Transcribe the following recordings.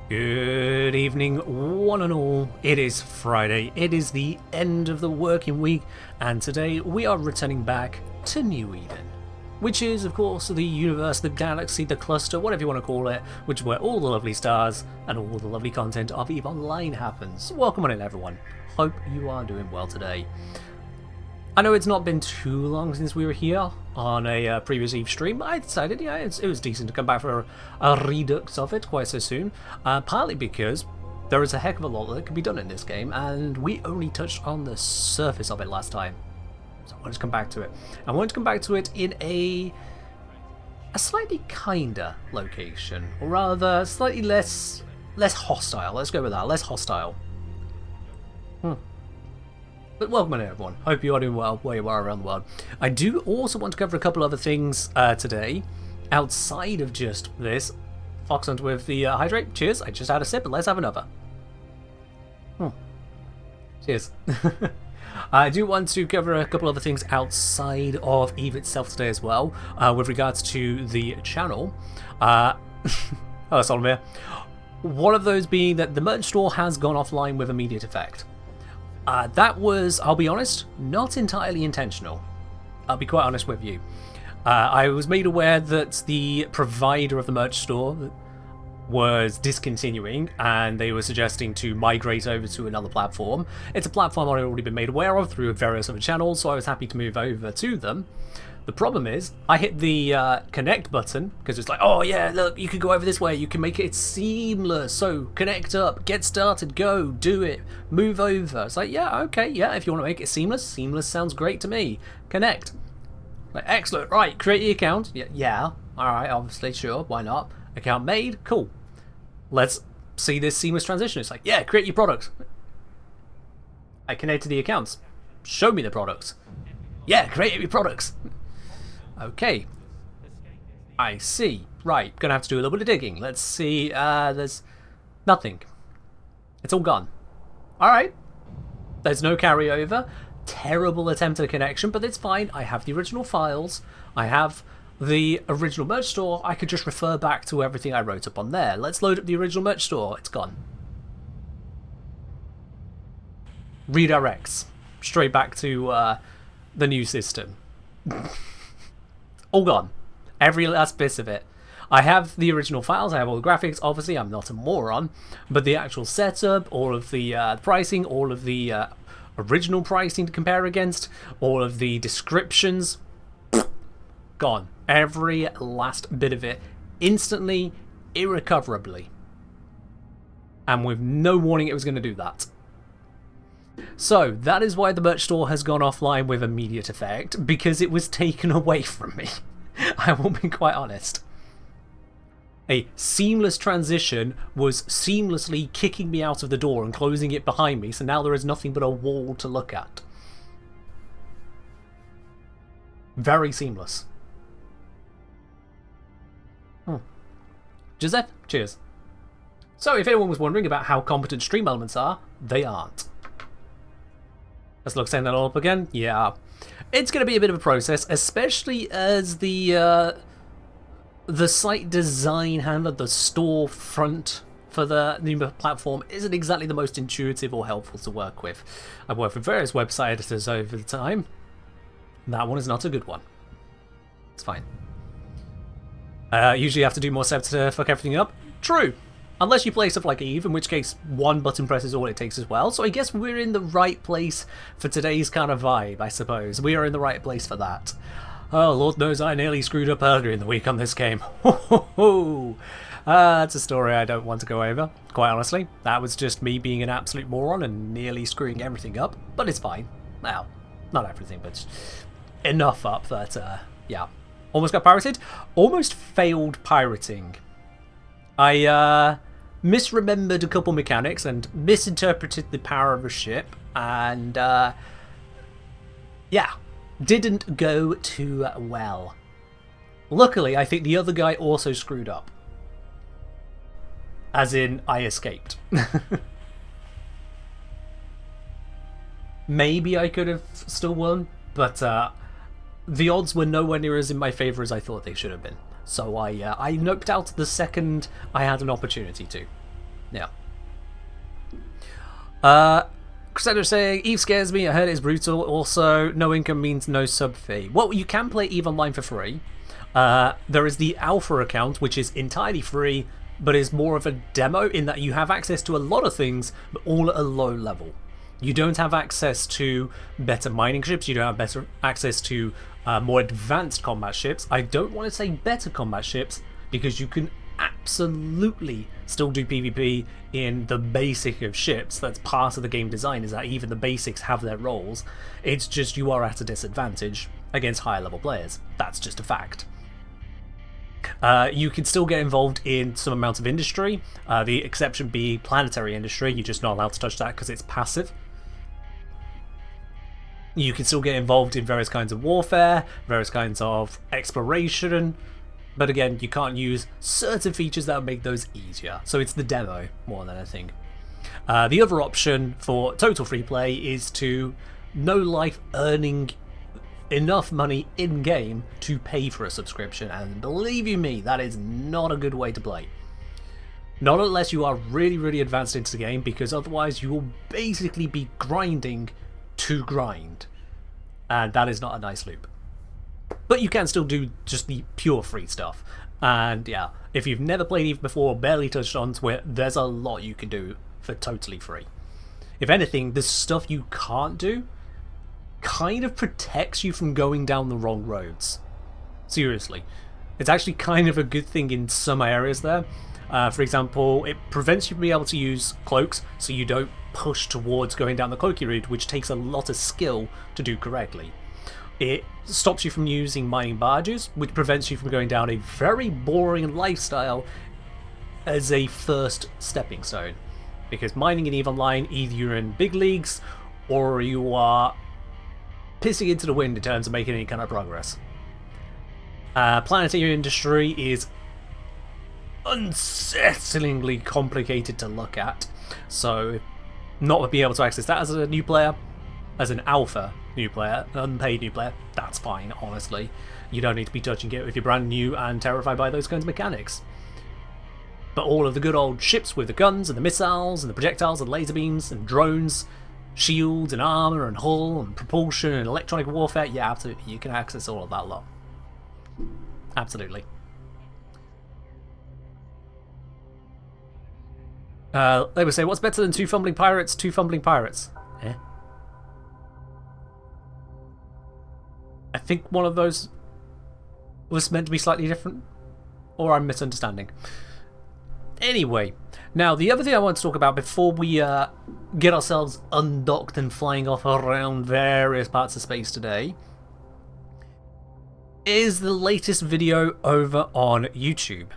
Good evening, one and all. It is Friday, it is the end of the working week, and today we are returning back to New Eden, which is, of course, the universe, the galaxy, the cluster, whatever you want to call it, which is where all the lovely stars and all the lovely content of EVE Online happens. Welcome on in, everyone. Hope you are doing well today. I know it's not been too long since we were here on a previous EVE stream, but I decided, yeah, it was decent to come back for a redux of it quite so soon, partly because there is a heck of a lot that can be done in this game, and we only touched on the surface of it last time, so I wanted to come back to it. I wanted to come back to it in a slightly kinder location, or rather, slightly less hostile. Let's go with that, less hostile. But welcome in, everyone. Hope you are doing well where you are around the world. I do also want to cover a couple other things today, outside of just this. Fox Hunt with the hydrate. Cheers. I just had a sip, but let's have another. Cheers. I do want to cover a couple other things outside of EVE itself today as well, with regards to the channel. Oh, that's all here. One of those being that the merch store has gone offline with immediate effect. That was, I'll be honest, not entirely intentional. I'll be quite honest with you. I was made aware that the provider of the merch store was discontinuing, and they were suggesting to migrate over to another platform. It's a platform I've already been made aware of through various other channels, so I was happy to move over to them. The problem is, I hit the connect button, because it's like, oh yeah, look, you can go over this way, you can make it seamless, so connect up, get started, go, do it, move over. It's like, yeah, okay, yeah, if you want to make it seamless, seamless sounds great to me. Connect. Like, excellent, right, create your account. Yeah, alright, obviously, sure, why not? Account made, cool. Let's see this seamless transition. It's like, yeah, create your products. I connected the accounts. Show me the products. Yeah, create your products. Okay, I see. Right, gonna have to do a little bit of digging. Let's see, there's nothing. It's all gone. Alright, there's no carryover. Terrible attempt at a connection, but it's fine. I have the original files. I have the original merch store. I could just refer back to everything I wrote up on there. Let's load up the original merch store. It's gone. Redirects. Straight back to the new system. All gone. Every last bit of it. I have the original files, I have all the graphics, obviously I'm not a moron, but the actual setup, all of the pricing, all of the original pricing to compare against, all of the descriptions, gone. Every last bit of it, instantly, irrecoverably. And with no warning it was going to do that. So, that is why the merch store has gone offline with immediate effect, because it was taken away from me. I will be quite honest. A seamless transition was seamlessly kicking me out of the door and closing it behind me, so now there is nothing but a wall to look at. Very seamless. Joseph, cheers. So, if anyone was wondering about how competent stream elements are, they aren't. Let's look setting that all up again. Yeah, it's going to be a bit of a process, especially as the site design handler, the store front for the new platform isn't exactly the most intuitive or helpful to work with. I've worked with various website editors over the time. That one is not a good one. It's fine. Usually you have to do more steps to fuck everything up. True. Unless you play stuff like EVE, in which case one button press is all it takes as well. So I guess we're in the right place for today's kind of vibe, I suppose. We are in the right place for that. Oh, Lord knows I nearly screwed up earlier in the week on this game. Ho ho ho! That's a story I don't want to go over, quite honestly. That was just me being an absolute moron and nearly screwing everything up. But it's fine. Well, not everything, but enough up that, yeah. Almost got pirated. Almost failed pirating. I, misremembered a couple mechanics and misinterpreted the power of a ship, and yeah, didn't go too well. Luckily, I think the other guy also screwed up. As in, I escaped. Maybe I could have still won, but the odds were nowhere near as in my favour as I thought they should have been. So I noped out the second I had an opportunity to. Yeah. Crusader saying, Eve scares me, I heard it's brutal. Also, no income means no sub fee. Well, you can play Eve Online for free. There is the Alpha account, which is entirely free, but is more of a demo in that you have access to a lot of things, but all at a low level. You don't have access to better mining ships, you don't have better access to more advanced combat ships. I don't want to say better combat ships, because you can absolutely still do PvP in the basic of ships. That's part of the game design, is that even the basics have their roles. It's just you are at a disadvantage against higher level players. That's just a fact. You can still get involved in some amount of industry. The exception be planetary industry. You're just not allowed to touch that because it's passive. You can still get involved in various kinds of warfare, various kinds of exploration, but again, you can't use certain features that would make those easier. So it's the demo more than anything. The other option for total free play is to no life earning enough money in-game to pay for a subscription, and believe you me, that is not a good way to play. Not unless you are really, really advanced into the game, because otherwise you will basically be grinding to grind, and that is not a nice loop. But you can still do just the pure free stuff. And yeah, if you've never played Eve before, barely touched onto it, there's a lot you can do for totally free. If anything, the stuff you can't do kind of protects you from going down the wrong roads. Seriously. It's actually kind of a good thing in some areas there. For example, it prevents you from being able to use cloaks, so you don't push towards going down the cloaky route, which takes a lot of skill to do correctly. It stops you from using mining barges, which prevents you from going down a very boring lifestyle as a first stepping stone. Because mining in EVE Online, either you're in big leagues, or you are pissing into the wind in terms of making any kind of progress. Planetary industry is unsettlingly complicated to look at, so not to be able to access that as a new player, as an alpha new player, an unpaid new player, that's fine, honestly. You don't need to be touching it if you're brand new and terrified by those kinds of mechanics. But all of the good old ships with the guns and the missiles and the projectiles and laser beams and drones, shields and armour and hull and propulsion and electronic warfare, yeah, absolutely, you can access all of that lot. Absolutely. They would say, what's better than 2 fumbling pirates? 2 fumbling pirates. Eh? I think one of those was meant to be slightly different, or I'm misunderstanding. Anyway, now the other thing I want to talk about before we get ourselves undocked and flying off around various parts of space today is the latest video over on YouTube.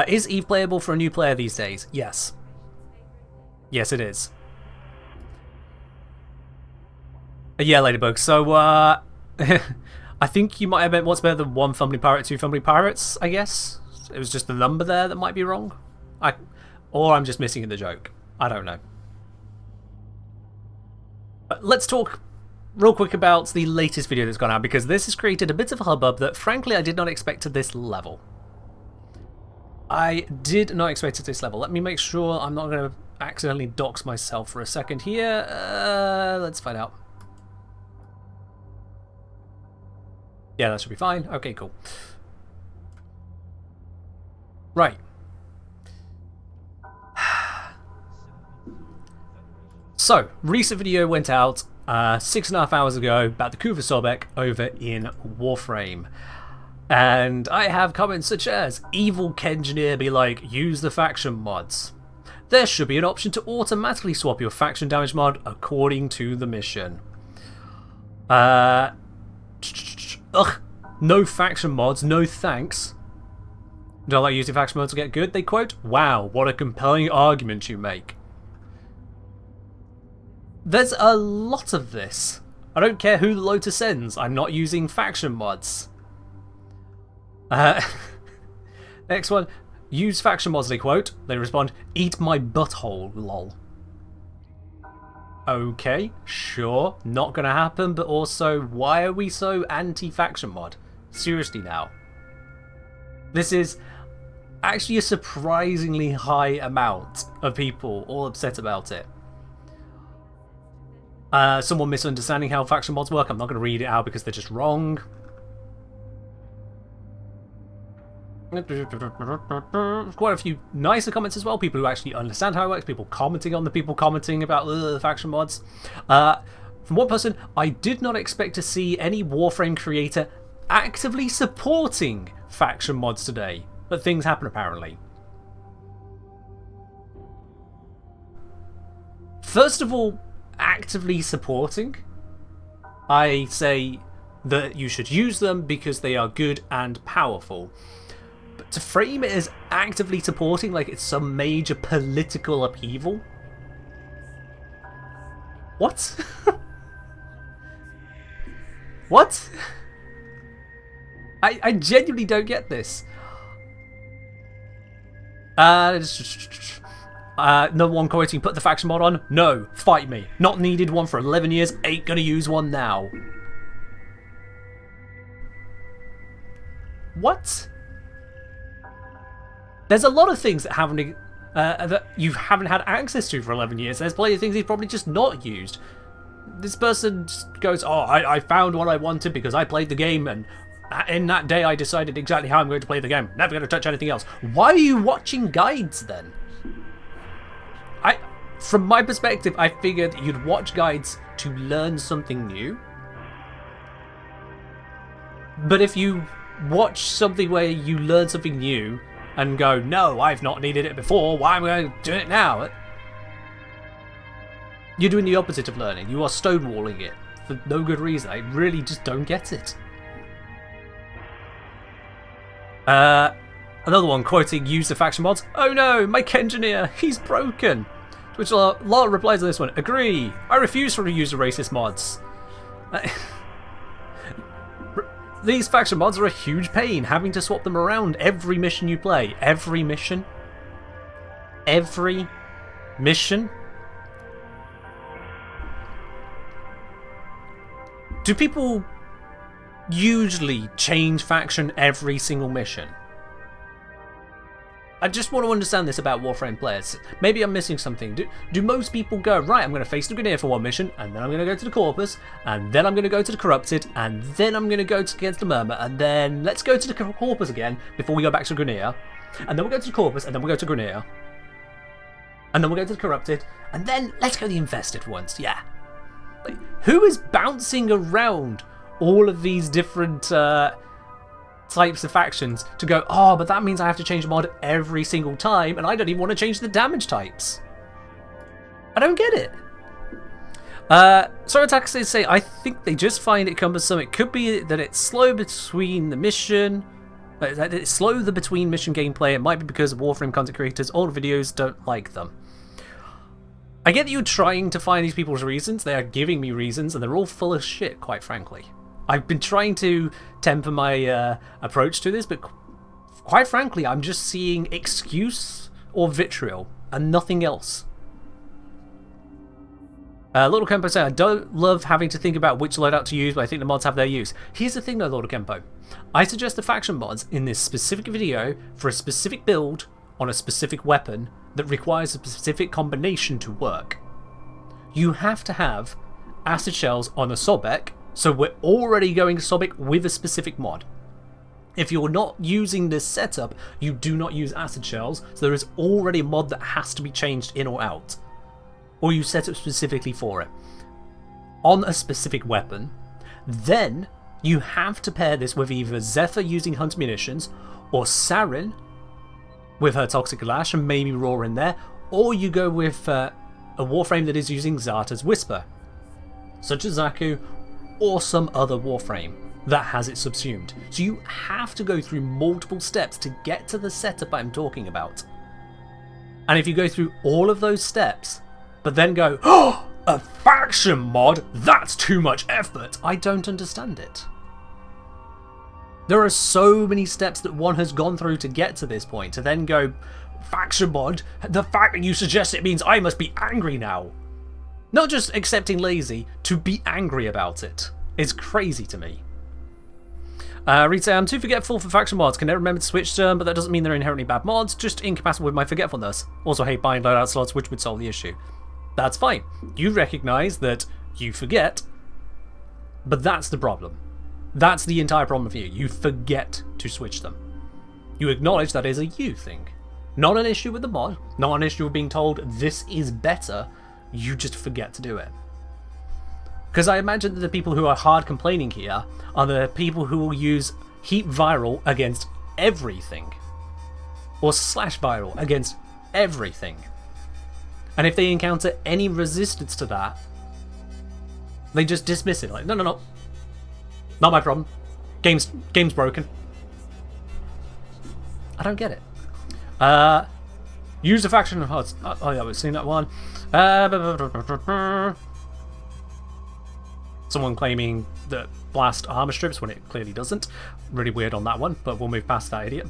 Is EVE playable for a new player these days? Yes. Yes, it is. Yeah, Ladybug. So, I think you might have meant what's better than 1 fumbling pirate, 2 fumbling pirates, I guess. It was just the number there that might be wrong. Or I'm just missing the joke. I don't know. But let's talk real quick about the latest video that's gone out, because this has created a bit of a hubbub that, frankly, I did not expect at this level. I did not expect it at this level. Let me make sure I'm not going to accidentally dox myself for a second here. Let's find out. Yeah, that should be fine. Okay, cool. Right. So, recent video went out 6.5 hours ago about the Kuva Sobek over in Warframe. And I have comments such as, Evil Kengineer be like, use the faction mods. There should be an option to automatically swap your faction damage mod according to the mission. Ugh, no faction mods, no thanks. Don't like using faction mods to get good, they quote. Wow, what a compelling argument you make. There's a lot of this. I don't care who the Lotus sends, I'm not using faction mods. Next one. Use faction mods, they quote. They respond, eat my butthole, lol. Okay, sure, not gonna happen, but also, why are we so anti-faction mod? Seriously now. This is... actually a surprisingly high amount of people all upset about it. Someone misunderstanding how faction mods work. I'm not going to read it out because they're just wrong. Quite a few nicer comments as well. People who actually understand how it works. People commenting on the people commenting about the faction mods. From one person, I did not expect to see any Warframe creator actively supporting faction mods today. But things happen apparently. First of all, actively supporting, I say that you should use them because they are good and powerful. But to frame it as actively supporting like it's some major political upheaval? What? What? I genuinely don't get this. No one quoting, put the faction mod on? No, fight me. Not needed one for 11 years, ain't gonna use one now. What? There's a lot of things that you haven't had access to for 11 years. There's plenty of things you've probably just not used. This person just goes, oh, I found what I wanted because I played the game, and in that day I decided exactly how I'm going to play the game. Never going to touch anything else. Why are you watching guides then? From my perspective, I figured you'd watch guides to learn something new. But if you watch something where you learn something new and go, no, I've not needed it before, why am I going to do it now? You're doing the opposite of learning. You are stonewalling it for no good reason. I really just don't get it. Another one quoting, use the faction mods. Oh no, my engineer, he's broken. Which a lot of replies on this one. Agree. I refuse to use the racist mods. These faction mods are a huge pain, having to swap them around every mission you play. Every mission? Every mission? Do people usually change faction every single mission? I just want to understand this about Warframe players. Maybe I'm missing something. Do most people go, right, I'm going to face the Grineer for one mission, and then I'm going to go to the Corpus, and then I'm going to go to the Corrupted, and then I'm going to go against the Murmur, and then let's go to the Corpus again before we go back to Grineer, and then we'll go to the Corpus, and then we'll go to Grineer, and then we'll go to the Corrupted, and then let's go to the Infested for once, yeah. Like, who is bouncing around all of these different types of factions to go, oh, but that means I have to change the mod every single time, and I don't even want to change the damage types. I don't get it. Sorry, attackers say, I think they just find it cumbersome. It could be that it's slow between the mission. That it's slow the between mission gameplay. It might be because Warframe content creators, all videos don't like them. I get that you're trying to find these people's reasons. They are giving me reasons, and they're all full of shit, quite frankly. I've been trying to temper my approach to this, but quite frankly, I'm just seeing excuse or vitriol and nothing else. Lord Kempo saying, I don't love having to think about which loadout to use, but I think the mods have their use. Here's the thing though, Lord Kempo. I suggest the faction mods in this specific video for a specific build on a specific weapon that requires a specific combination to work. You have to have acid shells on a Sobek, so we're already going Sobek with a specific mod. If you're not using this setup, you do not use acid shells, so there is already a mod that has to be changed in or out. Or you set up specifically for it. On a specific weapon, then you have to pair this with either Zephyr using Hunt Munitions, or Sarin with her Toxic Lash and maybe Roar in there, or you go with a Warframe that is using Zarta's Whisper, such as Zaku, or some other Warframe that has it subsumed. So you have to go through multiple steps to get to the setup I'm talking about. And if you go through all of those steps, but then go, oh, a faction mod? That's too much effort. I don't understand it. There are so many steps that one has gone through to get to this point, to then go, faction mod? The fact that you suggest it means I must be angry now. Not just accepting lazy, to be angry about it is crazy to me. Reed say, I'm too forgetful for faction mods. Can never remember to switch them, but that doesn't mean they're inherently bad mods. Just incompatible with my forgetfulness. Also hate buying loadout slots, which would solve the issue. That's fine. You recognise that you forget, but that's the problem. That's the entire problem for you. You forget to switch them. You acknowledge that is a you thing. Not an issue with the mod, not an issue with being told this is better, you just forget to do it. Because I imagine that the people who are hard complaining here are the people who will use heap viral against everything. Or slash viral against everything. And if they encounter any resistance to that, they just dismiss it. Like, no. Not my problem. Game's broken. I don't get it. Use the faction of hearts. Oh yeah, we've seen that one. Someone claiming that blast armor strips when it clearly doesn't. Really weird on that one, but we'll move past that idiot.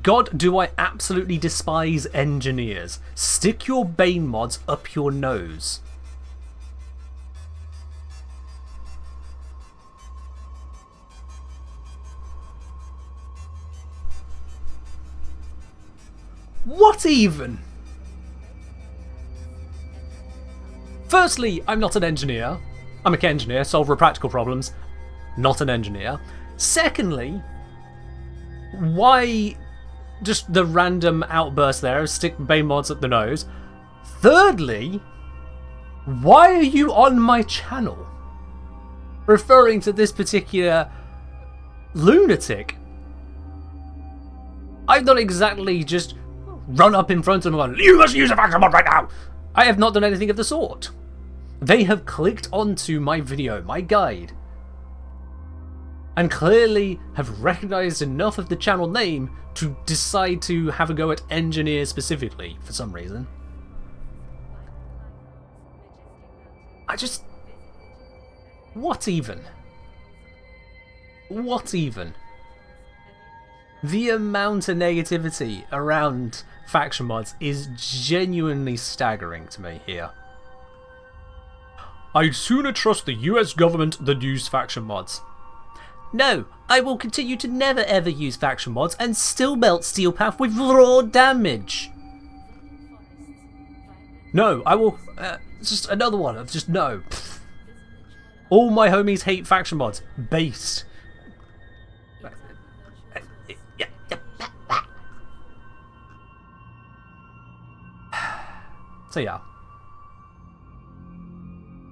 God, do I absolutely despise engineers. Stick your Bane mods up your nose. What even? Firstly, I'm not an engineer. I'm a engineer, solver of practical problems. Not an engineer. Secondly, why just the random outburst there of stick Bane mods up the nose? Thirdly, why are you on my channel? Referring to this particular lunatic. I've not exactly just run up in front of them and gone, you must use a faction mod right now! I have not done anything of the sort. They have clicked onto my video, my guide, and clearly have recognised enough of the channel name to decide to have a go at engineers specifically, for some reason. What even? What even? The amount of negativity around faction mods is genuinely staggering to me here. I'd sooner trust the US government than use faction mods. No, I will continue to never ever use faction mods and still melt Steel Path with raw damage. No, I will... just another one of just no. Pfft. All my homies hate faction mods. Based. So yeah.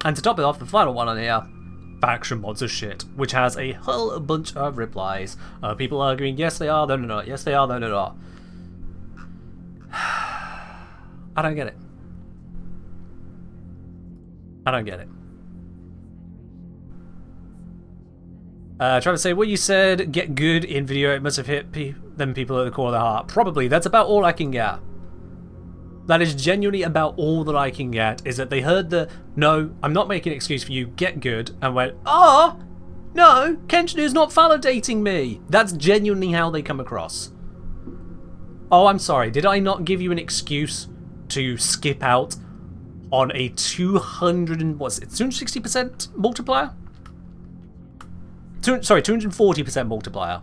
And to top it off, the final one on here, faction mods are shit, which has a whole bunch of replies. People arguing, yes they are, no they're not, yes they are, no they're not. I don't get it. I don't get it. Trying to say, what you said, get good in video, it must have hit them people at the core of their heart. Probably, that's about all I can get. That is genuinely about all that I can get, is that they heard the, no, I'm not making an excuse for you, get good, and went, ah, oh, no, Kenshin is not validating me. That's genuinely how they come across. Oh, I'm sorry, did I not give you an excuse to skip out on a 260% multiplier? 240% multiplier.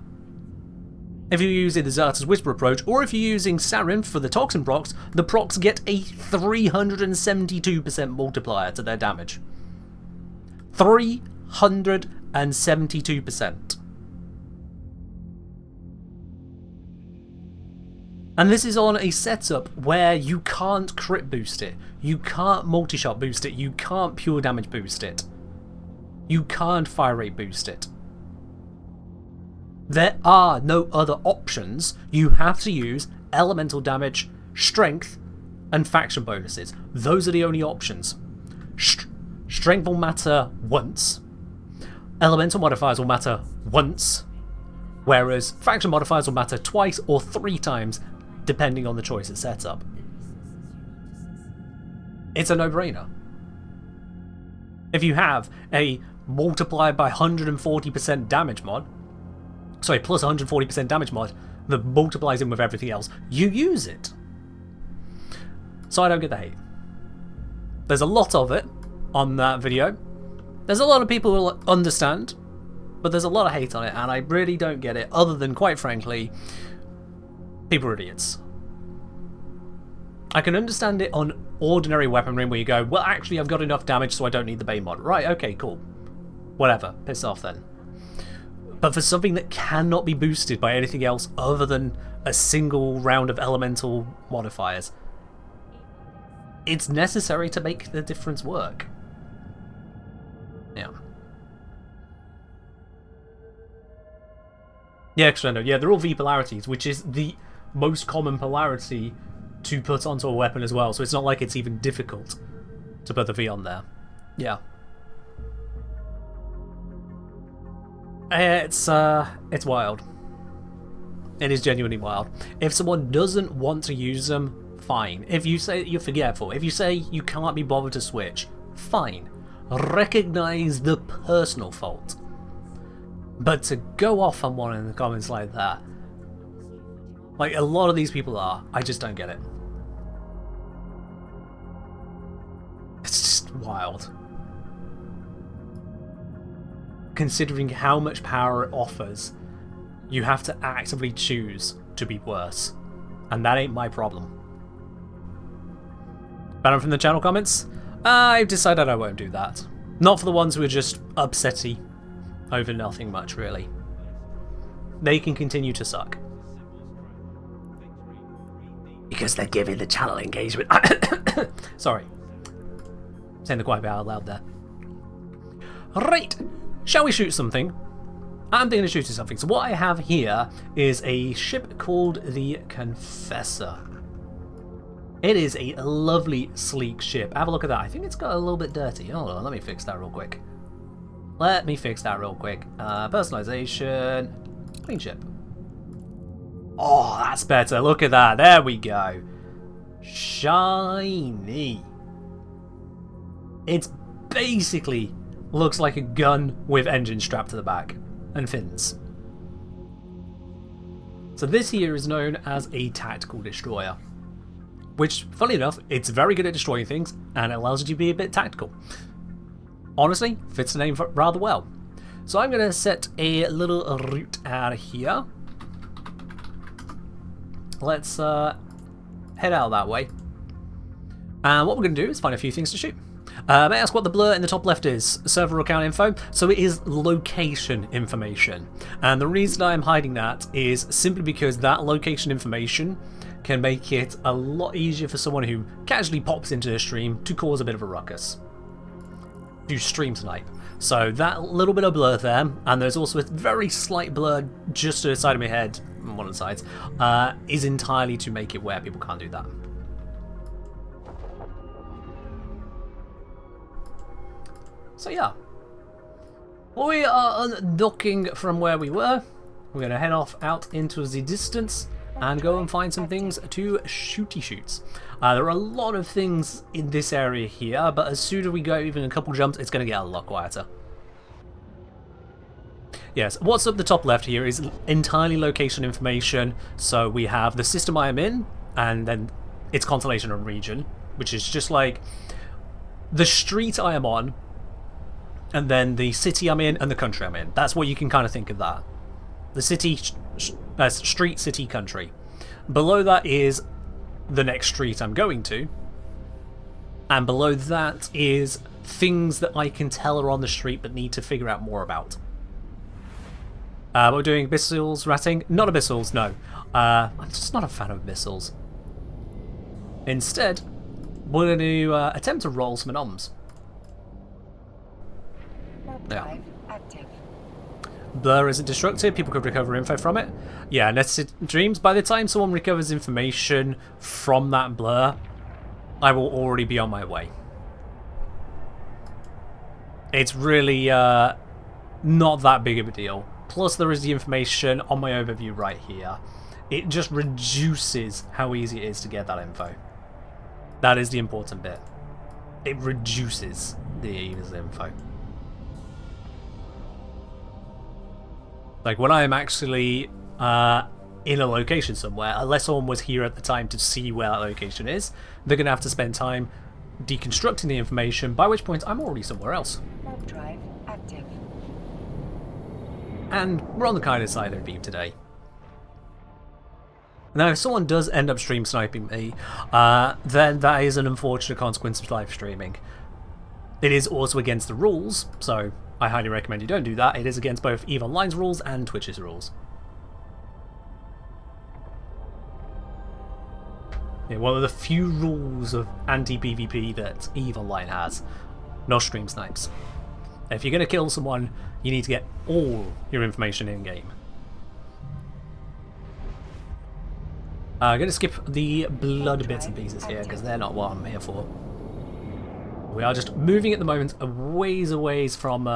If you're using the Zarta's Whisper approach, or if you're using Sarin for the Toxin procs, the procs get a 372% multiplier to their damage. 372%. And this is on a setup where you can't crit boost it, you can't multi-shot boost it, you can't pure damage boost it, you can't fire rate boost it. There are no other options. You have to use elemental damage, strength, and faction bonuses. Those are the only options. Strength will matter once. Elemental modifiers will matter once. Whereas faction modifiers will matter twice or 3 times, depending on the choice it's set up. It's a no-brainer. If you have a multiplied by 140% damage mod, sorry, plus 140% damage mod that multiplies in with everything else, you use it. So I don't get the hate. There's a lot of it on that video. There's a lot of people who will understand, but there's a lot of hate on it, and I really don't get it, other than, quite frankly, people are idiots. I can understand it on ordinary weaponry where you go, well, actually, I've got enough damage, so I don't need the Bane mod. Right, okay, cool. Whatever, piss off then. But for something that cannot be boosted by anything else other than a single round of elemental modifiers, it's necessary to make the difference work. Yeah. Yeah, Extrendo. Yeah, they're all V polarities, which is the most common polarity to put onto a weapon as well, so it's not like it's even difficult to put the V on there. Yeah. It's wild. It is genuinely wild. If someone doesn't want to use them, fine. If you say you're forgetful, if you say you can't be bothered to switch, fine. Recognize the personal fault. But to go off on one in the comments like that, like a lot of these people are, I just don't get it. It's just wild. Considering how much power it offers, you have to actively choose to be worse. And that ain't my problem. Banner from the channel comments? I've decided I won't do that. Not for the ones who are just upsetty over nothing much, really. They can continue to suck. Because they're giving the channel engagement. Sorry. Saying the quite a bit out loud there. Right. Shall we shoot something? I'm thinking of shooting something. So what I have here is a ship called the Confessor. It is a lovely, sleek ship. Have a look at that. I think it's got a little bit dirty. Hold on, let me fix that real quick. Personalization. Clean ship. Oh, that's better. Look at that. There we go. Shiny. It's basically looks like a gun with engine strapped to the back and fins. So this here is known as a tactical destroyer, which, funny enough, it's very good at destroying things and it allows you to be a bit tactical. Honestly, fits the name rather well. So I'm going to set a little route out of here. Let's head out that way. And what we're going to do is find a few things to shoot. May I ask what the blur in the top left is? Server account info? So it is location information. And the reason I'm hiding that is simply because that location information can make it a lot easier for someone who casually pops into the stream to cause a bit of a ruckus. To stream snipe. So that little bit of blur there, and there's also a very slight blur just to the side of my head, one of the sides, is entirely to make it where people can't do that. So yeah, we are undocking from where we were. We're going to head off out into the distance and go and find some things to shooty shoots. There are a lot of things in this area here, but as soon as we go even a couple jumps, it's going to get a lot quieter. Yes, what's up the top left here is entirely location information. So we have the system I am in, and then its constellation and region, which is just like the street I am on, and then the city I'm in and the country I'm in. That's what you can kind of think of that. The city, street, city, country. Below that is the next street I'm going to. And below that is things that I can tell are on the street but need to figure out more about. We're doing abyssals ratting? Not abyssals, no. I'm just not a fan of abyssals. Instead, we're going to attempt to roll some anoms. Yeah. Blur isn't destructive, people could recover info from it. Yeah, nested dreams. By the time someone recovers information from that blur, I will already be on my way. It's really not that big of a deal. Plus there is the information on my overview right here. It just reduces how easy it is to get that info. That is the important bit. It reduces the info. Like when I'm actually in a location somewhere, unless someone was here at the time to see where that location is, they're going to have to spend time deconstructing the information, by which point I'm already somewhere else. warp drive active. And we're on the kinder side of beam today. Now, if someone does end up stream sniping me, then that is an unfortunate consequence of live streaming. It is also against the rules, so I highly recommend you don't do that. It is against both EVE Online's rules and Twitch's rules. Yeah, one of the few rules of anti-PvP that EVE Online has. No stream snipes. If you're going to kill someone, you need to get all your information in-game. I'm going to skip the blood bits and pieces here, because they're not what I'm here for. We are just moving at the moment a ways away from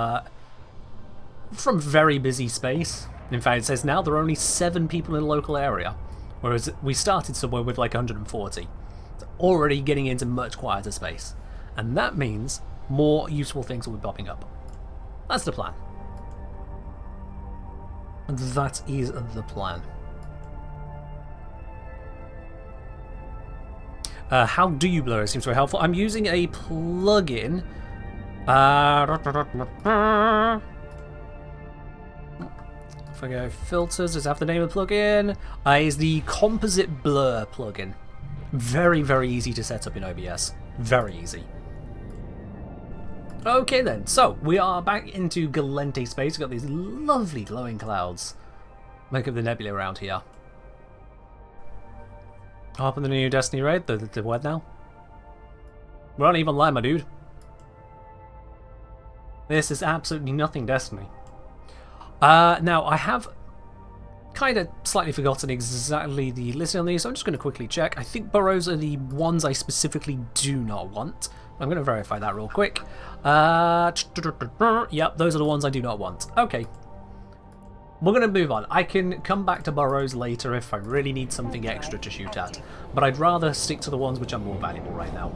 very busy space. In fact, it says now there are only 7 people in the local area, whereas we started somewhere with like 140. It's already getting into much quieter space. And that means more useful things will be popping up. That's the plan. That is the plan. How do you blur? It seems very helpful. I'm using a plugin. If I go filters, does it have the name of the plugin? Is the composite blur plugin. Very, very easy to set up in OBS. Very easy. Okay then, so we are back into Galente space. We've got these lovely glowing clouds. Make up the nebula around here. Hop on the new Destiny raid, the what now? We're on EVE Online, my dude. This is absolutely nothing Destiny. Now, I have kind of slightly forgotten exactly the listing on these, so I'm just going to quickly check. I think burrows are the ones I specifically do not want. I'm going to verify that real quick. Yep, those are the ones I do not want. Okay. We're going to move on. I can come back to burrows later if I really need something extra to shoot at, but I'd rather stick to the ones which are more valuable right now.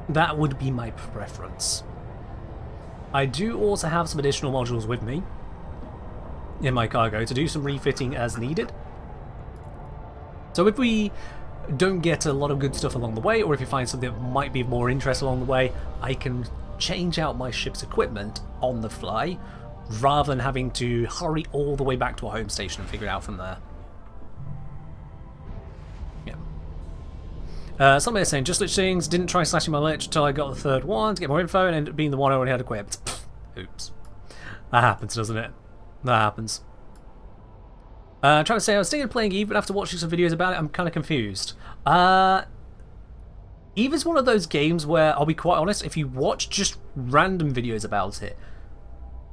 That would be my preference. I do also have some additional modules with me in my cargo to do some refitting as needed. So if we don't get a lot of good stuff along the way, or if you find something that might be of more interest along the way, I can change out my ship's equipment on the fly rather than having to hurry all the way back to a home station and figure it out from there. Yeah. Somebody saying, just such things, didn't try slashing my lich until I got the third one to get more info and ended up being the one I already had equipped. Oops. That happens, doesn't it? That happens. Trying to say I was thinking of playing EVE, but after watching some videos about it, I'm kind of confused. EVE is one of those games where, I'll be quite honest, if you watch just random videos about it,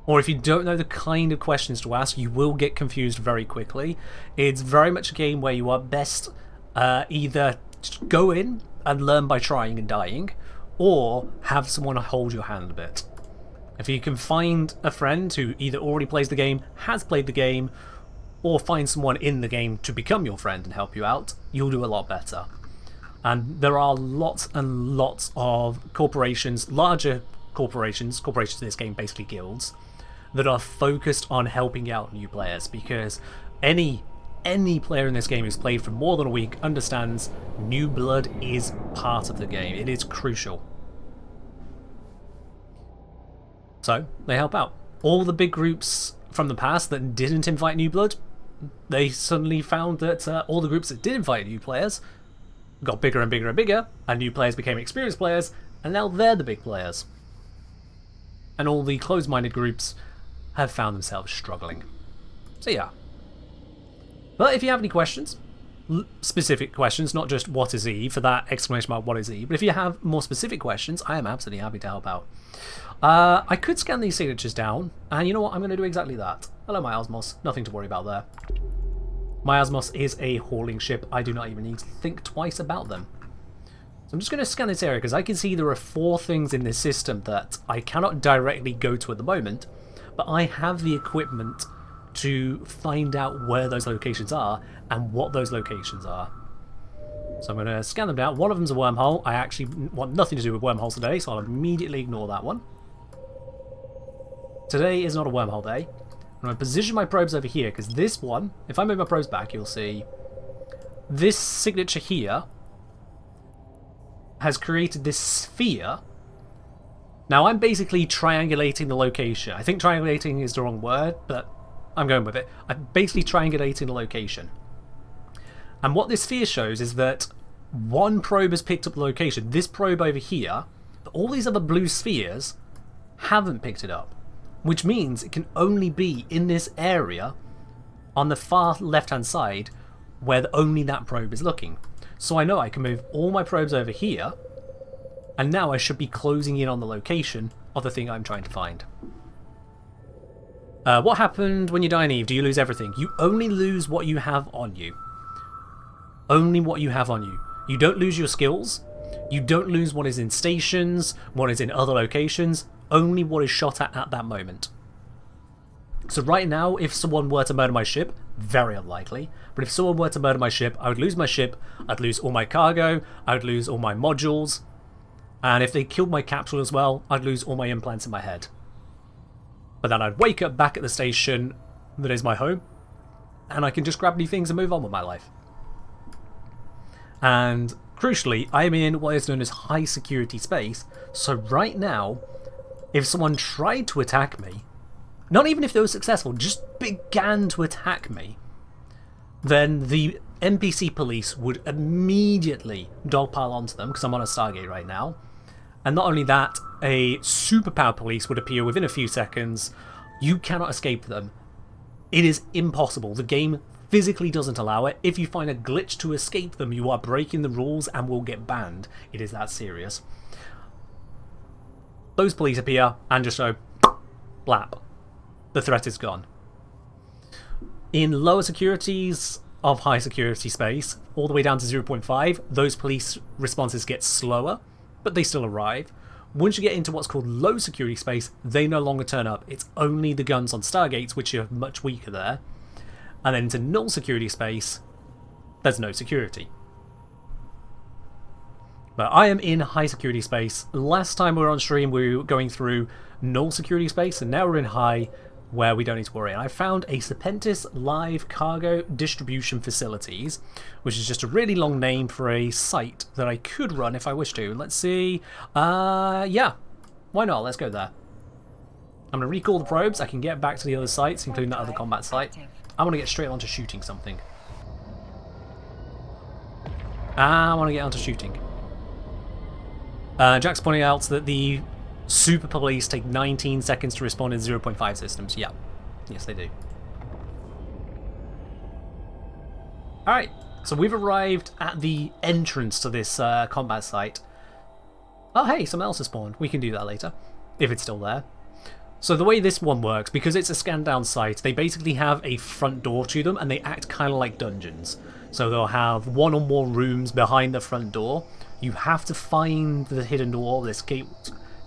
or if you don't know the kind of questions to ask, you will get confused very quickly. It's very much a game where you are best either just go in and learn by trying and dying, or have someone hold your hand a bit. If you can find a friend who either already plays the game, has played the game, or find someone in the game to become your friend and help you out, you'll do a lot better. And there are lots and lots of corporations, larger corporations in this game, basically guilds, that are focused on helping out new players, because any player in this game who's played for more than a week understands new blood is part of the game. It is crucial. So, they help out. All the big groups from the past that didn't invite new blood, they suddenly found that all the groups that did invite new players got bigger and bigger and bigger, and new players became experienced players, and now they're the big players. And all the closed-minded groups have found themselves struggling. So yeah. But if you have any questions, specific questions, not just what is EVE, for that exclamation mark what is EVE, but if you have more specific questions, I am absolutely happy to help out. I could scan these signatures down, and you know what, I'm going to do exactly that. Hello, my Osmos. Nothing to worry about there. My Osmos is a hauling ship. I do not even need to think twice about them. So I'm just going to scan this area, because I can see there are 4 things in this system that I cannot directly go to at the moment, but I have the equipment to find out where those locations are and what those locations are. So I'm going to scan them down. One of them's a wormhole. I actually want nothing to do with wormholes today, so I'll immediately ignore that one. Today is not a wormhole day. I'm going to position my probes over here, because this one, if I move my probes back, you'll see this signature here has created this sphere. Now I'm basically triangulating the location. I think triangulating is the wrong word, but I'm going with it. I'm basically triangulating the location. And what this sphere shows is that one probe has picked up the location. This probe over here, but all these other blue spheres haven't picked it up, which means it can only be in this area on the far left-hand side where only that probe is looking. So I know I can move all my probes over here, and now I should be closing in on the location of the thing I'm trying to find. What happened when you die in Eve? Do you lose everything? You only lose what you have on you. Only what you have on you. You don't lose your skills. You don't lose what is in stations, what is in other locations. Only what is shot at that moment. So right now, if someone were to murder my ship, very unlikely, but if someone were to murder my ship, I would lose my ship, I'd lose all my cargo, I would lose all my modules, and if they killed my capsule as well, I'd lose all my implants in my head. But then I'd wake up back at the station that is my home, and I can just grab new things and move on with my life. And crucially, I'm in what is known as high security space, so right now, if someone tried to attack me, not even if they were successful, just began to attack me, then the NPC police would immediately dogpile onto them, because I'm on a Stargate right now. And not only that, a superpower police would appear within a few seconds. You cannot escape them. It is impossible. The game physically doesn't allow it. If you find a glitch to escape them, you are breaking the rules and will get banned. It is that serious. Those police appear and just go, blap. The threat is gone. In lower securities of high security space, all the way down to 0.5, those police responses get slower, but they still arrive. Once you get into what's called low security space, they no longer turn up. It's only the guns on Stargates, which are much weaker there. And then into null security space, there's no security. But I am in high security space. Last time we were on stream, we were going through null security space, and now we're in high, where we don't need to worry. And I found a Serpentis Live Cargo Distribution Facilities, which is just a really long name for a site that I could run if I wish to. Let's see. Yeah, why not? Let's go there. I'm going to recall the probes. I can get back to the other sites, including that other combat site. I want to get straight onto shooting something. I want to get onto shooting. Jack's pointing out that the super police take 19 seconds to respond in 0.5 systems. Yeah. Yes, they do. Alright, so we've arrived at the entrance to this combat site. Oh hey, something else has spawned. We can do that later, if it's still there. So the way this one works, because it's a scan down site, they basically have a front door to them, and they act kind of like dungeons. So they'll have one or more rooms behind the front door. You have to find the hidden door, this gate,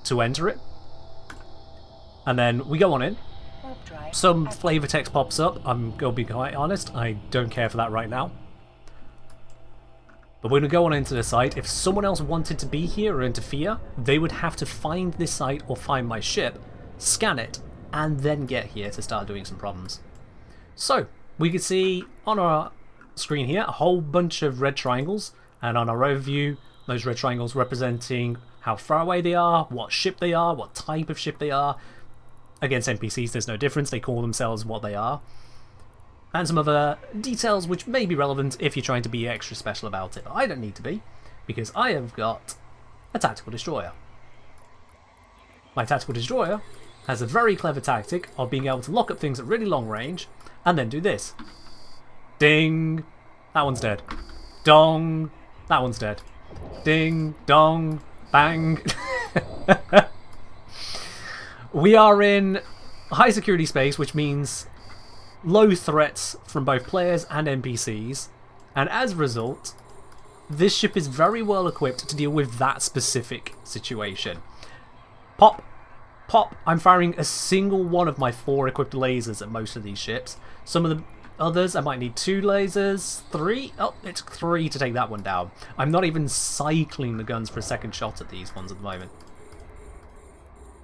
to enter it. And then we go on in. Some flavor text pops up. I'm going to be quite honest, I don't care for that right now. But we're going to go on into the site. If someone else wanted to be here or interfere, they would have to find this site or find my ship, scan it, and then get here to start doing some problems. So, we can see on our screen here a whole bunch of red triangles, and on our overview, those red triangles representing how far away they are, what ship they are, what type of ship they are. Against NPCs, there's no difference. They call themselves what they are. And some other details which may be relevant if you're trying to be extra special about it. But I don't need to be, because I have got a tactical destroyer. My tactical destroyer has a very clever tactic of being able to lock up things at really long range and then do this. Ding! That one's dead. Dong! That one's dead. Ding! Dong! Bang! We are in high security space, which means low threats from both players and NPCs, and as a result, this ship is very well equipped to deal with that specific situation. Pop! Pop! I'm firing a single one of my 4 equipped lasers at most of these ships. Some of the others I might need 2 lasers, 3? Oh, it's 3 to take that one down. I'm not even cycling the guns for a second shot at these ones at the moment.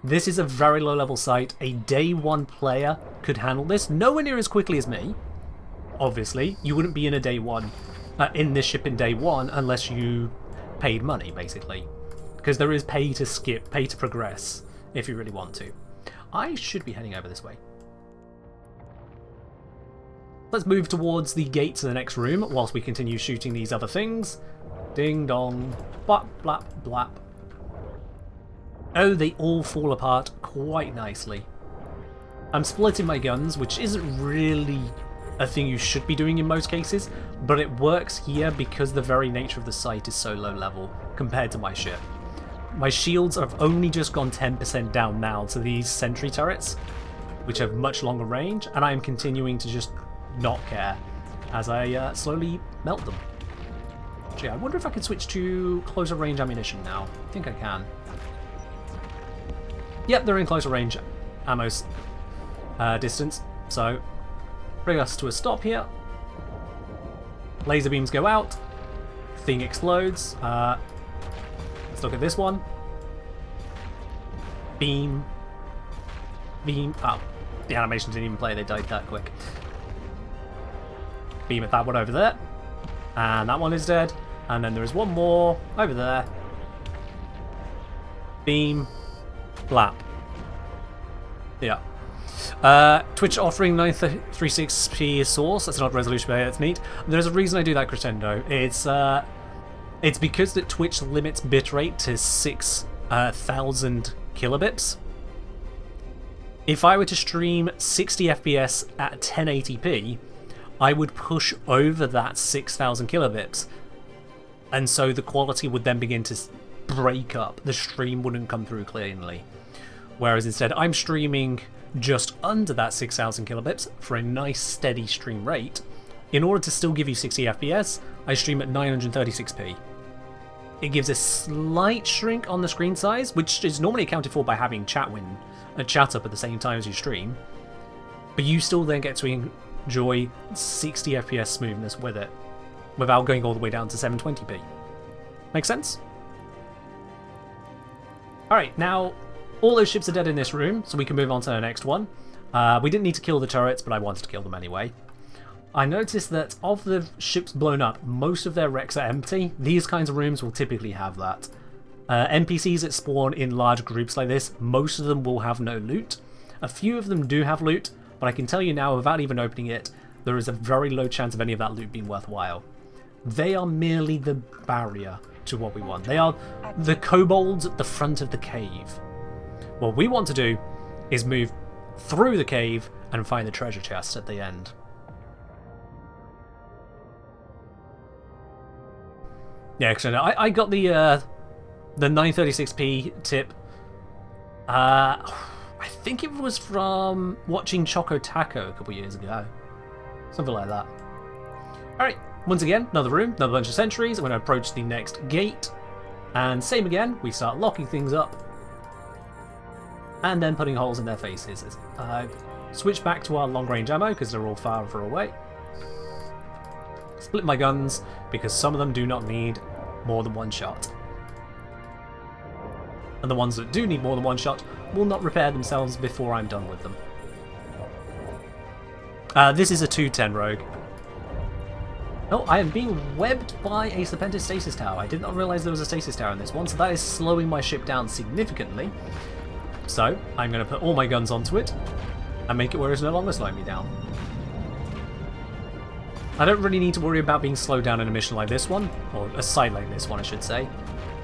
This is a very low level site. A day 1 player could handle this. Nowhere near as quickly as me. Obviously, you wouldn't be in a day 1 in this ship in day one unless you paid money, basically. Because there is pay to skip, pay to progress, if you really want to. I should be heading over this way. Let's move towards the gate to the next room whilst we continue shooting these other things. Ding dong, blap blap blap. Oh, they all fall apart quite nicely. I'm splitting my guns, which isn't really a thing you should be doing in most cases, but it works here because the very nature of the site is so low level compared to my ship. My shields have only just gone 10% down now to these sentry turrets, which have much longer range, and I am continuing to just not care as I slowly melt them. Gee, I wonder if I can switch to closer range ammunition now. I think I can. Yep, they're in closer range ammo's distance, so bring us to a stop here. Laser beams go out. Thing explodes. Let's look at this one. Beam. Beam. Oh, the animation didn't even play, they died that quick. Beam at that one over there. And that one is dead. And then there is one more over there. Beam. Blap. Yeah. Twitch offering 936p source. That's not resolution, but it's neat. There's a reason I do that, Crescendo. It's because that Twitch limits bitrate to 6,000 kilobits. If I were to stream 60 FPS at 1080p, I would push over that 6,000 kilobits, and so the quality would then begin to break up. The stream wouldn't come through cleanly. Whereas instead, I'm streaming just under that 6,000 kilobits for a nice steady stream rate. In order to still give you 60 FPS, I stream at 936p. It gives a slight shrink on the screen size, which is normally accounted for by having chat up at the same time as you stream, but you still then get to enjoy 60 FPS smoothness with it, without going all the way down to 720p. Make sense? Alright, now all those ships are dead in this room, so we can move on to the next one. We didn't need to kill the turrets, but I wanted to kill them anyway. I noticed that of the ships blown up, most of their wrecks are empty. These kinds of rooms will typically have that. NPCs that spawn in large groups like this, most of them will have no loot. A few of them do have loot, but I can tell you now, without even opening it, there is a very low chance of any of that loot being worthwhile. They are merely the barrier to what we want. They are the kobolds at the front of the cave. What we want to do is move through the cave and find the treasure chest at the end. Yeah, because I got the 936p tip. I think it was from watching Choco Taco a couple years ago. Something like that. Alright, once again, another room, another bunch of sentries. I'm going to approach the next gate. And same again, we start locking things up. And then putting holes in their faces. Switch back to our long-range ammo, because they're all far away. Split my guns, because some of them do not need more than one shot. And the ones that do need more than one shot will not repair themselves before I'm done with them. This is a 210 rogue. Oh, I am being webbed by a Serpentis stasis tower. I did not realise there was a stasis tower in this one, so that is slowing my ship down significantly. So, I'm going to put all my guns onto it and make it where it's no longer slowing me down. I don't really need to worry about being slowed down in a mission like this one, or a site like this one I should say,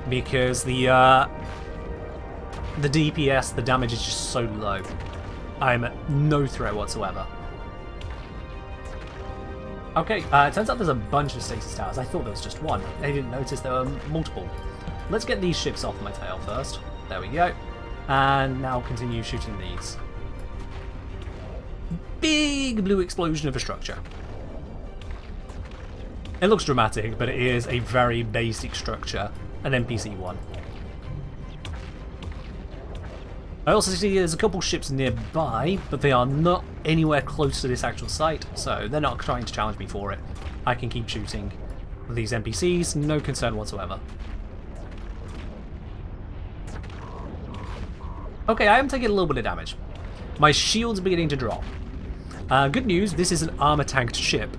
because the DPS, the damage is just so low. I'm at no threat whatsoever. Okay, it turns out there's a bunch of stasis towers. I thought there was just one. I didn't notice there were multiple. Let's get these ships off my tail first. There we go. And now continue shooting these. Big blue explosion of a structure. It looks dramatic, but it is a very basic structure, an NPC one. I also see there's a couple ships nearby, but they are not anywhere close to this actual site, so they're not trying to challenge me for it. I can keep shooting these NPCs, no concern whatsoever. Okay, I am taking a little bit of damage. My shield's beginning to drop. Good news, this is an armor tanked ship.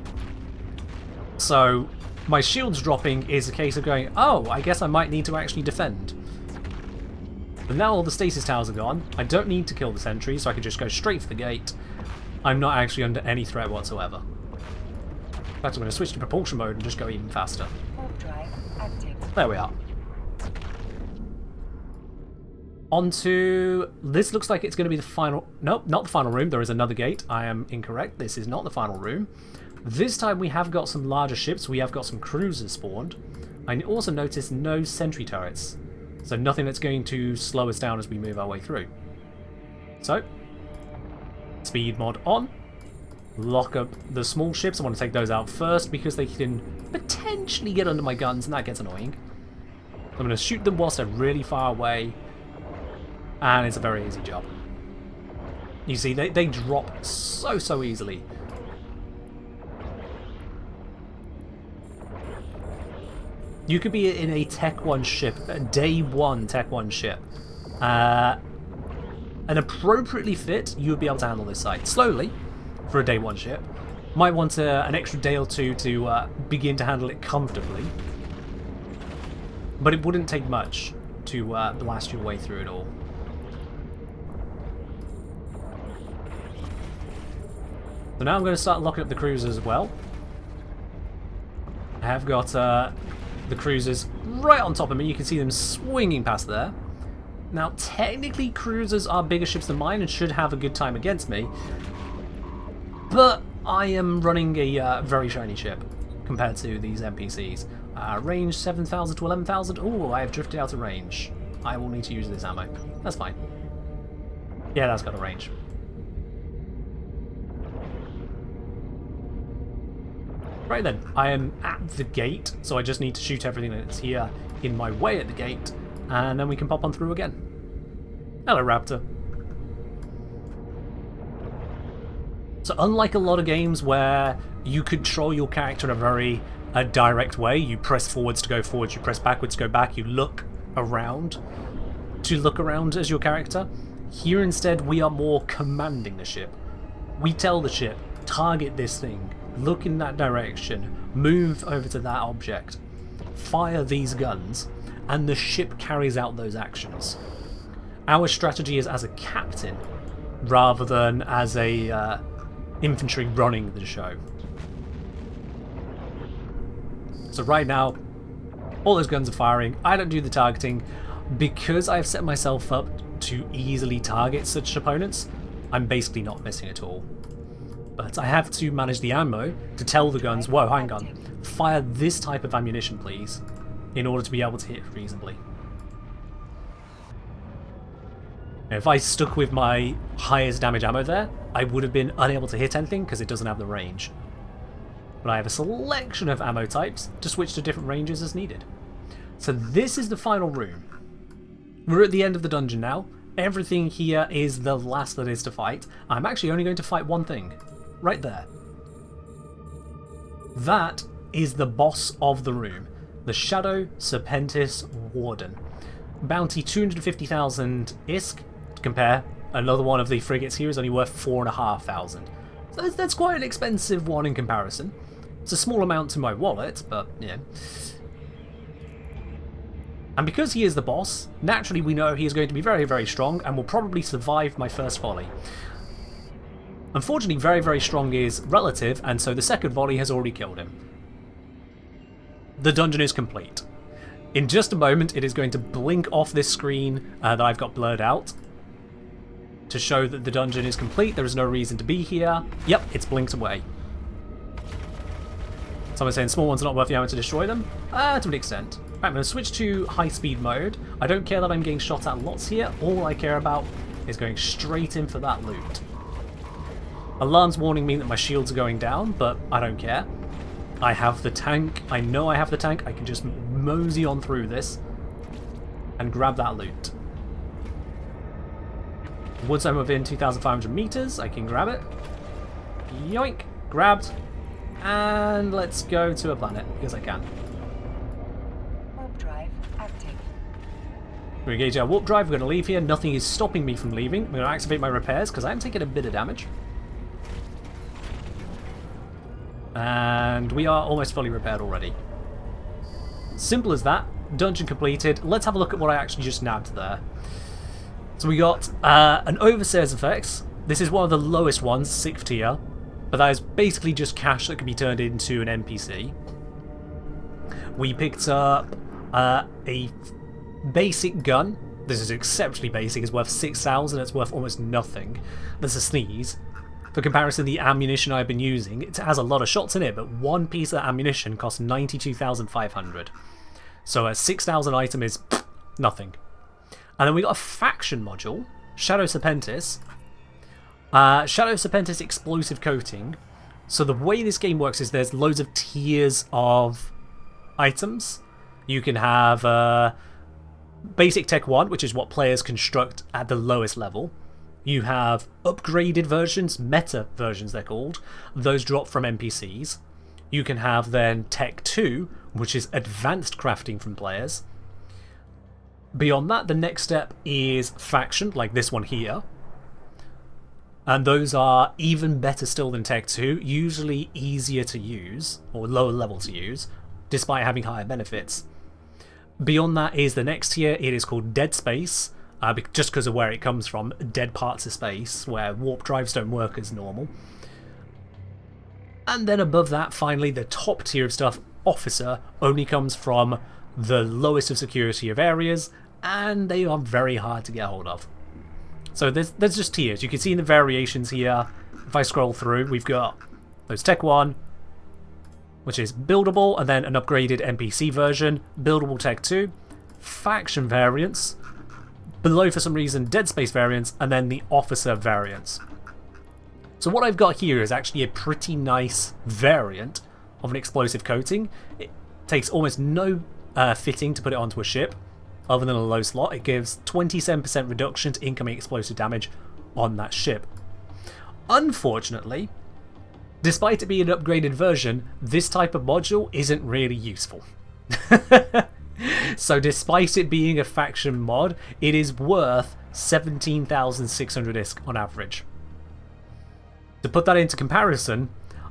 So, my shields dropping is a case of going, oh, I guess I might need to actually defend. But now all the stasis towers are gone. I don't need to kill the sentry, so I can just go straight for the gate. I'm not actually under any threat whatsoever. In fact, I'm going to switch to propulsion mode and just go even faster. There we are. Onto... This looks like it's going to be the final... Nope, not the final room. There is another gate. I am incorrect. This is not the final room. This time we have got some larger ships. We have got some cruisers spawned. I also noticed no sentry turrets. So nothing that's going to slow us down as we move our way through. So, speed mod on. Lock up the small ships. I want to take those out first because they can potentially get under my guns and that gets annoying. I'm going to shoot them whilst they're really far away. And it's a very easy job. You see, they drop so easily. You could be in a Tech 1 ship, a Day 1 Tech 1 ship. And appropriately fit, you would be able to handle this site. Slowly, for a Day 1 ship. Might want an extra day or two to begin to handle it comfortably. But it wouldn't take much to blast your way through it all. So now I'm going to start locking up the cruisers as well. I have got the cruisers right on top of me. You can see them swinging past there. Now, technically, cruisers are bigger ships than mine and should have a good time against me. But I am running a very shiny ship compared to these NPCs. Range 7,000 to 11,000. Oh, I have drifted out of range. I will need to use this ammo. That's fine. Yeah, that's got a range. Right then, I am at the gate, so I just need to shoot everything that's here in my way at the gate, and then we can pop on through again. Hello, Raptor. So unlike a lot of games where you control your character in a very direct way, you press forwards to go forwards, you press backwards to go back, you look around to look around as your character, here instead we are more commanding the ship. We tell the ship, target this thing, look in that direction, move over to that object, fire these guns, and the ship carries out those actions. Our strategy is as a captain, rather than as a infantry running the show. So right now, all those guns are firing. I don't do the targeting. Because I've set myself up to easily target such opponents, I'm basically not missing at all. But I have to manage the ammo to tell the guns, whoa, hang on, fire this type of ammunition please, in order to be able to hit reasonably. Now, if I stuck with my highest damage ammo there, I would have been unable to hit anything because it doesn't have the range. But I have a selection of ammo types to switch to different ranges as needed. So this is the final room. We're at the end of the dungeon now. Everything here is the last that is to fight. I'm actually only going to fight one thing. Right there. That is the boss of the room. The Shadow Serpentis Warden. Bounty 250,000 ISK. To compare, another one of the frigates here is only worth 4,500. So that's quite an expensive one in comparison. It's a small amount to my wallet, but yeah. And because he is the boss, naturally we know he is going to be very strong and will probably survive my first volley. Unfortunately, very strong is relative, and so the second volley has already killed him. The dungeon is complete. In just a moment, it is going to blink off this screen that I've got blurred out to show that the dungeon is complete. There is no reason to be here. Yep, it's blinked away. Someone's saying small ones are not worth the ammo to destroy them. To an extent. Right, I'm going to switch to high-speed mode. I don't care that I'm getting shot at lots here. All I care about is going straight in for that loot. Alarms warning me that my shields are going down, but I don't care. I have the tank. I know I have the tank. I can just mosey on through this and grab that loot. Once I'm within 2,500 meters, I can grab it. Yoink! Grabbed. And let's go to a planet, because I can. Warp drive active. We engage our warp drive. We're going to leave here. Nothing is stopping me from leaving. I'm going to activate my repairs, because I am taking a bit of damage. And we are almost fully repaired already. Simple as that. Dungeon completed. Let's have a look at what I actually just nabbed there. So we got an Overseer's Effects. This is one of the lowest ones, 6th tier. But that is basically just cash that can be turned into an NPC. We picked up a basic gun. This is exceptionally basic. It's worth 6,000. It's worth almost nothing. That's a sneeze. For comparison, the ammunition I've been using, it has a lot of shots in it, but one piece of ammunition costs 92,500. So a 6,000 item is nothing. And then we got a faction module, Shadow Serpentis. Shadow Serpentis explosive coating. So the way this game works is there's loads of tiers of items. You can have basic tech 1, which is what players construct at the lowest level. You have upgraded versions, meta versions they're called. Those drop from NPCs. You can have then tech 2, which is advanced crafting from players. Beyond that, the next step is faction, like this one here. And those are even better still than tech 2, usually easier to use, or lower level to use, despite having higher benefits. Beyond that is the next tier. It is called Dead Space, just because of where it comes from, dead parts of space, where warp drives don't work as normal. And then above that, finally, the top tier of stuff, Officer, only comes from the lowest of security of areas, and they are very hard to get hold of. So there's just tiers. You can see in the variations here, if I scroll through, we've got those Tech 1, which is buildable, and then an upgraded NPC version, buildable Tech 2, faction variants, below for some reason Dead Space variants, and then the Officer variants. So what I've got here is actually a pretty nice variant of an explosive coating. It takes almost no fitting to put it onto a ship, other than a low slot. It gives 27% reduction to incoming explosive damage on that ship. Unfortunately, despite it being an upgraded version, this type of module isn't really useful. So despite it being a faction mod, it is worth 17,600 ISK on average. To put that into comparison,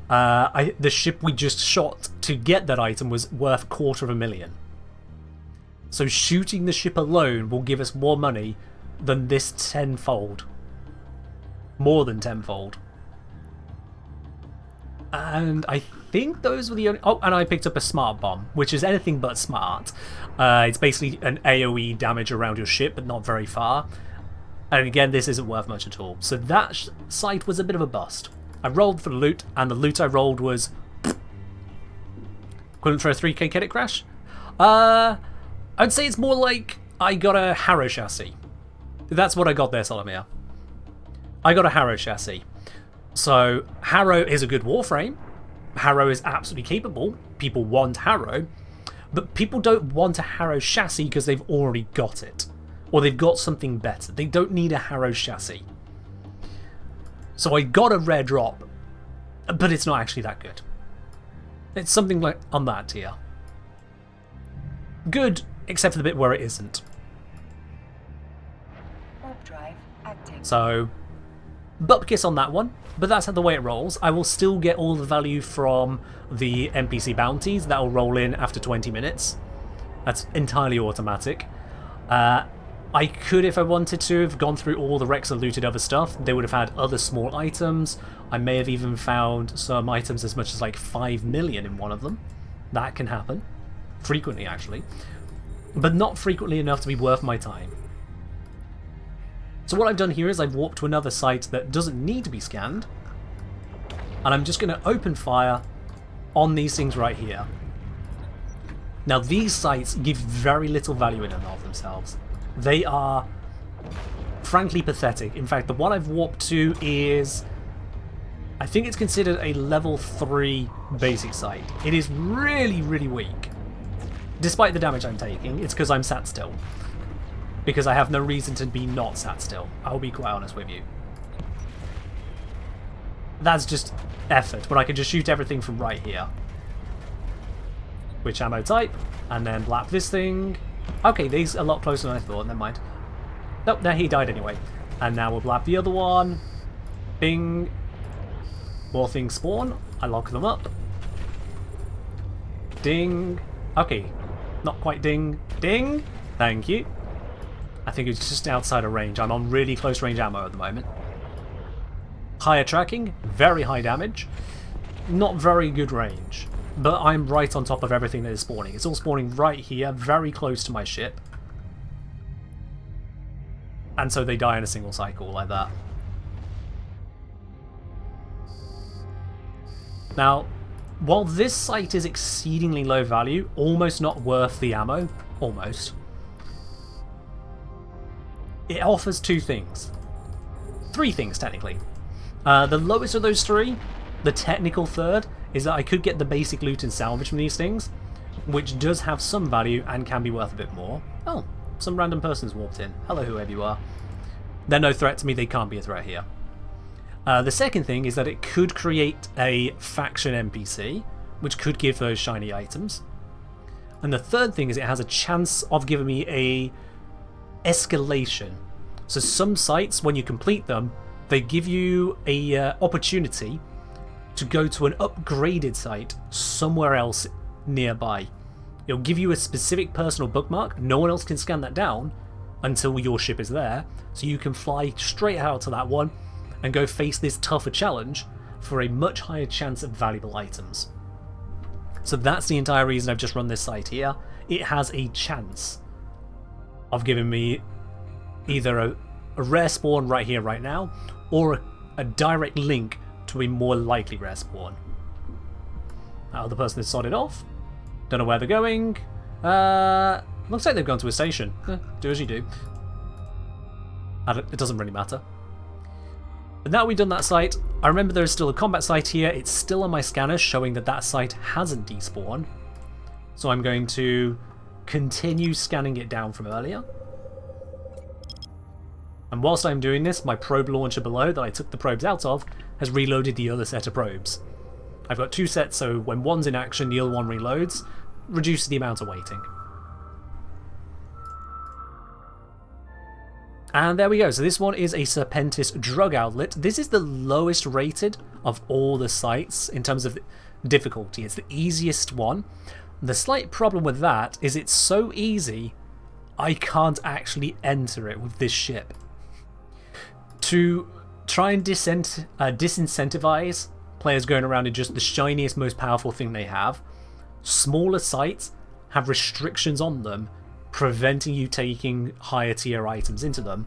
the ship we just shot to get that item was worth 250,000. So shooting the ship alone will give us more money than this tenfold. More than tenfold. And I think those were the only... Oh, and I picked up a smart bomb, which is anything but smart. It's basically an AoE damage around your ship, but not very far. And again, this isn't worth much at all. So that site was a bit of a bust. I rolled for the loot, and the loot I rolled was... Couldn't throw a 3k credit crash? I'd say it's more like I got a Harrow chassis. That's what I got there, Solomia. I got a Harrow chassis. So, Harrow is a good warframe. Harrow is absolutely capable. People want Harrow. But people don't want a Harrow chassis because they've already got it. Or they've got something better. They don't need a Harrow chassis. So I got a rare drop, but it's not actually that good. It's something like on that tier. Good, except for the bit where it isn't. Warp drive active. So, bupkis on that one, but that's the way it rolls. I will still get all the value from the NPC bounties. That will roll in after 20 minutes. That's entirely automatic. I could, if I wanted to, have gone through all the wrecks and looted other stuff. They would have had other small items. I may have even found some items as much as like 5 million in one of them. That can happen. Frequently, actually. But not frequently enough to be worth my time. So what I've done here is I've warped to another site that doesn't need to be scanned. And I'm just going to open fire on these things right here. Now these sites give very little value in and of themselves. They are frankly pathetic. In fact, the one I've warped to is... I think it's considered a level 3 basic site. It is really, really weak. Despite the damage I'm taking, it's because I'm sat still. Because I have no reason to be not sat still. I'll be quite honest with you. That's just effort, but I can just shoot everything from right here. Which ammo type, and then blap this thing. Okay, these are a lot closer than I thought, never mind. Nope, no, he died anyway. And now we'll blap the other one. Bing. More things spawn. I lock them up. Ding. Okay. Not quite ding. Ding! Thank you. I think it's just outside of range. I'm on really close range ammo at the moment. Higher tracking, very high damage. Not very good range. But I'm right on top of everything that is spawning. It's all spawning right here, very close to my ship. And so they die in a single cycle like that. Now, while this site is exceedingly low value, almost not worth the ammo, almost, it offers two things. Three things, technically. The lowest of those three, the technical third, is that I could get the basic loot and salvage from these things, which does have some value and can be worth a bit more. Oh, some random person's walked in. Hello, whoever you are. They're no threat to me, they can't be a threat here. The second thing is that it could create a faction NPC, which could give those shiny items. And the third thing is it has a chance of giving me a escalation. So some sites, when you complete them, they give you a opportunity to go to an upgraded site somewhere else nearby. It'll give you a specific personal bookmark. No one else can scan that down until your ship is there, so you can fly straight out to that one and go face this tougher challenge for a much higher chance of valuable items. So that's the entire reason I've just run this site here. It has a chance of giving me either a rare spawn right here, right now, or a direct link to a more likely rare spawn. That other person has sodded off. Don't know where they're going. Looks like they've gone to a station. Do as you do. It doesn't really matter. But now we've done that site, I remember there is still a combat site here. It's still on my scanner showing that that site hasn't despawned. So I'm going to continue scanning it down from earlier. And whilst I'm doing this, my probe launcher below that I took the probes out of has reloaded the other set of probes. I've got two sets, so when one's in action, the other one reloads, reduces the amount of waiting. And there we go. So this one is a Serpentis drug outlet. This is the lowest rated of all the sites in terms of difficulty. It's the easiest one. The slight problem with that is it's so easy, I can't actually enter it with this ship. To try and disincentivize players going around in just the shiniest, most powerful thing they have, smaller sites have restrictions on them preventing you taking higher tier items into them.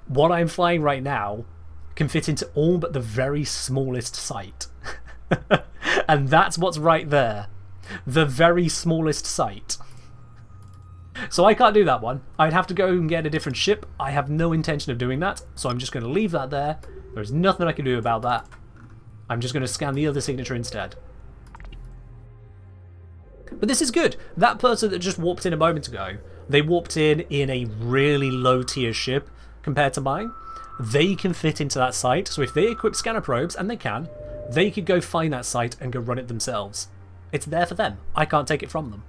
What I'm flying right now can fit into all but the very smallest site. And that's what's right there. The very smallest site. So I can't do that one. I'd have to go and get a different ship. I have no intention of doing that, so I'm just going to leave that there. There's nothing I can do about that. I'm just going to scan the other signature instead. But this is good. That person that just warped in a moment ago, they warped in a really low tier ship compared to mine. They can fit into that site, so if they equip scanner probes, and they can, they could go find that site and go run it themselves. It's there for them. I can't take it from them.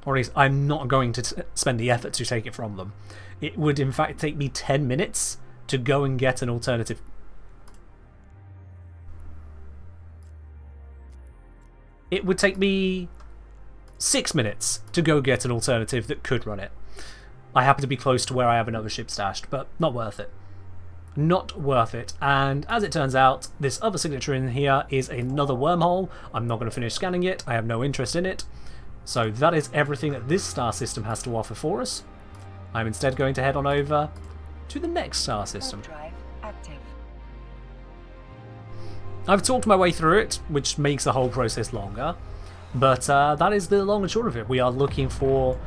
Or at least I'm not going to spend the effort to take it from them. It would in fact take me 10 minutes to go and get an alternative. It would take me 6 minutes to go get an alternative that could run it. I happen to be close to where I have another ship stashed, but not worth it. Not worth it. And as it turns out, this other signature in here is another wormhole. I'm not going to finish scanning it. I have no interest in it. So that is everything that this star system has to offer for us. I'm instead going to head on over to the next star system. Drive active. I've talked my way through it, which makes the whole process longer. But that is the long and short of it. We are looking for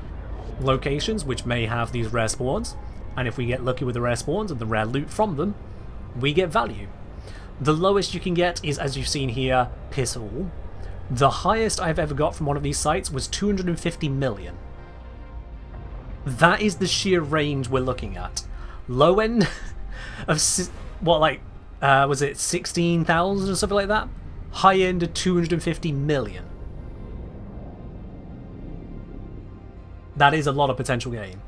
locations which may have these rare spawns. And if we get lucky with the rare spawns and the rare loot from them, we get value. The lowest you can get is, as you've seen here, piss all. The highest I've ever got from one of these sites was 250 million. That is the sheer range we're looking at. Low end of, what, like, was it 16,000 or something like that? High end of 250 million. That is a lot of potential gain.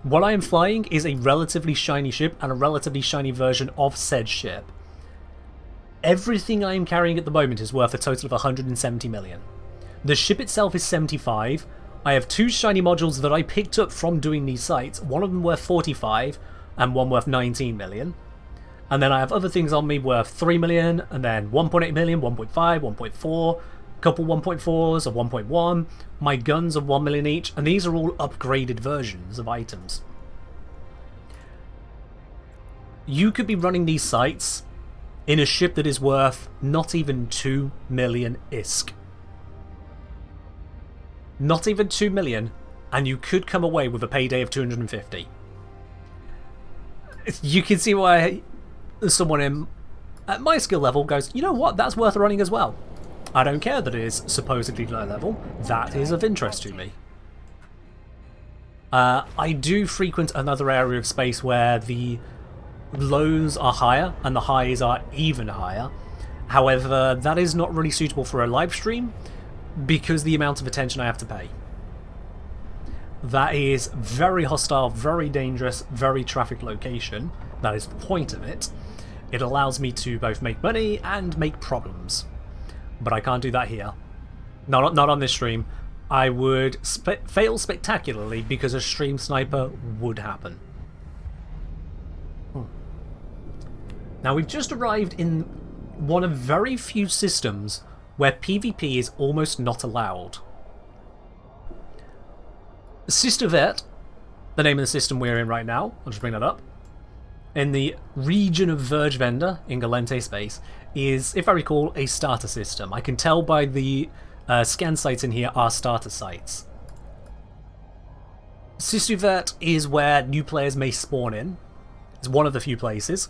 What I am flying is a relatively shiny ship and a relatively shiny version of said ship. Everything I am carrying at the moment is worth a total of 170 million. The ship itself is 75. I have 2 shiny modules that I picked up from doing these sites, one of them worth 45 and one worth 19 million. And then I have other things on me worth 3 million, and then 1.8 million, 1.5, 1.4, couple 1.4s of 1.1. My guns are 1 million each, and these are all upgraded versions of items. You could be running these sites in a ship that is worth not even 2 million ISK. Not even 2 million, and you could come away with a payday of 250. You can see why someone at my skill level goes, you know what, that's worth running as well. I don't care that it is supposedly low level, that is of interest to me. I do frequent another area of space where the lows are higher and the highs are even higher. However, that is not really suitable for a live stream because the amount of attention I have to pay. That is very hostile, very dangerous, very trafficked location. That is the point of it. It allows me to both make money and make problems. But I can't do that here. Not on this stream. I would fail spectacularly because a stream sniper would happen. Now we've just arrived in one of very few systems where PvP is almost not allowed. Sister Vet, the name of the system we're in right now, I'll just bring that up, in the region of Verge Vendor in Galente space, is, if I recall, a starter system. I can tell by the scan sites in here are starter sites. Sister Vet is where new players may spawn in. It's one of the few places.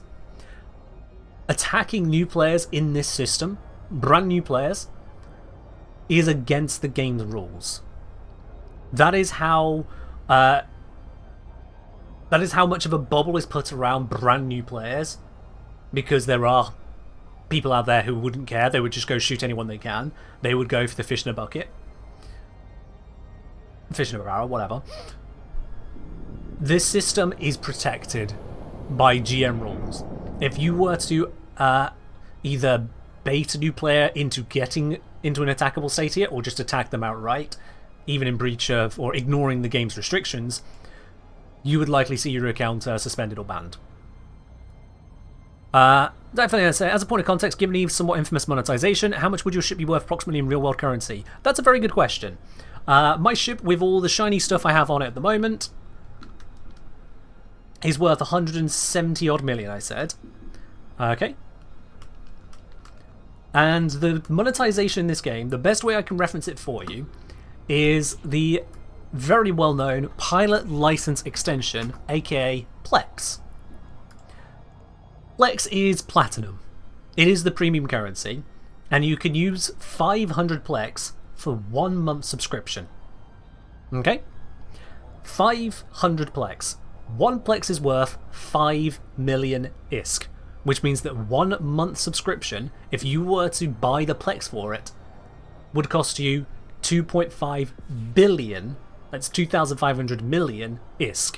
Attacking new players in this system, brand new players, is against the game's rules. That is how much of a bubble is put around brand new players, because there are people out there who wouldn't care. They would just go shoot anyone they can. They would go for the fish in a bucket, fish in a barrel, whatever. This system is protected by GM rules. If you were to either bait a new player into getting into an attackable state here, or just attack them outright, even in breach of or ignoring the game's restrictions, you would likely see your account suspended or banned. Definitely, I'd say, as a point of context, given Eve's somewhat infamous monetization, how much would your ship be worth approximately in real-world currency? That's a very good question. My ship, with all the shiny stuff I have on it at the moment, is worth 170 odd million, I said. Okay. And the monetization in this game, the best way I can reference it for you, is the very well-known pilot license extension, aka Plex. Plex is platinum. It is the premium currency, and you can use 500 Plex for 1 month subscription. Okay? 500 Plex. 1 Plex is worth 5 million ISK, which means that 1 month subscription, if you were to buy the Plex for it, would cost you 2.5 billion, that's 2,500 million ISK.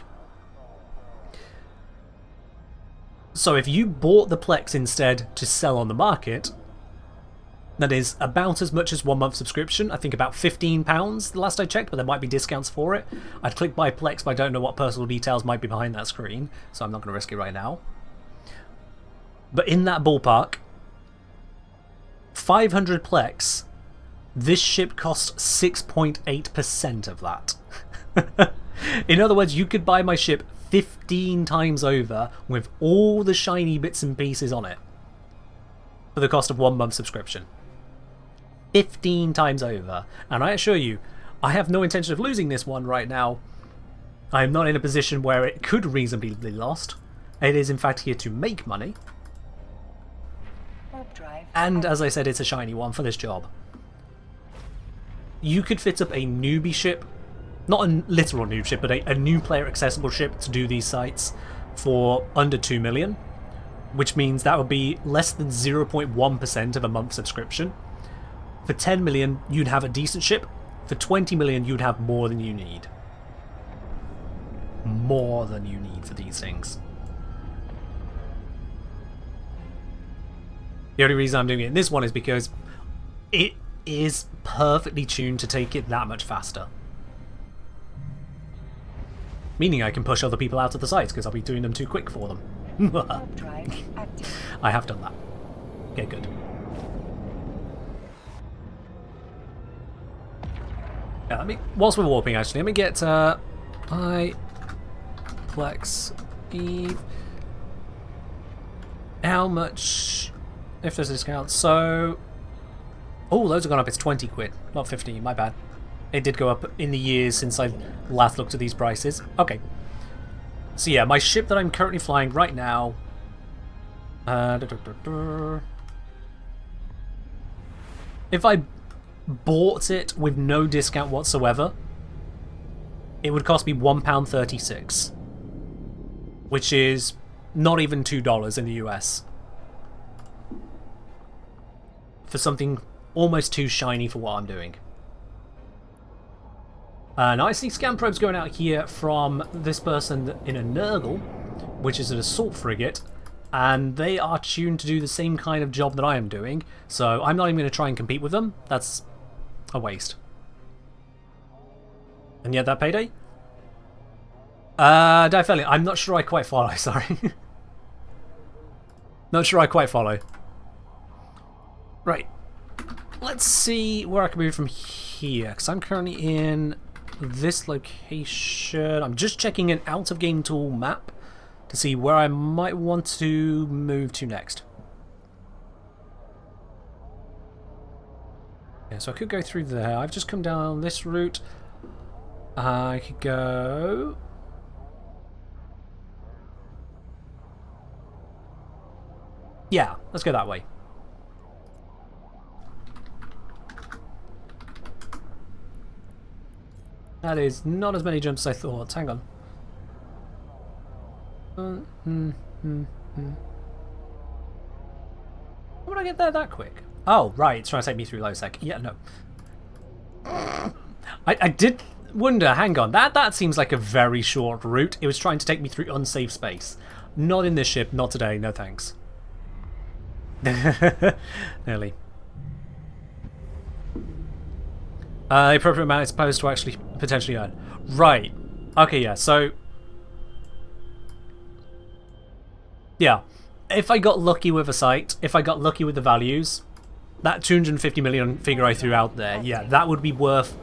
So if you bought the Plex instead to sell on the market, that is about as much as 1 month subscription. I think about £15 the last I checked, but there might be discounts for it. I'd click buy Plex, but I don't know what personal details might be behind that screen, so I'm not going to risk it right now. But in that ballpark, 500 Plex, this ship costs 6.8% of that. In other words, you could buy my ship 15 times over with all the shiny bits and pieces on it for the cost of 1 month subscription. 15 times over. And I assure you, I have no intention of losing this one right now. I am not in a position where it could reasonably be lost. It is in fact here to make money. And as I said, it's a shiny one for this job. You could fit up a newbie ship, not a literal noob ship, but a new player accessible ship to do these sites for under 2 million, which means that would be less than 0.1% of a month subscription. For 10 million, you'd have a decent ship. For 20 million, you'd have more than you need. More than you need for these things. The only reason I'm doing it in this one is because it is perfectly tuned to take it that much faster. Meaning I can push other people out of the sites because I'll be doing them too quick for them. Warp drive active. I have done that. Okay, good. Yeah, whilst we're warping, actually, let me get Plex Eve. How much, if there's a discount? So, oh, those have gone up. It's 20 quid, not 15. My bad. It did go up in the years since I last looked at these prices. Okay. So yeah, my ship that I'm currently flying right now. If I bought it with no discount whatsoever, it would cost me £1.36, which is not even $2 in the US for something almost too shiny for what I'm doing. Now I see scan probes going out here from this person in a Nurgle, which is an assault frigate, and they are tuned to do the same kind of job that I am doing, so I'm not even going to try and compete with them. That's a waste. And yet that payday? Definitely. I'm not sure I quite follow, sorry. Not sure I quite follow. Right. Let's see where I can move from here, because I'm currently in this location. I'm just checking an out-of-game tool map to see where I might want to move to next. Yeah, so I could go through there. I've just come down this route. I could go... yeah, let's go that way. That is not as many jumps as I thought. Hang on. How would I get there that quick? Oh, right. It's trying to take me through low sec. Yeah, no. I did wonder, hang on. That seems like a very short route. It was trying to take me through unsafe space. Not in this ship. Not today. No thanks. Nearly. The appropriate amount is supposed to actually potentially earn. Right. Okay, yeah, so... yeah. If I got lucky with a site, if I got lucky with the values, that 250 million figure I threw out there, yeah, that would be worth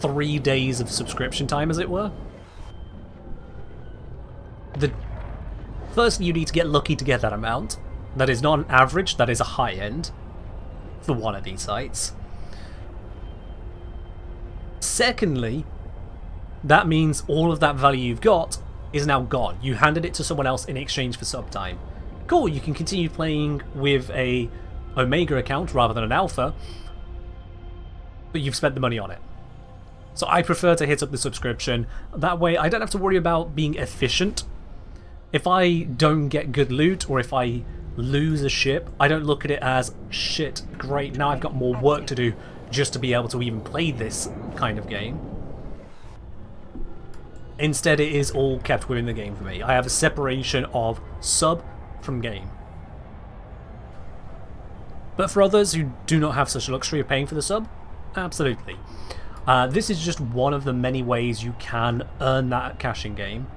3 days of subscription time, as it were. Firstly, you need to get lucky to get that amount. That is not an average, that is a high end for one of these sites. Secondly, that means all of that value you've got is now gone. You handed it to someone else in exchange for sub time. Cool, you can continue playing with a Omega account rather than an Alpha, but you've spent the money on it. So I prefer to hit up the subscription. That way I don't have to worry about being efficient. If I don't get good loot, or if I lose a ship, I don't look at it as, shit, great, now I've got more work to do just to be able to even play this kind of game. Instead, it is all kept within the game for me. I have a separation of sub from game. But for others who do not have such a luxury of paying for the sub, absolutely. This is just one of the many ways you can earn that cash in game.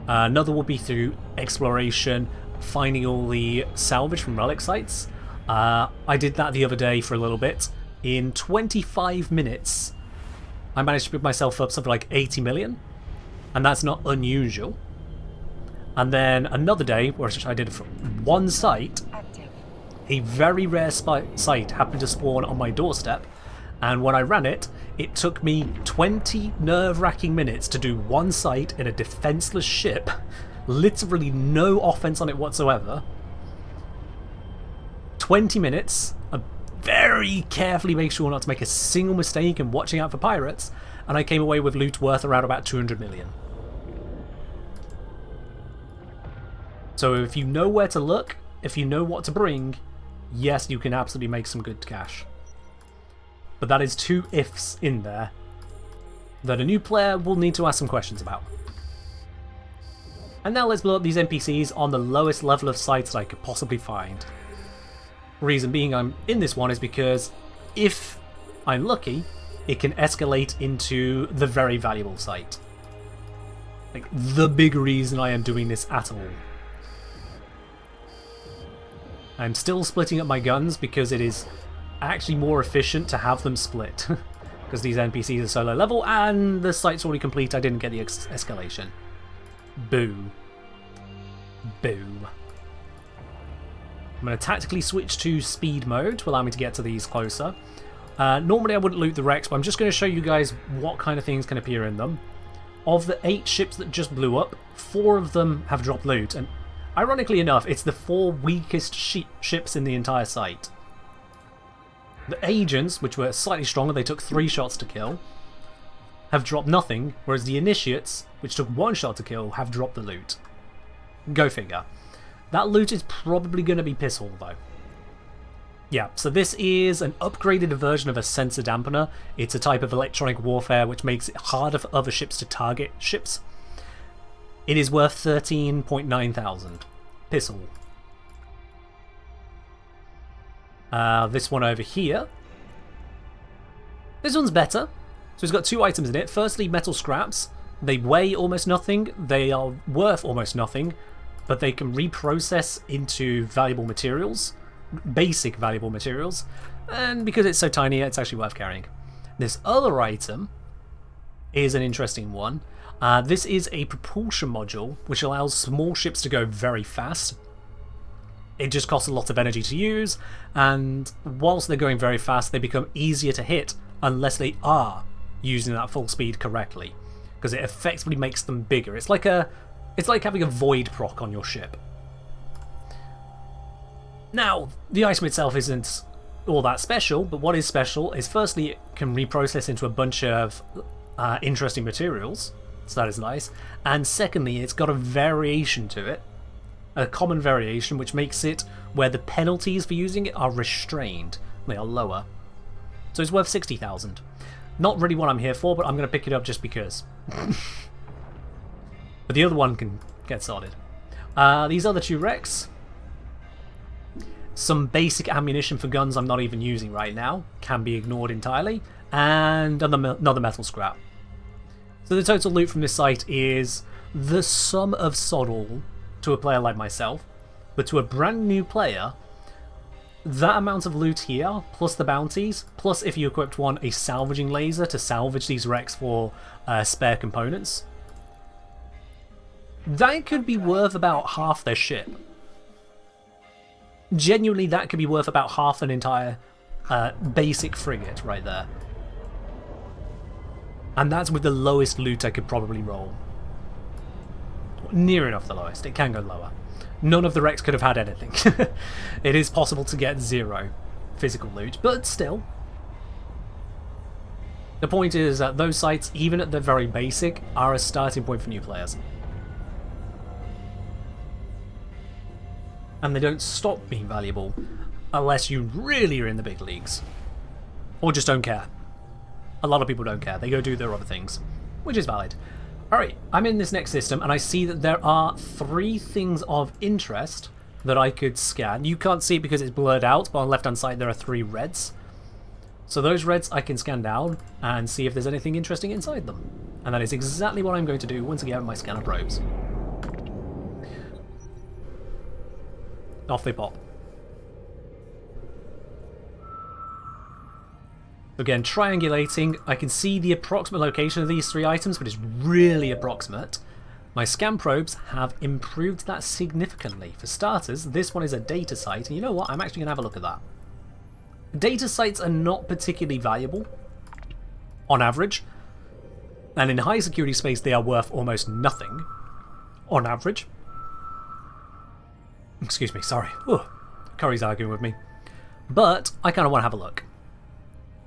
Another would be through exploration, finding all the salvage from relic sites. I did that the other day for a little bit. In 25 minutes, I managed to pick myself up something like 80 million, and that's not unusual. And then another day, which I did from one site, a very rare site happened to spawn on my doorstep, and when I ran it, it took me 20 nerve-wracking minutes to do one site in a defenseless ship, literally no offense on it whatsoever. 20 minutes, very carefully make sure not to make a single mistake and watching out for pirates, and I came away with loot worth around about 200 million. So if you know where to look, if you know what to bring, yes, you can absolutely make some good cash. But that is 2 ifs in there that a new player will need to ask some questions about. And now let's blow up these NPCs on the lowest level of sites that I could possibly find. Reason being I'm in this one is because if I'm lucky, it can escalate into the very valuable site. Like, the big reason I am doing this at all. I'm still splitting up my guns because it is actually more efficient to have them split. Because these NPCs are so low level, and the site's already complete, I didn't get the escalation. Boo. Boo. I'm going to tactically switch to speed mode to allow me to get to these closer. Normally I wouldn't loot the wrecks, but I'm just going to show you guys what kind of things can appear in them. Of the 8 ships that just blew up, 4 of them have dropped loot, and ironically enough, it's the 4 weakest ships in the entire site. The agents, which were slightly stronger, they took 3 shots to kill, have dropped nothing, whereas the initiates, which took 1 shot to kill, have dropped the loot. Go figure. That loot is probably going to be piss all though. Yeah, so this is an upgraded version of a sensor dampener. It's a type of electronic warfare which makes it harder for other ships to target ships. It is worth 13.9 thousand. Piss all. This one over here. This one's better. So it's got 2 items in it. Firstly, metal scraps. They weigh almost nothing. They are worth almost nothing. But they can reprocess into valuable materials. Basic valuable materials. And because it's so tiny, it's actually worth carrying. This other item is an interesting one. This is a propulsion module, which allows small ships to go very fast. It just costs a lot of energy to use, and whilst they're going very fast, they become easier to hit unless they are using that full speed correctly, because it effectively makes them bigger. It's like having a void proc on your ship. Now, the item itself isn't all that special, but what is special is firstly it can reprocess into a bunch of interesting materials, so that is nice, and secondly it's got a variation to it. A common variation which makes it where the penalties for using it are restrained. They are lower. So it's worth 60,000. Not really what I'm here for, but I'm going to pick it up just because. But the other one can get sorted. These other 2 wrecks. Some basic ammunition for guns I'm not even using right now. Can be ignored entirely. And another metal scrap. So the total loot from this site is the sum of sod all to a player like myself, but to a brand new player, that amount of loot here, plus the bounties, plus if you equipped one a salvaging laser to salvage these wrecks for spare components, that could be worth about half their ship. Genuinely, that could be worth about half an entire basic frigate right there. And that's with the lowest loot I could probably roll. Near enough the lowest. It can go lower. None of the wrecks could have had anything. It is possible to get 0 physical loot, but still. The point is that those sites, even at the very basic, are a starting point for new players. And they don't stop being valuable unless you really are in the big leagues. Or just don't care. A lot of people don't care. They go do their other things, which is valid. Alright, I'm in this next system and I see that there are 3 things of interest that I could scan. You can't see it because it's blurred out, but on the left hand side there are 3 reds. So those reds I can scan down and see if there's anything interesting inside them. And that is exactly what I'm going to do once I get my scanner probes. Off they pop. Again, triangulating, I can see the approximate location of these 3 items, but it's really approximate. My scan probes have improved that significantly. For starters, this one is a data site, and you know what? I'm actually going to have a look at that. Data sites are not particularly valuable, on average, and in high security space they are worth almost nothing, on average. Excuse me, sorry. Ooh, Curry's arguing with me. But I kind of want to have a look.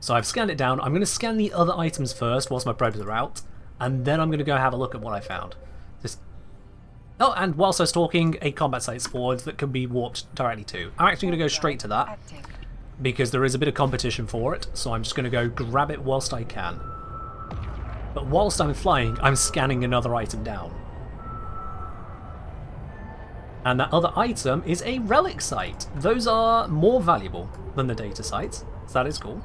So I've scanned it down. I'm going to scan the other items first whilst my probes are out, and then I'm going to go have a look at what I found. Oh, and whilst I was talking, a combat site spawned that can be warped directly to. I'm actually going to go straight to that, because there is a bit of competition for it, so I'm just going to go grab it whilst I can. But whilst I'm flying, I'm scanning another item down. And that other item is a relic site. Those are more valuable than the data sites, so that is cool.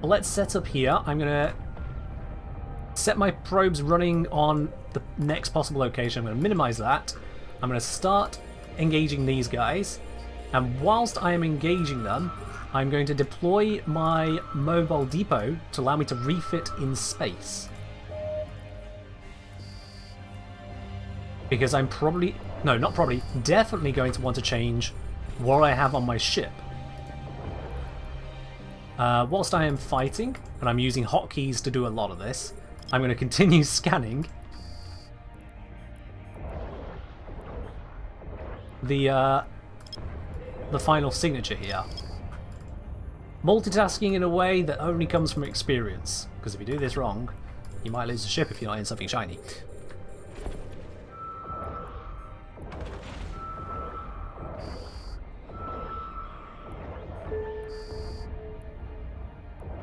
Let's set up here. I'm going to set my probes running on the next possible location. I'm going to minimize that. I'm going to start engaging these guys. And whilst I am engaging them, I'm going to deploy my mobile depot to allow me to refit in space. Because I'm probably... No, not probably. Definitely going to want to change what I have on my ship. Whilst I am fighting, and I'm using hotkeys to do a lot of this, I'm going to continue scanning the final signature here. Multitasking in a way that only comes from experience, because if you do this wrong, you might lose the ship if you're not in something shiny.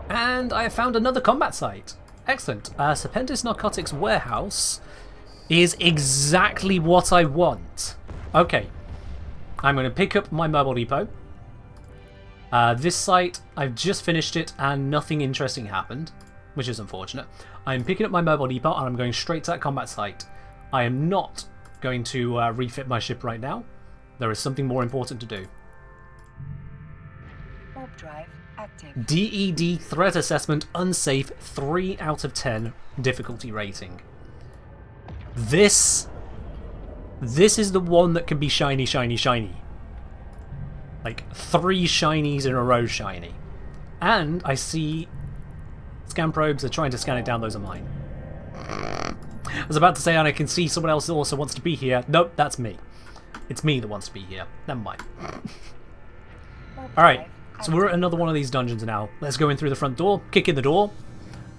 And I have found another combat site. Excellent. Serpentis Narcotics Warehouse is exactly what I want. Okay. I'm going to pick up my mobile depot. This site, I've just finished it and nothing interesting happened, which is unfortunate. I'm picking up my mobile depot and I'm going straight to that combat site. I am not going to refit my ship right now. There is something more important to do. Warp drive active. DED Threat Assessment Unsafe 3 out of 10 difficulty rating. This is the one that can be shiny, shiny, shiny. Like 3 shinies in a row shiny. And I see scan probes are trying to scan it down. Those are mine. I was about to say, and I can see someone else also wants to be here. Nope, that's me. It's me that wants to be here. Never mind. Alright, so we're at another one of these dungeons now. Let's go in through the front door, kick in the door,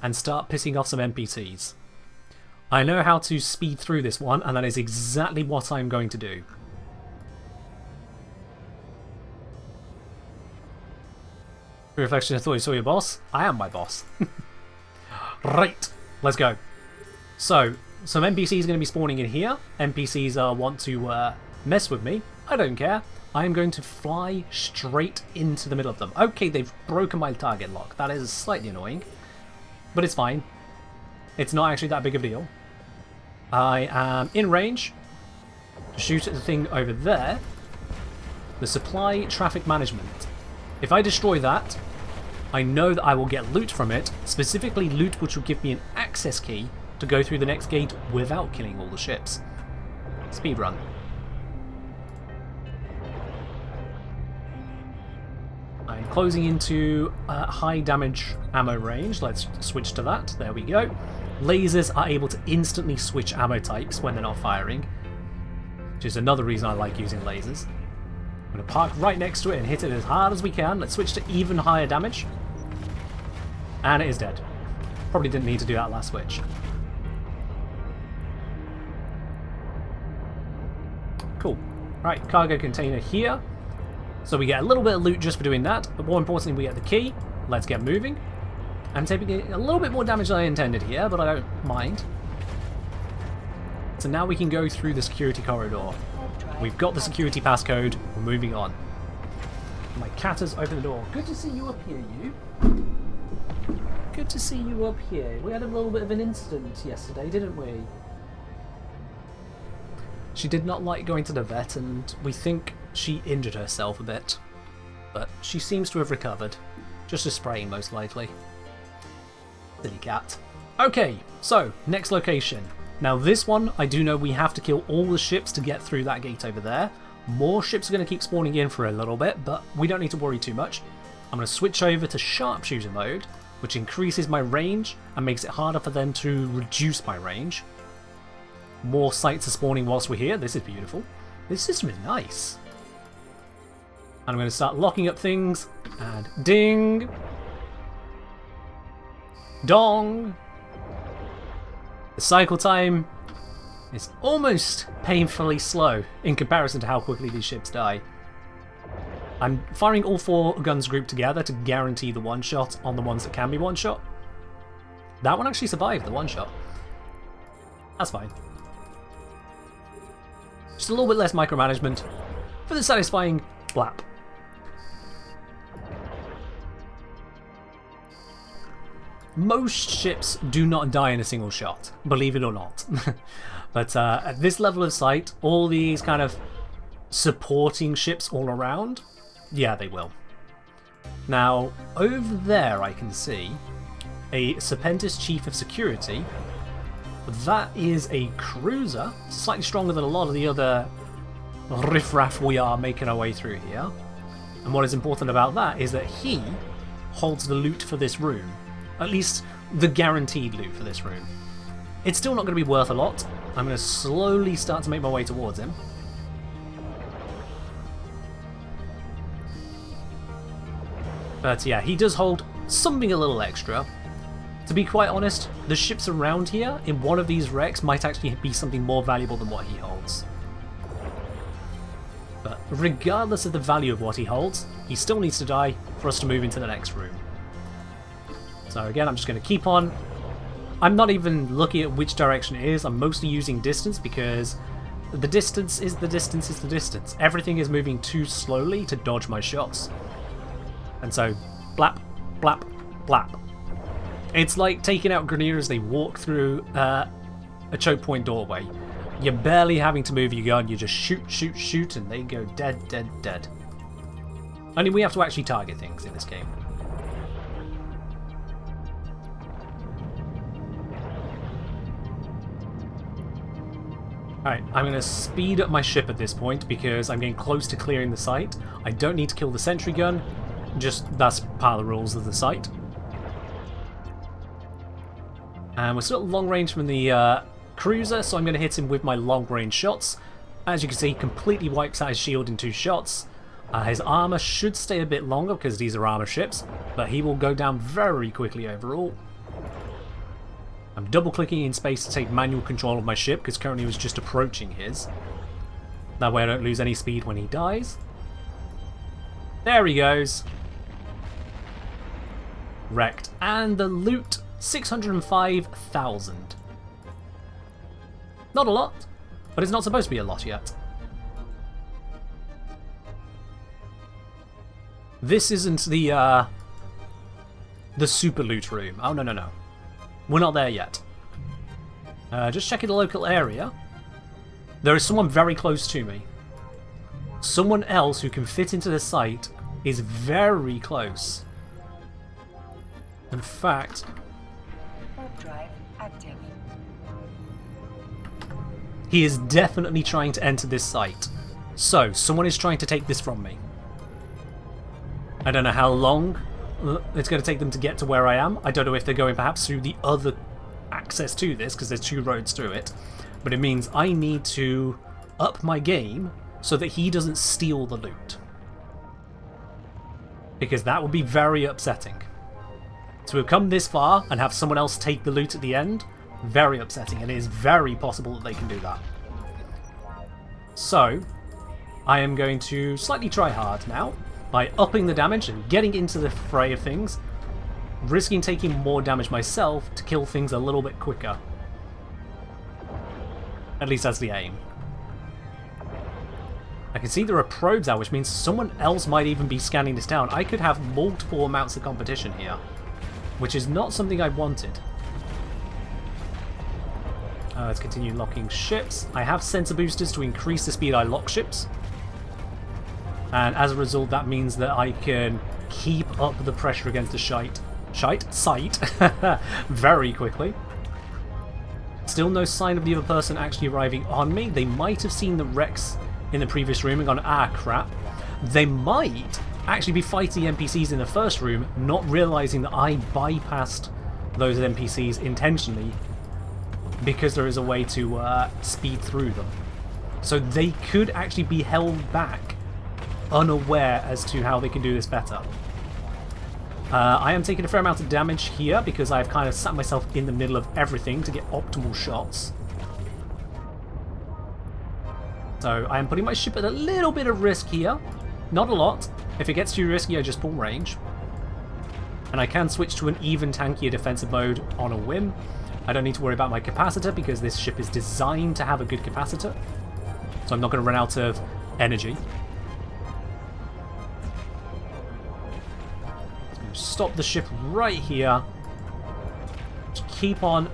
and start pissing off some NPCs. I know how to speed through this one, and that is exactly what I'm going to do. Reflection, I thought you saw your boss. I am my boss. Right, let's go. So, some NPCs are going to be spawning in here. NPCs want to mess with me. I don't care. I am going to fly straight into the middle of them. Okay, they've broken my target lock. That is slightly annoying, but it's fine. It's not actually that big of a deal. I am in range to shoot at the thing over there. The supply traffic management. If I destroy that, I know that I will get loot from it, specifically loot which will give me an access key to go through the next gate without killing all the ships. Speedrun. I'm closing into high damage ammo range. Let's switch to that. There we go. Lasers are able to instantly switch ammo types when they're not firing, which is another reason I like using lasers. I'm going to park right next to it and hit it as hard as we can. Let's switch to even higher damage. And it is dead. Probably didn't need to do that last switch. Cool. Right, cargo container here. So we get a little bit of loot just for doing that, but more importantly we get the key. Let's get moving. I'm taking a little bit more damage than I intended here, but I don't mind. So now we can go through the security corridor. We've got the security passcode, we're moving on. My cat has opened the door. Good to see you up here, you. Good to see you up here. We had a little bit of an incident yesterday, didn't we? She did not like going to the vet, and we think she injured herself a bit. But she seems to have recovered. Just a sprain, most likely. Silly cat. Okay, so, next location. Now this one, I do know we have to kill all the ships to get through that gate over there. More ships are going to keep spawning in for a little bit, but we don't need to worry too much. I'm going to switch over to sharpshooter mode, which increases my range and makes it harder for them to reduce my range. More sights are spawning whilst we're here. This is beautiful. This system is nice. And I'm going to start locking up things, and ding! Dong! The cycle time is almost painfully slow in comparison to how quickly these ships die. I'm firing all 4 guns grouped together to guarantee the one-shot on the ones that can be one-shot. That one actually survived the one-shot. That's fine. Just a little bit less micromanagement for the satisfying blap. Most ships do not die in a single shot, believe it or not. But at this level of sight, all these kind of supporting ships all around, yeah, they will. Now, over there I can see a Serpentis Chief of Security. That is a cruiser, slightly stronger than a lot of the other riffraff we are making our way through here. And what is important about that is that he holds the loot for this room. At least the guaranteed loot for this room. It's still not going to be worth a lot. I'm going to slowly start to make my way towards him. But yeah, he does hold something a little extra. To be quite honest, the ships around here in one of these wrecks might actually be something more valuable than what he holds. But regardless of the value of what he holds, he still needs to die for us to move into the next room. So again, I'm just going to keep on. I'm not even looking at which direction it is. I'm mostly using distance because the distance is the distance is the distance. Everything is moving too slowly to dodge my shots. And so, blap, blap, blap. It's like taking out Grenier as they walk through a choke point doorway. You're barely having to move your gun, you just shoot, shoot, shoot, and they go dead, dead, dead. Only we have to actually target things in this game. Alright, I'm going to speed up my ship at this point because I'm getting close to clearing the site. I don't need to kill the sentry gun, just that's part of the rules of the site. And we're still at long range from the cruiser, so I'm going to hit him with my long range shots. As you can see, he completely wipes out his shield in 2 shots. His armor should stay a bit longer because these are armor ships, but he will go down very quickly overall. I'm double clicking in space to take manual control of my ship because currently it was just approaching his. That way I don't lose any speed when he dies. There he goes. Wrecked. And the loot, 605,000. Not a lot, but it's not supposed to be a lot yet. This isn't the super loot room. Oh, no, no, no. We're not there yet. Just checking the local area. There is someone very close to me. Someone else who can fit into the site is very close. In fact... Warp drive active. He is definitely trying to enter this site. So, someone is trying to take this from me. I don't know how long it's going to take them to get to where I am. I don't know if they're going perhaps through the other access to this, because there's 2 roads through it. But it means I need to up my game so that he doesn't steal the loot. Because that would be very upsetting. To have come this far and have someone else take the loot at the end, very upsetting, and it is very possible that they can do that. So, I am going to slightly try hard now by upping the damage and getting into the fray of things, risking taking more damage myself to kill things a little bit quicker. At least that's the aim. I can see there are probes out, which means someone else might even be scanning this down. I could have multiple amounts of competition here, which is not something I wanted. Let's continue locking ships. I have sensor boosters to increase the speed I lock ships. And as a result, that means that I can keep up the pressure against the site very quickly. Still no sign of the other person actually arriving on me. They might have seen the wrecks in the previous room and gone, ah, crap. They might actually be fighting NPCs in the first room, not realizing that I bypassed those NPCs intentionally because there is a way to speed through them. So they could actually be held back, unaware as to how they can do this better. I am taking a fair amount of damage here because I've kind of sat myself in the middle of everything to get optimal shots. So I am putting my ship at a little bit of risk here. Not a lot. If it gets too risky, I just pull range. And I can switch to an even tankier defensive mode on a whim. I don't need to worry about my capacitor because this ship is designed to have a good capacitor. So I'm not going to run out of energy. Stop the ship right here. keep on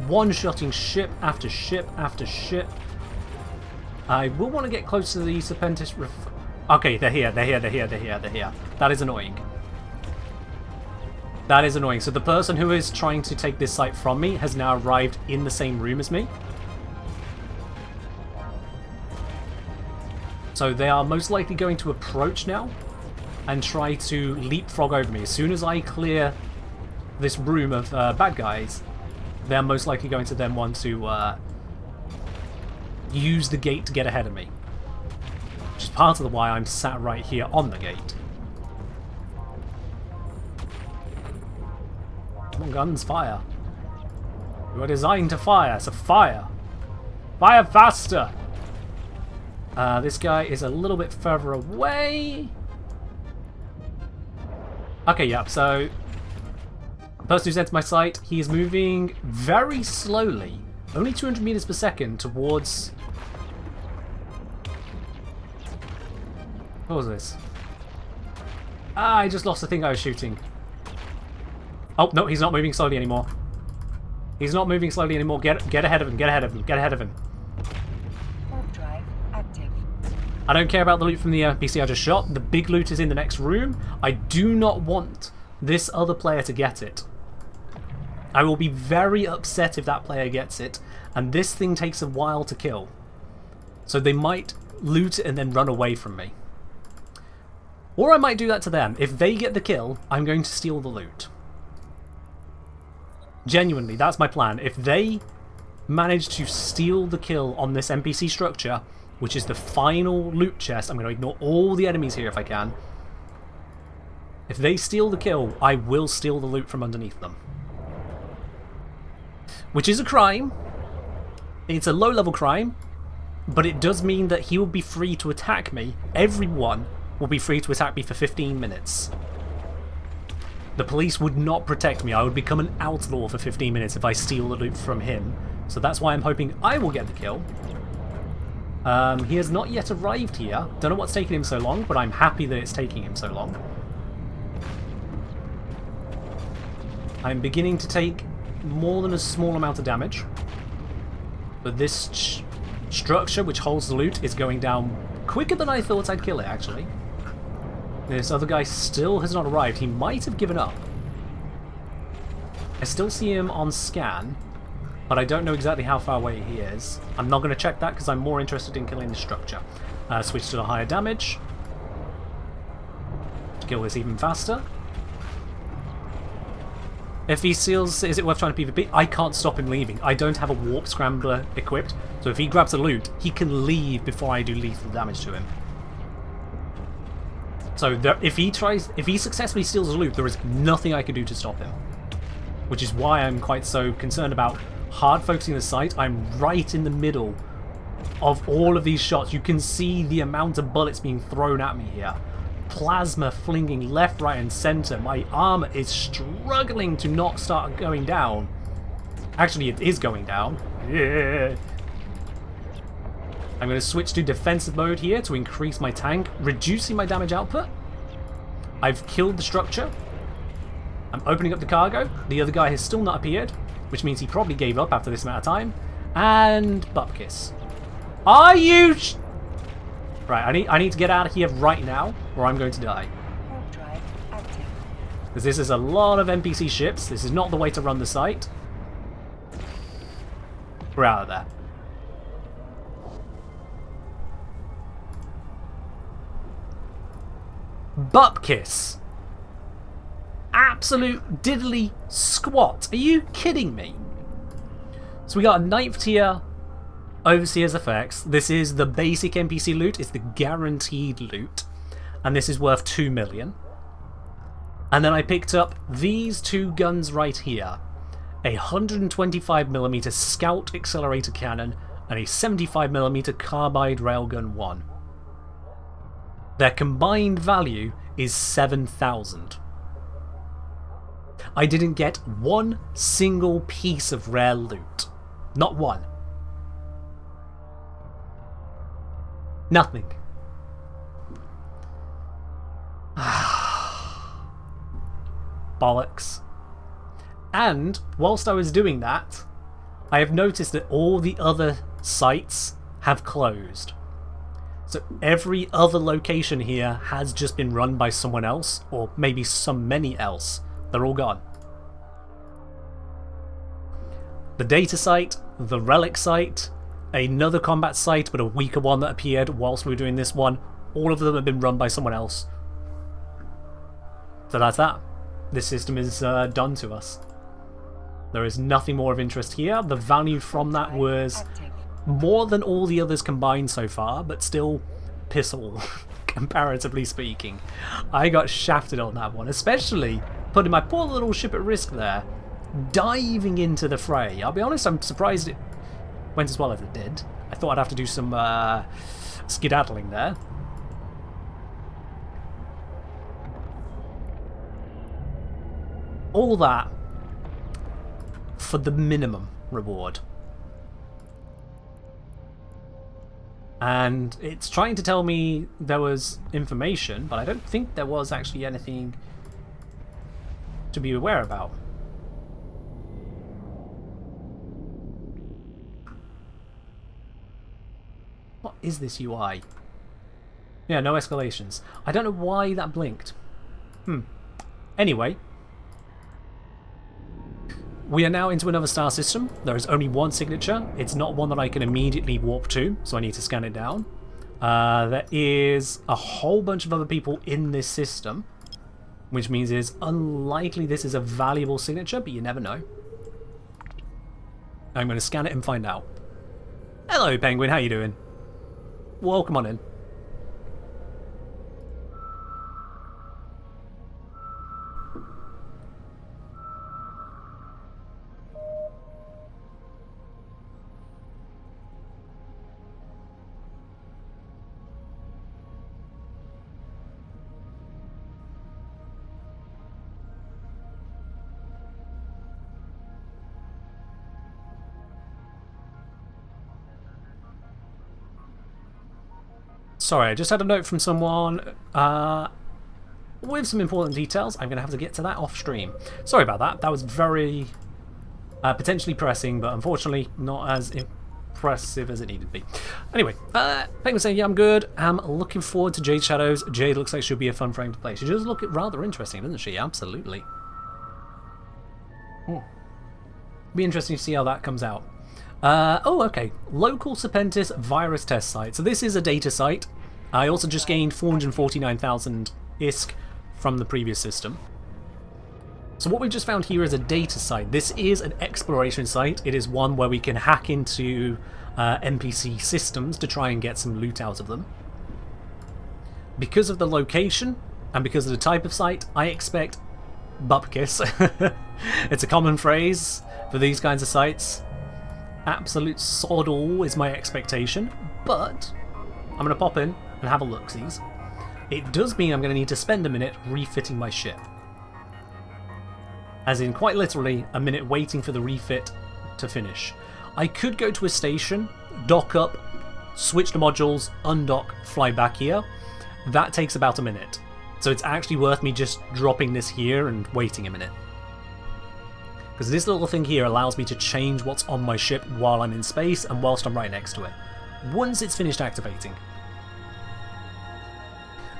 one-shotting ship after ship after ship. I will want to get close to the Serpentis. Okay, they're here. That is annoying. That is annoying. So the person who is trying to take this site from me has now arrived in the same room as me. So they are most likely going to approach now and try to leapfrog over me. As soon as I clear this room of bad guys, they're most likely going to then want to use the gate to get ahead of me. Which is part of the why I'm sat right here on the gate. Come on, guns, fire. You are designed to fire, so fire. Fire faster! This guy is a little bit further away. Okay, yeah, so the person who's entered my site, he is moving very slowly, only 200 meters per second towards... What was this? Ah, I just lost the thing I was shooting. Oh, no, he's not moving slowly anymore. He's not moving slowly anymore. Get ahead of him, get ahead of him, get ahead of him. Warp drive active. I don't care about the loot from the NPC I just shot. The big loot is in the next room. I do not want this other player to get it. I will be very upset if that player gets it, and this thing takes a while to kill. So they might loot it and then run away from me. Or I might do that to them. If they get the kill, I'm going to steal the loot. Genuinely, that's my plan. If they manage to steal the kill on this NPC structure, which is the final loot chest, I'm going to ignore all the enemies here if I can. If they steal the kill, I will steal the loot from underneath them. Which is a crime. It's a low-level crime, but it does mean that he will be free to attack me. Everyone will be free to attack me for 15 minutes. The police would not protect me. I would become an outlaw for 15 minutes if I steal the loot from him. So that's why I'm hoping I will get the kill. He has not yet arrived here. Don't know what's taking him so long, but I'm happy that it's taking him so long. I'm beginning to take more than a small amount of damage. But this structure which holds the loot is going down quicker than I thought I'd kill it, actually. This other guy still has not arrived. He might have given up. I still see him on scan, but I don't know exactly how far away he is. I'm not going to check that because I'm more interested in killing the structure. Switch to the higher damage. Kill this even faster. If he steals, is it worth trying to PvP? I can't stop him leaving. I don't have a warp scrambler equipped, so if he grabs the loot, he can leave before I do lethal damage to him. So if he successfully steals the loot, there is nothing I can do to stop him. Which is why I'm quite so concerned about hard focusing the site. I'm right in the middle of all of these shots. You can see the amount of bullets being thrown at me here. Plasma flinging left, right, and center. My armor is struggling to not start going down. Actually, it is going down. Yeah. I'm going to switch to defensive mode here to increase my tank, reducing my damage output. I've killed the structure. I'm opening up the cargo. The other guy has still not appeared, which means he probably gave up after this amount of time. And Bupkis. Are you... Right, I need to get out of here right now, or I'm going to die. Warp drive active. Because this is a lot of NPC ships. This is not the way to run the site. We're out of there. Bupkis. Absolute diddly squat. Are you kidding me? So we got a 9th tier Overseer's effects. This is the basic NPC loot. It's the guaranteed loot. And this is worth 2 million. And then I picked up these two guns right here. A 125mm Scout Accelerator Cannon and a 75mm Carbide Railgun 1. Their combined value is 7,000. I didn't get one single piece of rare loot. Not one. Nothing. Bollocks. And whilst I was doing that, I have noticed that all the other sites have closed. So every other location here has just been run by someone else, or maybe many else. They're all gone. The data site, the relic site, another combat site, but a weaker one that appeared whilst we were doing this one, all of them have been run by someone else. So that's that. This system is done to us. There is nothing more of interest here. The value from that was more than all the others combined so far, but still piss all, comparatively speaking. I got shafted on that one, especially putting my poor little ship at risk there, diving into the fray. I'll be honest, I'm surprised it went as well as it did. I thought I'd have to do some skedaddling there. All that for the minimum reward. And it's trying to tell me there was information, but I don't think there was actually anything to be aware about. What is this UI? Yeah, no escalations. I don't know why that blinked. Anyway. We are now into another star system. There is only one signature. It's not one that I can immediately warp to, so I need to scan it down. There is a whole bunch of other people in this system, which means it's unlikely this is a valuable signature, but you never know. I'm going to scan it and find out. Hello, Penguin. How you doing? Welcome on in. Sorry, I just had a note from someone with some important details. I'm going to have to get to that off stream. Sorry about that. That was very potentially pressing, but unfortunately not as impressive as it needed to be. Anyway, Penguin saying, yeah, I'm good. I'm looking forward to Jade Shadows. Jade looks like she'll be a fun frame to play. She does look rather interesting, doesn't she? Absolutely. Be interesting to see how that comes out. Oh, okay. Local Serpentis virus test site. So this is a data site. I also just gained 449,000 ISK from the previous system. So what we've just found here is a data site. This is an exploration site. It is one where we can hack into NPC systems to try and get some loot out of them. Because of the location and because of the type of site, I expect bupkis. It's a common phrase for these kinds of sites. Absolute sod all is my expectation, but I'm going to pop in and have a look-sees. It does mean I'm going to need to spend a minute refitting my ship. As in, quite literally, a minute waiting for the refit to finish. I could go to a station, dock up, switch the modules, undock, fly back here. That takes about a minute. So it's actually worth me just dropping this here and waiting a minute. Because this little thing here allows me to change what's on my ship while I'm in space and whilst I'm right next to it. Once it's finished activating.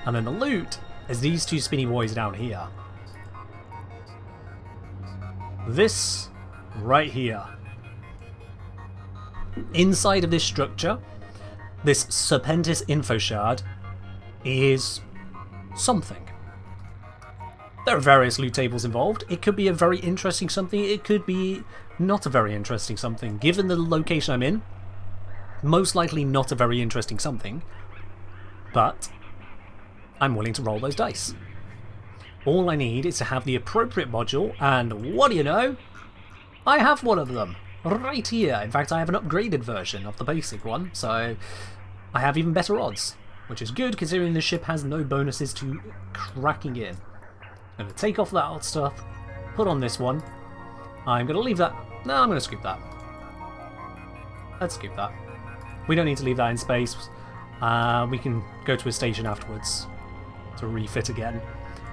And then the loot is these two spinny boys down here. This right here. Inside of this structure, this Serpentis info shard is something. There are various loot tables involved. It could be a very interesting something, it could be not a very interesting something. Given the location I'm in, most likely not a very interesting something, but I'm willing to roll those dice. All I need is to have the appropriate module, and what do you know? I have one of them, right here. In fact, I have an upgraded version of the basic one, so I have even better odds, which is good considering the ship has no bonuses to cracking in. I'm going to take off that old stuff, put on this one. I'm going to leave that. No, I'm going to scoop that. Let's scoop that. We don't need to leave that in space. We can go to a station afterwards to refit again.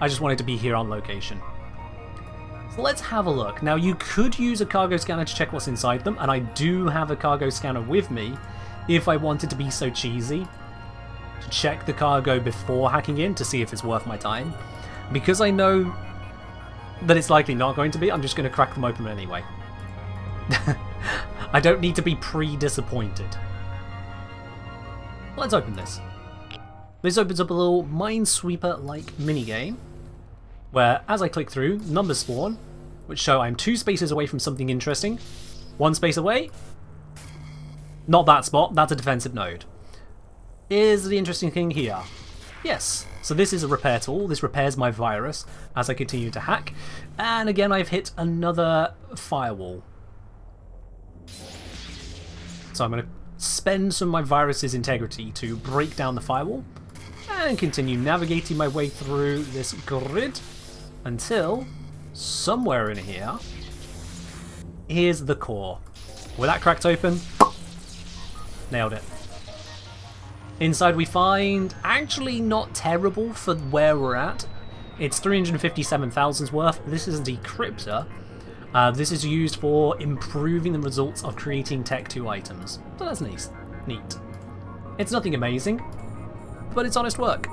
I just wanted to be here on location. So let's have a look. Now, you could use a cargo scanner to check what's inside them, and I do have a cargo scanner with me if I wanted to be so cheesy to check the cargo before hacking in to see if it's worth my time. Because I know that it's likely not going to be, I'm just going to crack them open anyway. I don't need to be pre-disappointed. Let's open this. This opens up a little Minesweeper-like minigame, where as I click through, numbers spawn, which show I'm 2 spaces away from something interesting. 1 space away. Not that spot, that's a defensive node. Is the interesting thing here? Yes. So this is a repair tool. This repairs my virus as I continue to hack. And again, I've hit another firewall. So I'm going to spend some of my virus's integrity to break down the firewall and continue navigating my way through this grid until somewhere in here, here's the core. With that cracked open, nailed it. Inside we find, actually not terrible for where we're at. It's 357,000's worth. This is a decryptor. This is used for improving the results of creating Tech 2 items. So that's nice. Neat. It's nothing amazing, but it's honest work.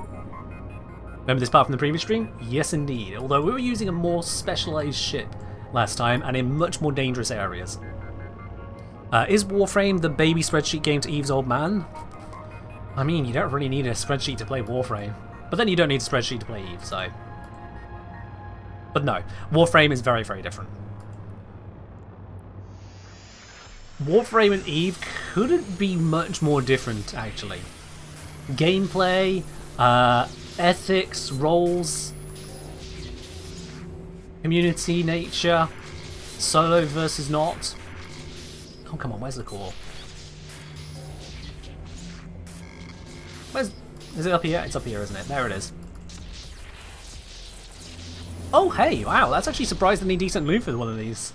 Remember this part from the previous stream? Yes indeed, although we were using a more specialised ship last time and in much more dangerous areas. Is Warframe the baby spreadsheet game to Eve's old man? I mean, you don't really need a spreadsheet to play Warframe, but then you don't need a spreadsheet to play Eve, so... But no, Warframe is very, very different. Warframe and Eve couldn't be much more different, actually. Gameplay, ethics, roles, community, nature, solo versus not. Oh, come on, where's the core? Is it up here? It's up here, isn't it? There it is. Oh, hey, wow, that's actually surprisingly decent move for one of these.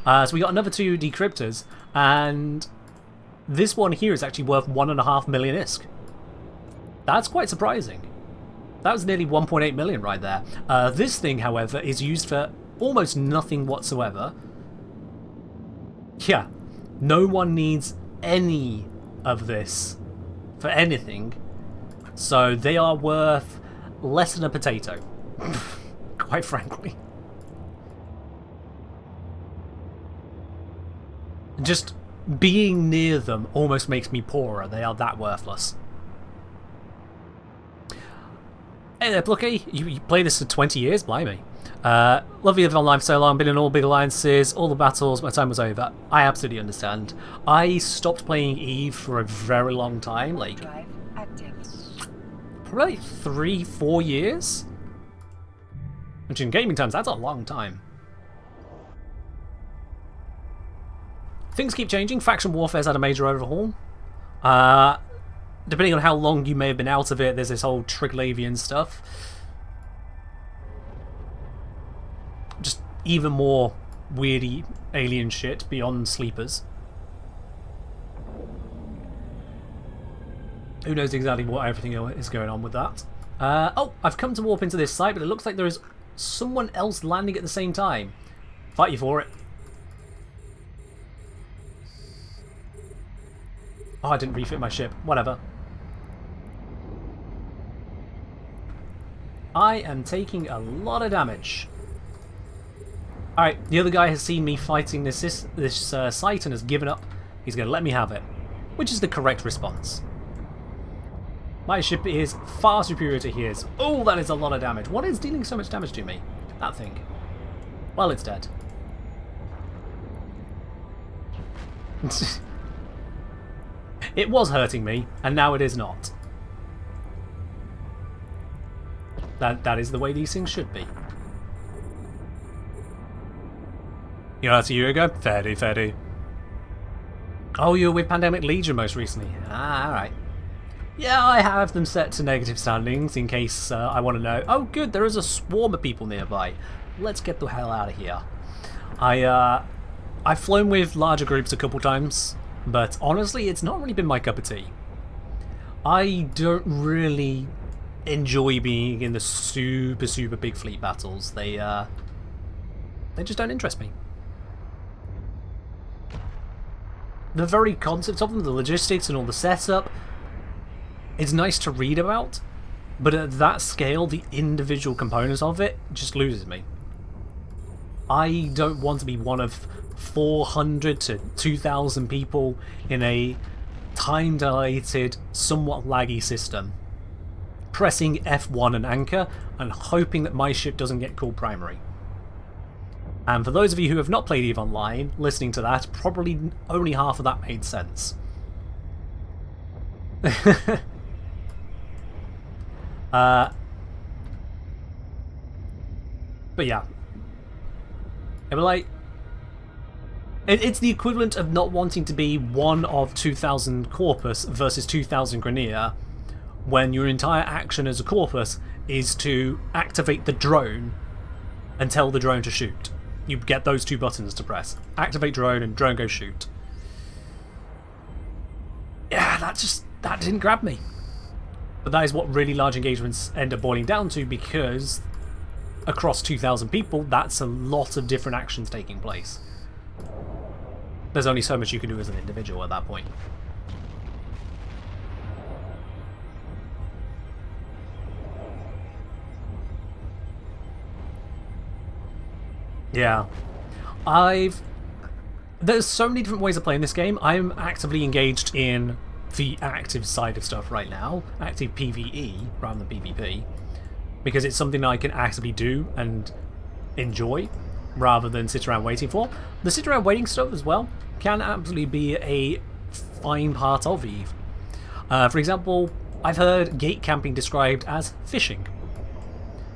So we got another 2 decryptors, and this one here is actually worth 1.5 million ISK. That's quite surprising. That was nearly 1.8 million right there. This thing, however, is used for almost nothing whatsoever. Yeah, no one needs any of this for anything, so they are worth less than a potato, quite frankly. Just being near them almost makes me poorer. They are that worthless. Hey there, Plucky. You play this for 20 years? Blimey. Love you online for so long, been in all big alliances, all the battles, my time was over. I absolutely understand. I stopped playing Eve for a very long time, like... Drive active. Probably 3-4 years? Which in gaming terms, that's a long time. Things keep changing. Faction Warfare's had a major overhaul. Depending on how long you may have been out of it, there's this whole Triglavian stuff. Just even more weirdy alien shit beyond sleepers. Who knows exactly what everything is going on with that. Oh, I've come to warp into this site, but it looks like there is someone else landing at the same time. Fight you for it. Oh, I didn't refit my ship. Whatever. I am taking a lot of damage. Alright, the other guy has seen me fighting this site and has given up. He's going to let me have it. Which is the correct response. My ship is far superior to his. Oh, that is a lot of damage. What is dealing so much damage to me? That thing. Well, it's dead. It was hurting me, and now it is not. That is the way these things should be. You know, that's a year ago? Fair do, fair do. Oh, you were with Pandemic Legion most recently. Ah, alright. Yeah, I have them set to negative standings in case I want to know. Oh, good, there is a swarm of people nearby. Let's get the hell out of here. I've flown with larger groups a couple times, but honestly, it's not really been my cup of tea. I don't really enjoy being in the super big fleet battles. They They just don't interest me. The very concept of them, the logistics and all the setup, it's nice to read about, but at that scale, the individual components of it just loses me. I don't want to be one of 400 to 2,000 people in a time-dilated, somewhat laggy system, pressing F1 and anchor and hoping that my ship doesn't get called primary. And for those of you who have not played EVE Online, listening to that, probably only half of that made sense. But yeah. But like, it's the equivalent of not wanting to be one of 2,000 Corpus versus 2,000 Grenier, when your entire action as a Corpus is to activate the drone and tell the drone to shoot. You get those two buttons to press. Activate drone and drone go shoot. Yeah, that didn't grab me. But that is what really large engagements end up boiling down to, because across 2,000 people, that's a lot of different actions taking place. There's only so much you can do as an individual at that point. Yeah. There's so many different ways of playing this game. I'm actively engaged in the active side of stuff right now. Active PvE rather than PvP. Because it's something that I can actively do and enjoy rather than sit around waiting for. The sit around waiting stuff as well can absolutely be a fine part of EVE. For example, I've heard gate camping described as fishing.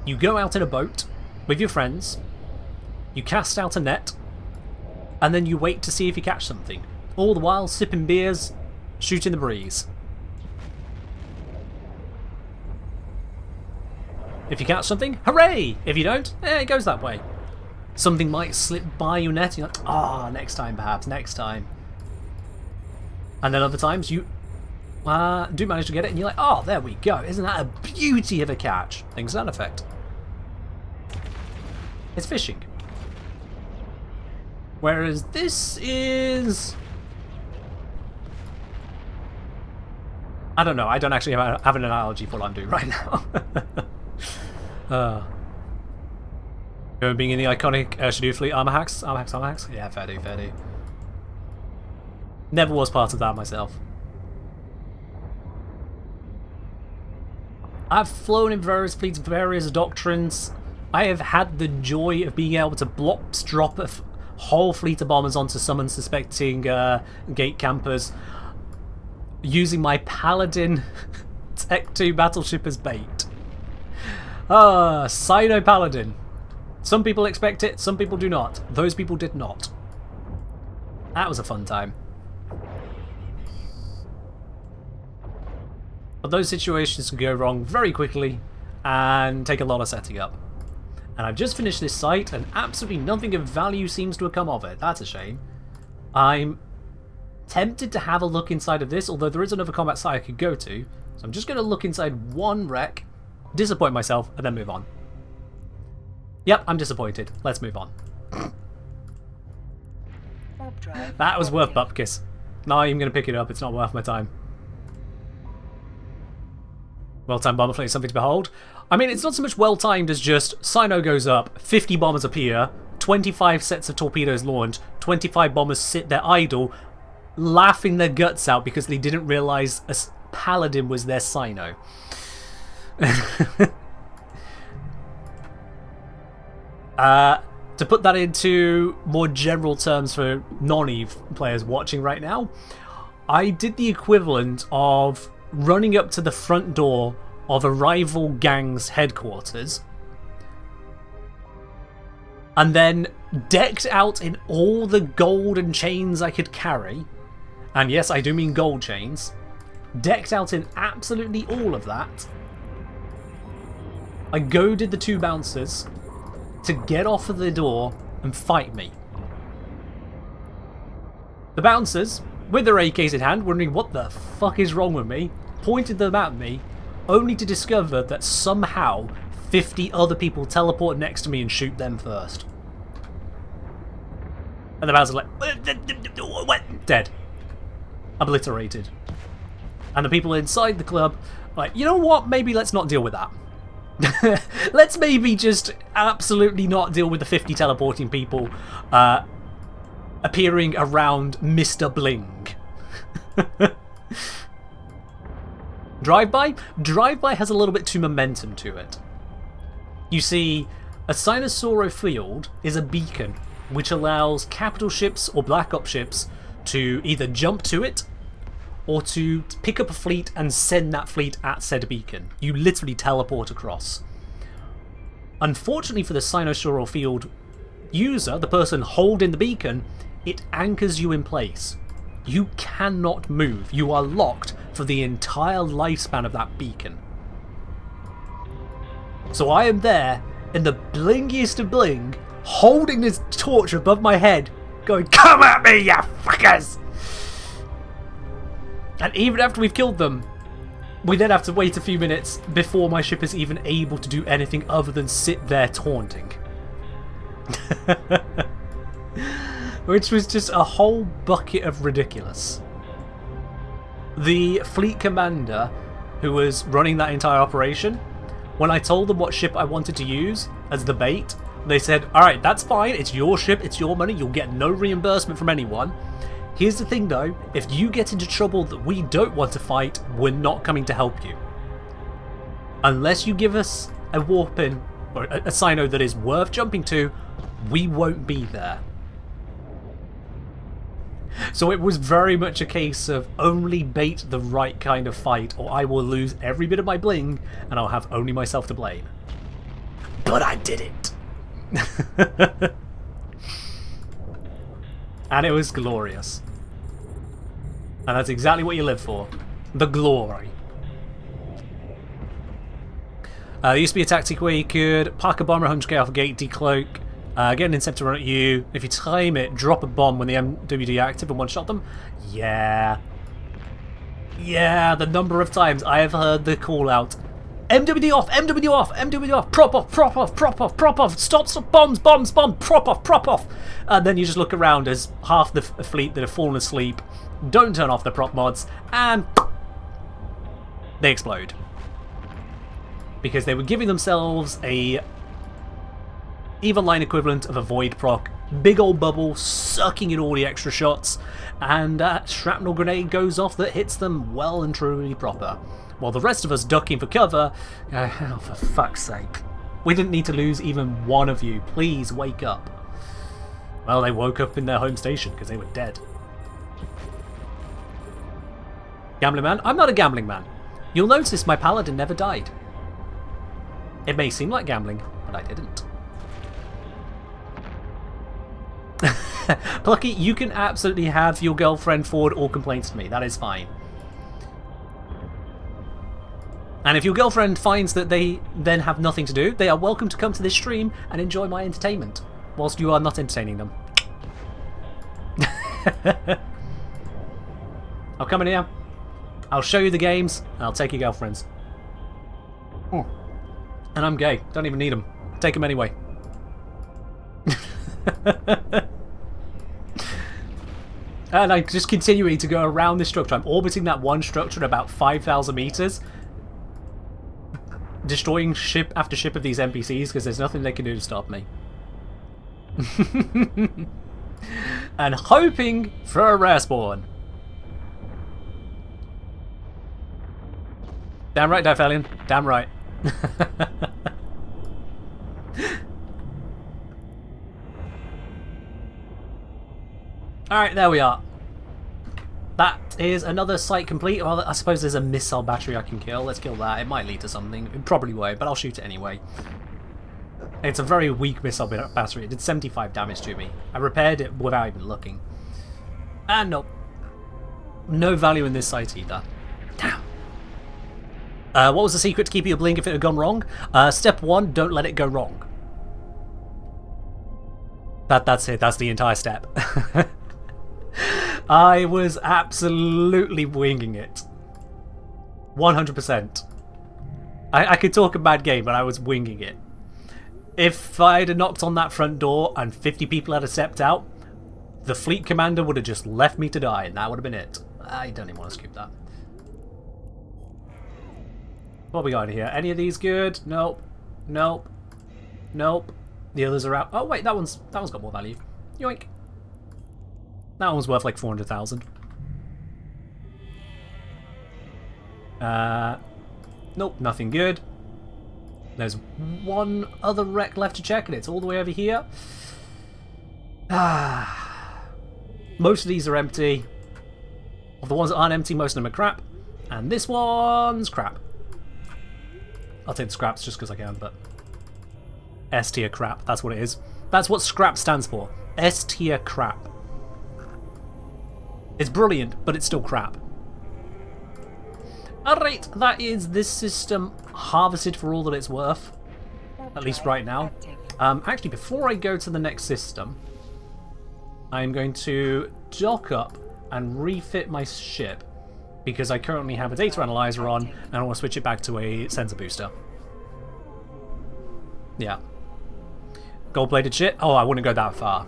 You go out in a boat with your friends, you cast out a net, and then you wait to see if you catch something. All the while sipping beers, shooting the breeze. If you catch something, hooray! If you don't, it goes that way. Something might slip by your net, and you're like, ah, next time perhaps, next time. And then other times you do manage to get it, and you're like, oh, there we go. Isn't that a beauty of a catch? Things to that effect. It's fishing. Whereas this is... I don't know, I don't actually have an analogy for what I'm doing right now. Remember being in the iconic Shadow Fleet armor hacks? Armor hacks? Yeah, fair do, fair do. Never was part of that myself. I've flown in various fleets, various doctrines. I have had the joy of being able to drop a whole fleet of bombers onto some unsuspecting gate campers, using my Paladin Tech 2 battleship as bait. Sino Paladin. Some people expect it, some people do not. Those people did not. That was a fun time. But those situations can go wrong very quickly and take a lot of setting up. And I've just finished this site and absolutely nothing of value seems to have come of it. That's a shame. I'm tempted to have a look inside of this, although there is another combat site I could go to. So I'm just going to look inside one wreck, disappoint myself, and then move on. Yep, I'm disappointed. Let's move on. That was worth Bupkis. Not even going to pick it up. It's not worth my time. Well-timed bomber fleet is something to behold. I mean, it's not so much well-timed as just Sino goes up, 50 bombers appear, 25 sets of torpedoes launch, 25 bombers sit there idle, laughing their guts out because they didn't realise a Paladin was their Sino. To put that into more general terms for non-EVE players watching right now, I did the equivalent of running up to the front door of a rival gang's headquarters and then decked out in all the gold and chains I could carry, and yes, I do mean gold chains, decked out in absolutely all of that. I goaded the two bouncers to get off of the door and fight me. The bouncers, with their AKs in hand, wondering what the fuck is wrong with me, pointed them at me, only to discover that somehow 50 other people teleport next to me and shoot them first. And the mouse is like, what? Dead. Obliterated. And the people inside the club are like, you know what? Maybe let's not deal with that. Let's maybe just absolutely not deal with the 50 teleporting people appearing around Mr. Bling. Drive-by? Drive-by has a little bit too momentum to it. You see, a Sinosaurio field is a beacon which allows capital ships or Black Ops ships to either jump to it or to pick up a fleet and send that fleet at said beacon. You literally teleport across. Unfortunately for the Sinosaurio field user, the person holding the beacon, it anchors you in place. You cannot move. You are locked for the entire lifespan of that beacon. So I am there in the blingiest of bling, holding this torch above my head, going, "Come at me, you fuckers!" And even after we've killed them, we then have to wait a few minutes before my ship is even able to do anything other than sit there taunting. Which was just a whole bucket of ridiculous. The fleet commander who was running that entire operation, when I told them what ship I wanted to use as the bait, they said, "Alright, that's fine, it's your ship, it's your money, you'll get no reimbursement from anyone. Here's the thing though, if you get into trouble that we don't want to fight, we're not coming to help you. Unless you give us a warpin or a Sino that is worth jumping to, we won't be there." So it was very much a case of only bait the right kind of fight or I will lose every bit of my bling and I'll have only myself to blame. But I did it! And it was glorious. And that's exactly what you live for. The glory. There used to be a tactic where you could park a bomber 100k off a gate, decloak, get an incept to run at you. If you time it, drop a bomb when the MWD active and one-shot them. Yeah. Yeah, the number of times I have heard the call out, "MWD off, MWD off, MWD off, prop off, prop off, prop off, prop off, stop, stop, bombs, bombs, bombs, prop off, prop off." And then you just look around as half the fleet that have fallen asleep don't turn off the prop mods and they explode. Because they were giving themselves a even line equivalent of a void proc, big old bubble sucking in all the extra shots, and a shrapnel grenade goes off that hits them well and truly proper. While the rest of us ducking for cover, oh, for fuck's sake. We didn't need to lose even one of you. Please wake up. Well, they woke up in their home station because they were dead. Gambling man? I'm not a gambling man. You'll notice my paladin never died. It may seem like gambling, but I didn't. Plucky, you can absolutely have your girlfriend forward all complaints to me. That is fine. And if your girlfriend finds that they then have nothing to do, they are welcome to come to this stream and enjoy my entertainment, whilst you are not entertaining them. I'll come in here, I'll show you the games, and I'll take your girlfriends. And I'm gay, don't even need them. Take them anyway. And I'm just continuing to go around this structure. I'm orbiting that one structure at about 5,000 meters. Destroying ship after ship of these NPCs because there's nothing they can do to stop me. And hoping for a rare spawn. Damn right, Difelian. Damn right. Alright, there we are. That is another site complete. Well, I suppose there's a missile battery I can kill. Let's kill that. It might lead to something. It probably won't, but I'll shoot it anyway. It's a very weak missile battery. It did 75 damage to me. I repaired it without even looking. And nope. No value in this site either. Damn. What was the secret to keeping your blink if it had gone wrong? Step 1, don't let it go wrong. That's it. That's the entire step. I was absolutely winging it. 100%. I could talk a bad game, but I was winging it. If I'd have knocked on that front door and 50 people had stepped out, the fleet commander would have just left me to die, and that would have been it. I don't even want to scoop that. What we got here? Any of these good? Nope. Nope. Nope. The others are out. Oh wait, that one's got more value. Yoink. That one's worth like 400,000. Nope, nothing good. There's one other wreck left to check, and it's all the way over here. Most of these are empty. Of the ones that aren't empty, most of them are crap. And this one's crap. I'll take the scraps just because I can, but... S tier crap, that's what it is. That's what scrap stands for. S tier crap. It's brilliant, but it's still crap. Alright, that is this system harvested for all that it's worth. At least right now. Actually, before I go to the next system, I'm going to dock up and refit my ship, because I currently have a data analyzer on, and I want to switch it back to a sensor booster. Yeah. Gold-plated shit? Oh, I wouldn't go that far.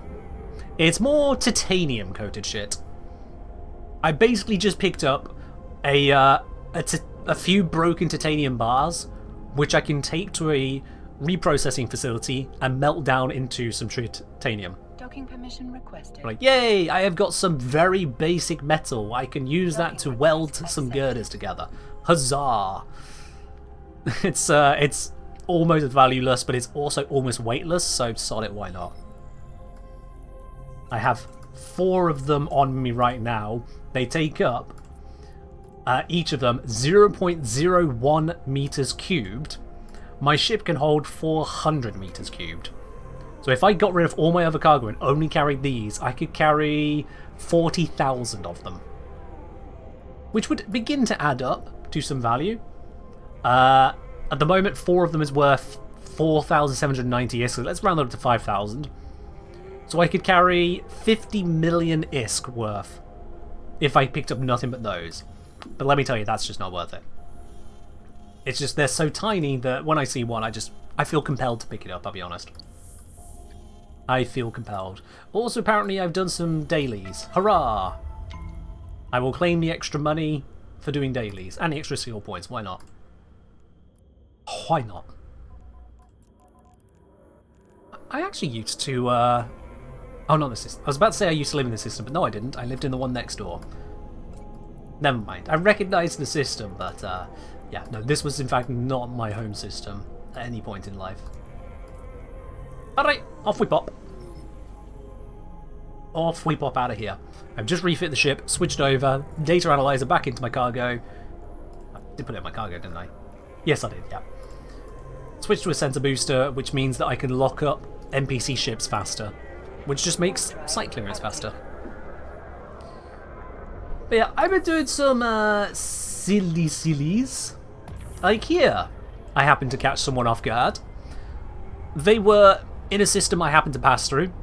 It's more titanium-coated shit. I basically just picked up a few broken titanium bars, which I can take to a reprocessing facility and melt down into some titanium. Docking permission requested. Like, yay! I have got some very basic metal. I can use that to weld some girders together. Huzzah! It's almost valueless, but it's also almost weightless, so sod it, why not? I have 4 of them on me right now. They take up, each of them, 0.01 meters cubed. My ship can hold 400 meters cubed. So if I got rid of all my other cargo and only carried these, I could carry 40,000 of them. Which would begin to add up to some value. At the moment, 4 of them is worth 4,790 ISK, so let's round that up to 5,000. So I could carry 50 million ISK worth if I picked up nothing but those. But let me tell you, that's just not worth it. It's just, they're so tiny that when I see one, I feel compelled to pick it up, I'll be honest. I feel compelled. Also, apparently, I've done some dailies. Hurrah! I will claim the extra money for doing dailies, and the extra skill points, why not? Why not? I actually used to, oh, not the system. I was about to say I used to live in the system, but no I didn't. I lived in the one next door. Never mind. I recognised the system, but, yeah, no, this was in fact not my home system at any point in life. Alright, off we pop. Off we pop out of here. I've just refit the ship, switched over, data analyzer back into my cargo. I did put it in my cargo, didn't I? Yes, I did, yeah. Switched to a sensor booster, which means that I can lock up NPC ships faster, which just makes site clearance faster. But yeah, I've been doing some sillies. Like here, I happened to catch someone off guard. They were in a system I happened to pass through,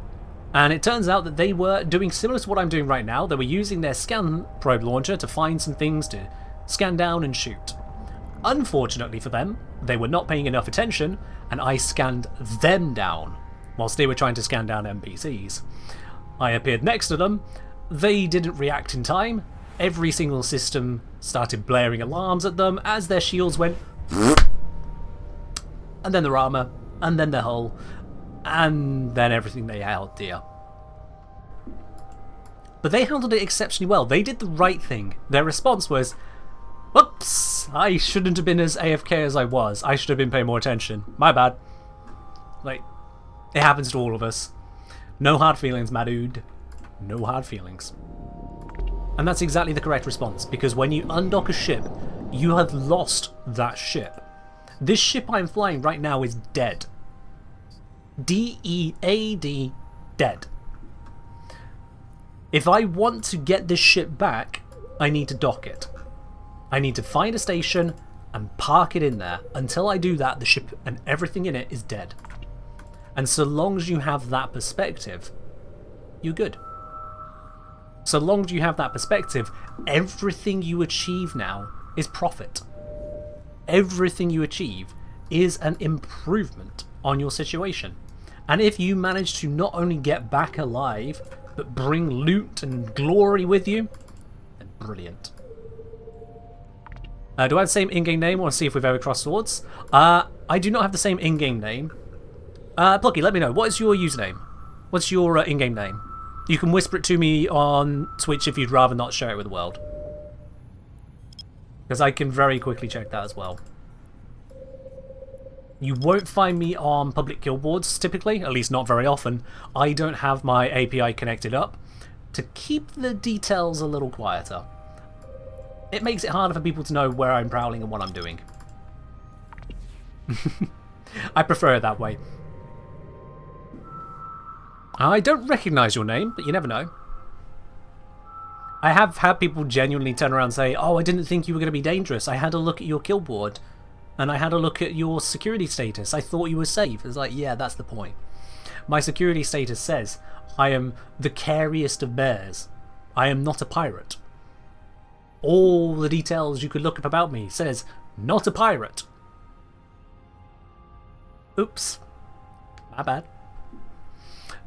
and it turns out that they were doing similar to what I'm doing right now. They were using their scan probe launcher to find some things to scan down and shoot. Unfortunately for them, they were not paying enough attention, and I scanned them down, whilst they were trying to scan down NPCs. I appeared next to them, they didn't react in time, every single system started blaring alarms at them as their shields went and then their armour, and then their hull, and then everything they held dear. But they handled it exceptionally well. They did the right thing. Their response was, whoops, I shouldn't have been as AFK as I was. I should have been paying more attention. My bad. Like, it happens to all of us. No hard feelings, my dude. No hard feelings. And that's exactly the correct response, because when you undock a ship, you have lost that ship. This ship I'm flying right now is dead. D-E-A-D, dead. If I want to get this ship back, I need to dock it. I need to find a station and park it in there. Until I do that, the ship and everything in it is dead. And so long as you have that perspective, you're good. So long as you have that perspective, everything you achieve now is profit. Everything you achieve is an improvement on your situation. And if you manage to not only get back alive, but bring loot and glory with you, then brilliant. Do I have the same in-game name? I want to see if we've ever crossed swords. I do not have the same in-game name. Plucky, let me know. What is your username? What's your in-game name? You can whisper it to me on Twitch if you'd rather not share it with the world. Because I can very quickly check that as well. You won't find me on public guild boards typically, at least not very often. I don't have my API connected up to keep the details a little quieter. It makes it harder for people to know where I'm prowling and what I'm doing. I prefer it that way. I don't recognise your name, but you never know. I have had people genuinely turn around and say, oh, I didn't think you were going to be dangerous. I had a look at your kill board, and I had a look at your security status. I thought you were safe. It's like, yeah, that's the point. My security status says, I am the cariest of bears. I am not a pirate. All the details you could look up about me says, not a pirate. Oops. My bad.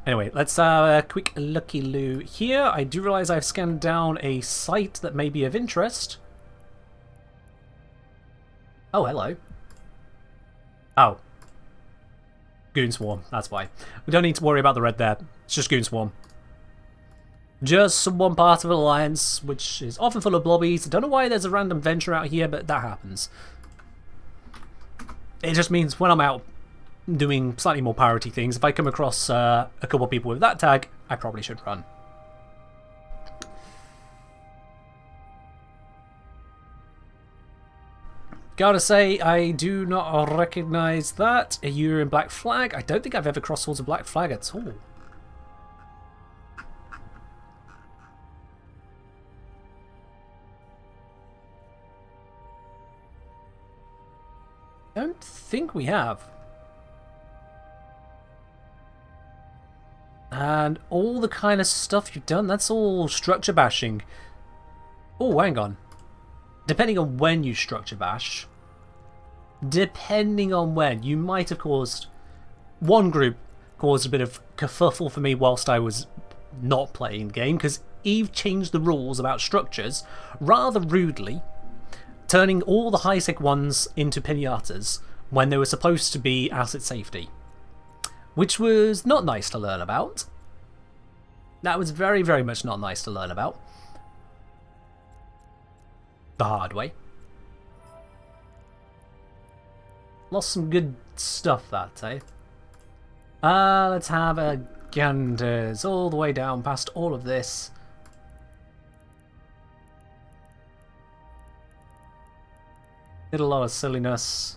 Anyway, let's have a quick looky-loo here. I do realise I've scanned down a site that may be of interest. Oh, hello. Oh. Goon Swarm, that's why. We don't need to worry about the red there. It's just Goon Swarm. Just one part of an alliance, which is often full of blobbies. I don't know why there's a random venture out here, but that happens. It just means when I'm out doing slightly more piratey things, if I come across a couple of people with that tag, I probably should run. Gotta say, I do not recognise that. You're in Black Flag. I don't think I've ever crossed swords of Black Flag at all. I don't think we have. And all the kind of stuff you've done, that's all structure bashing. Oh, hang on. Depending on when you structure bash, depending on when, you might have caused... One group caused a bit of kerfuffle for me whilst I was not playing the game, because Eve changed the rules about structures rather rudely, turning all the high-sec ones into pinatas when they were supposed to be asset safety. Which was not nice to learn about. That was very, very much not nice to learn about. The hard way. Lost some good stuff that day. Let's have a ganders all the way down past all of this. Did a lot of silliness.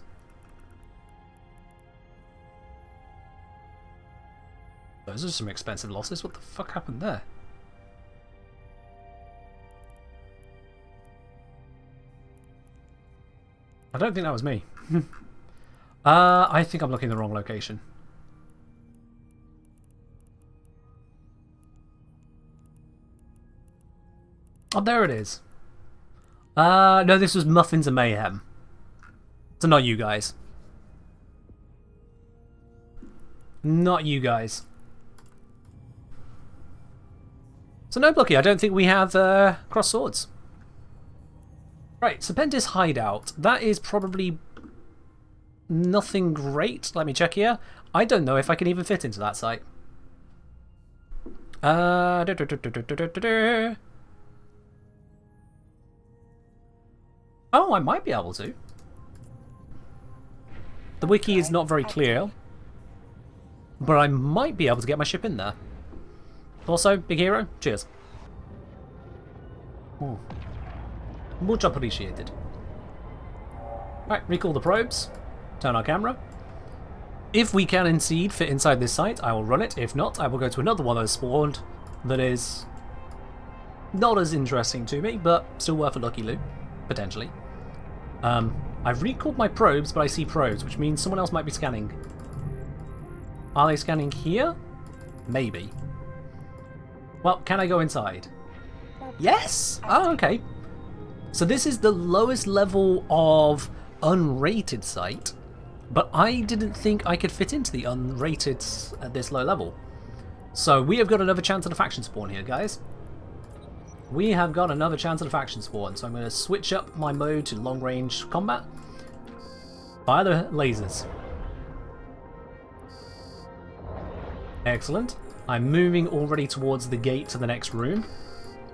Those are some expensive losses. What the fuck happened there? I don't think that was me. I think I'm looking in the wrong location. Oh, there it is. No, this was Muffins and Mayhem. So not you guys. Not you guys. So no, Blocky, I don't think we have cross swords. Right, Serpentis Hideout. That is probably nothing great. Let me check here. I don't know if I can even fit into that site. Oh, I might be able to. The wiki is not very clear, but I might be able to get my ship in there. Also, big hero, cheers. Ooh. Much appreciated. Right, recall the probes. Turn our camera. If we can indeed fit inside this site, I will run it. If not, I will go to another one that has spawned that is not as interesting to me, but still worth a lucky loot, potentially. I've recalled my probes, but I see probes, which means someone else might be scanning. Are they scanning here? Maybe. Well, can I go inside? Yes! Oh, okay. So this is the lowest level of unrated site, but I didn't think I could fit into the unrated at this low level. So we have got another chance at a faction spawn here, guys. We have got another chance at a faction spawn, so I'm going to switch up my mode to long range combat. Fire the lasers. Excellent. I'm moving already towards the gate to the next room,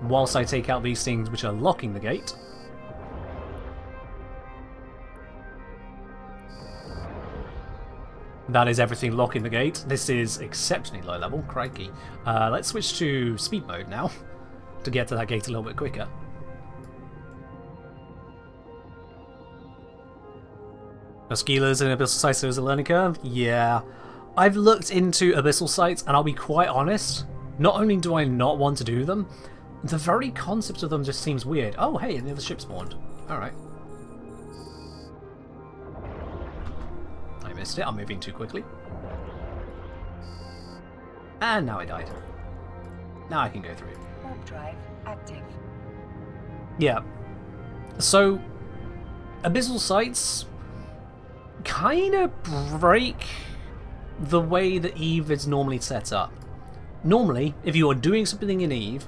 whilst I take out these things which are locking the gate. That is everything locking the gate. This is exceptionally low level, crikey. Let's switch to speed mode now, to get to that gate a little bit quicker. Skeelers and abyssal sites, there is a learning curve? Yeah. I've looked into abyssal sites, and I'll be quite honest, not only do I not want to do them, the very concept of them just seems weird. Oh, hey, another ship spawned. Alright. I missed it, I'm moving too quickly. And now I died. Now I can go through. Warp drive active. Yeah. So, abyssal sites kind of break the way that Eve is normally set up. Normally, if you are doing something in Eve,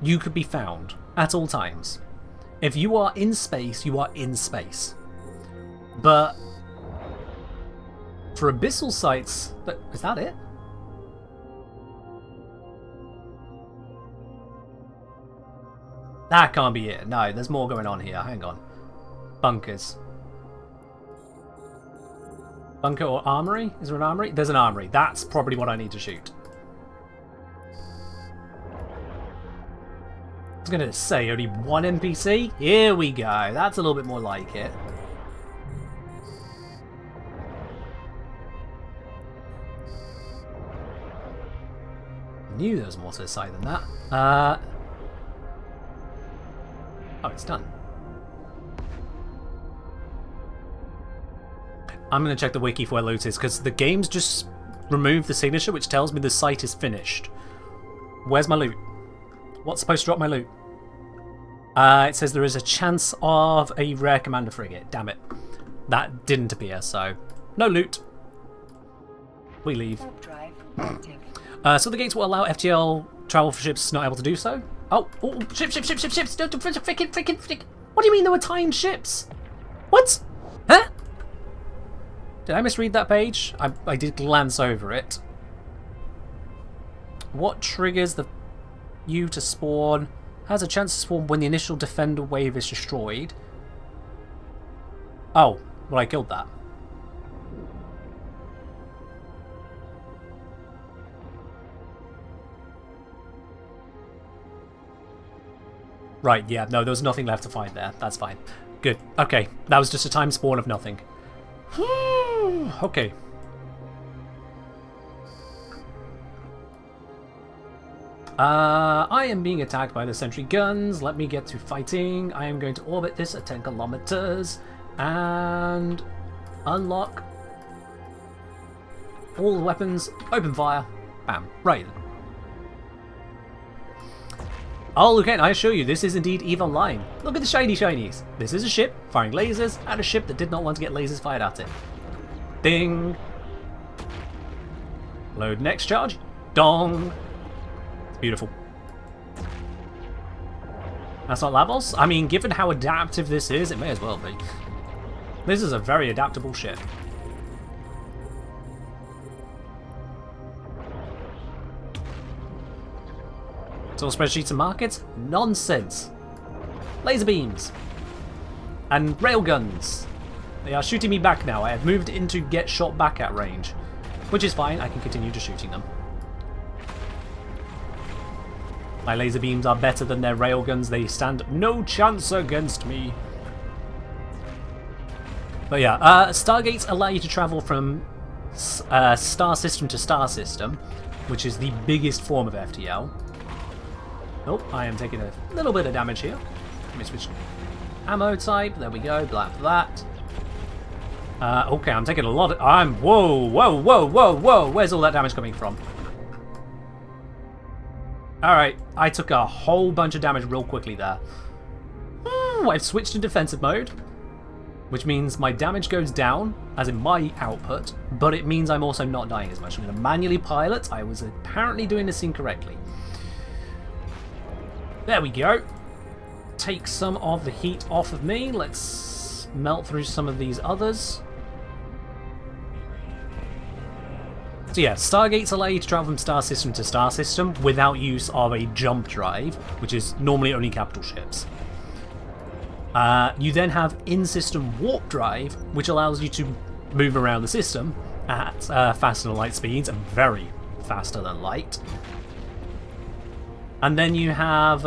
you could be found at all times. If you are in space, you are in space. But for abyssal sites, is that it? That can't be it. No, there's more going on here. Hang on. Bunkers. Bunker or armory? Is there an armory? There's an armory. That's probably what I need to shoot. I was going to say, only one NPC? Here we go. That's a little bit more like it. Knew there was more to the side than that. Oh, it's done. I'm going to check the wiki for where loot is, because the game's just removed the signature, which tells me the site is finished. Where's my loot? What's supposed to drop my loot? It says there is a chance of a rare commander frigate. Damn it. That didn't appear, so no loot. We leave. So the gates will allow FTL travel for ships not able to do so. Oh, ships! Don't freaking! What do you mean there were timed ships? What? Huh? Did I misread that page? I did glance over it. What triggers you to spawn? Has a chance to spawn when the initial defender wave is destroyed. Oh, well, I killed that. Right, yeah, no, there was nothing left to find there. That's fine. Good. Okay, that was just a time spawn of nothing. Okay. I am being attacked by the sentry guns. Let me get to fighting. I am going to orbit this at 10 kilometers and unlock all the weapons. Open fire. Bam. Right. Oh, look at, I assure you, this is indeed EVE Online. Look at the shiny shinies. This is a ship firing lasers at a ship that did not want to get lasers fired at it. Ding. Load next charge. Dong. It's beautiful. That's not Lavos? I mean, given how adaptive this is, it may as well be. This is a very adaptable ship. All spreadsheets and markets? Nonsense. Laser beams. And railguns. They are shooting me back now. I have moved in to get shot back at range. Which is fine, I can continue just shooting them. My laser beams are better than their railguns. They stand no chance against me. But yeah, Stargates allow you to travel from star system to star system, which is the biggest form of FTL. Oh, I am taking a little bit of damage here. Let me switch ammo type. There we go. Black that. Okay, I'm taking a lot of... Whoa. Where's all that damage coming from? Alright, I took a whole bunch of damage real quickly there. I've switched to defensive mode. which means my damage goes down, as in my output, but it means I'm also not dying as much. I'm going to manually pilot. I was apparently doing this incorrectly. There we go. Take some of the heat off of me. Let's melt through some of these others. So yeah, Stargates allow you to travel from star system to star system without use of a jump drive, which is normally only capital ships. You then have in-system warp drive, which allows you to move around the system at faster than light speeds, and very faster than light. And then you have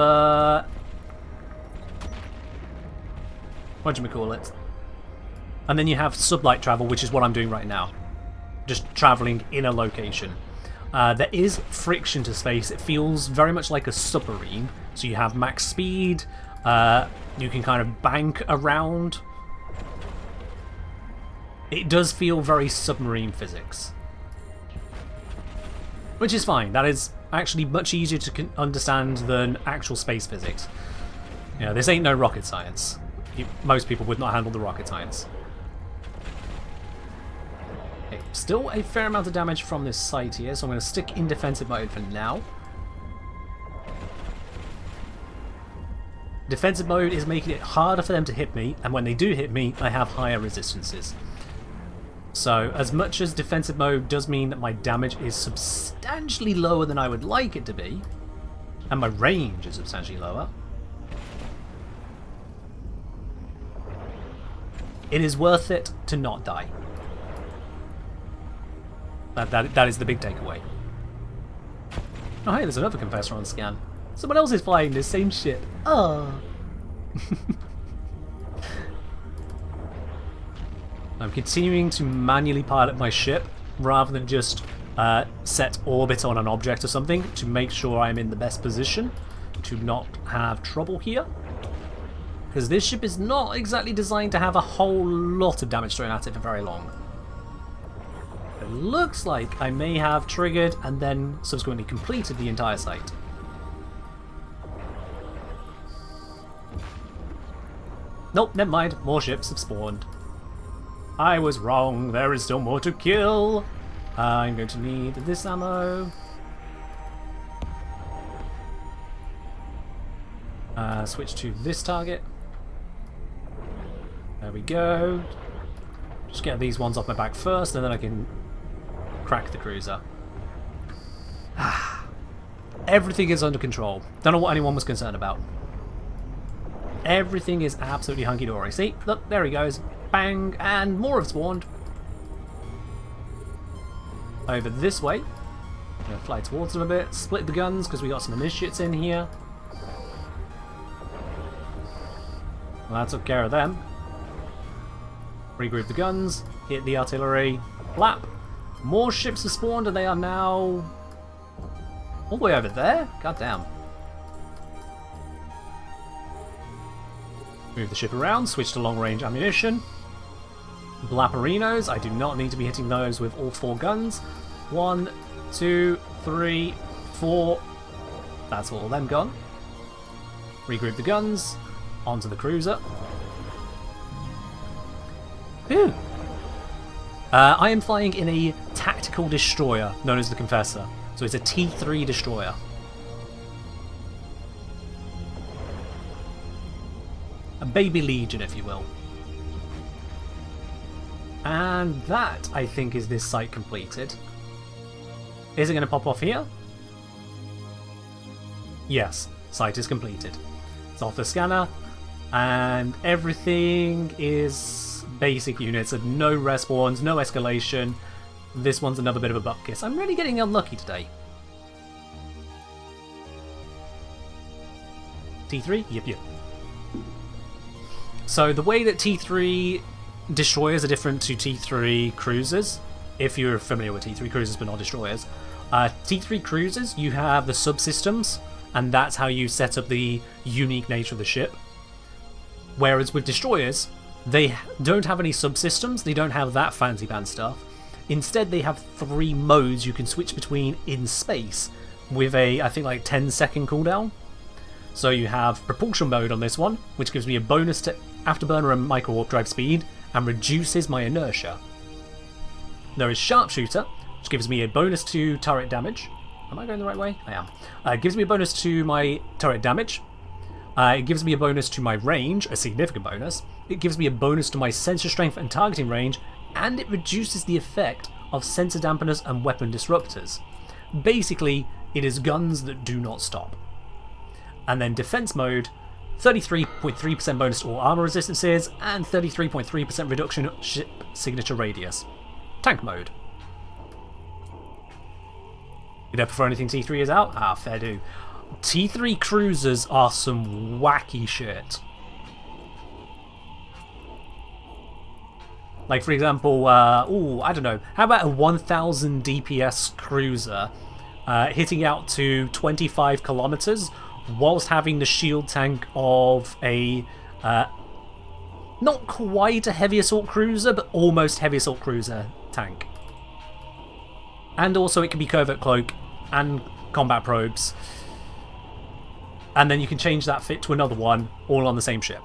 whatchamacallit? And then you have sublight travel, which is what I'm doing right now. Just travelling in a location. There is friction to space. It feels very much like a submarine. So you have max speed. You can kind of bank around. It does feel very submarine physics. Which is fine. That is actually much easier to understand than actual space physics. You know, this ain't no rocket science. Most people would not handle the rocket science. Okay, still a fair amount of damage from this site here, so I'm going to stick in defensive mode for now. Defensive mode is making it harder for them to hit me, and when they do hit me, I have higher resistances. So, as much as defensive mode does mean that my damage is substantially lower than I would like it to be, and my range is substantially lower, it is worth it to not die. That is the big takeaway. Oh hey, there's another confessor on scan. Someone else is flying this same shit. Oh. I'm continuing to manually pilot my ship rather than just set orbit on an object or something to make sure I'm in the best position to not have trouble here. Because this ship is not exactly designed to have a whole lot of damage thrown at it for very long. It looks like I may have triggered and then subsequently completed the entire site. Nope, never mind. More ships have spawned. I was wrong. There is still more to kill. I'm going to need this ammo. Switch to this target. There we go. Just get these ones off my back first, and then I can crack the cruiser. Everything is under control. Don't know what anyone was concerned about. Everything is absolutely hunky-dory. See? Look, there he goes. Bang! And more have spawned. Over this way. I'm going to fly towards them a bit. Split the guns, because we got some initiates in here. Well, that took care of them. Regroup the guns. Hit the artillery. Flap! More ships have spawned, and they are now all the way over there? God damn. Move the ship around, switch to long-range ammunition. Blapperinos, I do not need to be hitting those with all 4 guns. 1, 2, 3, 4. That's all of them gone. Regroup the guns. Onto the cruiser. Whew. I am flying in a tactical destroyer known as the Confessor. So it's a T3 destroyer. A baby Legion, if you will. And that, I think, is this site completed. Is it going to pop off here? Yes, site is completed. It's off the scanner, and everything is basic units, and no respawns, no escalation. This one's another bit of a butt kiss. I'm really getting unlucky today. T3? Yep. So the way that T3 destroyers are different to T3 cruisers, if you're familiar with T3 cruisers but not destroyers, T3 cruisers, you have the subsystems, and that's how you set up the unique nature of the ship. Whereas with destroyers, they don't have any subsystems, they don't have that fancy pants stuff. Instead, they have 3 modes you can switch between in space with a, I think, like 10-second cooldown. So you have propulsion mode on this one, which gives me a bonus to afterburner and micro warp drive speed, and reduces my inertia. There is sharpshooter, which gives me a bonus to turret damage. Am I going the right way? I am. It gives me a bonus to my turret damage. It gives me a bonus to my range, a significant bonus. It gives me a bonus to my sensor strength and targeting range, and it reduces the effect of sensor dampeners and weapon disruptors. Basically, it is guns that do not stop. And then defense mode, 33.3% bonus to all armor resistances, and 33.3% reduction ship signature radius. Tank mode. You don't prefer anything T3 is out? Ah, fair do. T3 cruisers are some wacky shit. Like, for example, I don't know. How about a 1000 DPS cruiser hitting out to 25 kilometers whilst having the shield tank of a not quite a heavy assault cruiser, but almost heavy assault cruiser tank. And also it can be covert cloak and combat probes. And then you can change that fit to another one, all on the same ship.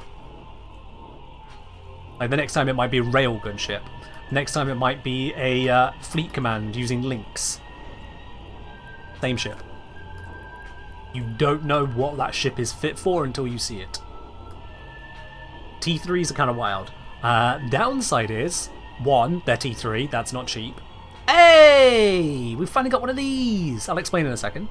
Like the next time it might be a railgun ship. Next time it might be a fleet command using links. Same ship. You don't know what that ship is fit for until you see it. T3s are kind of wild. Downside is, one, they're T3, that's not cheap. Hey! We finally got one of these! I'll explain in a second.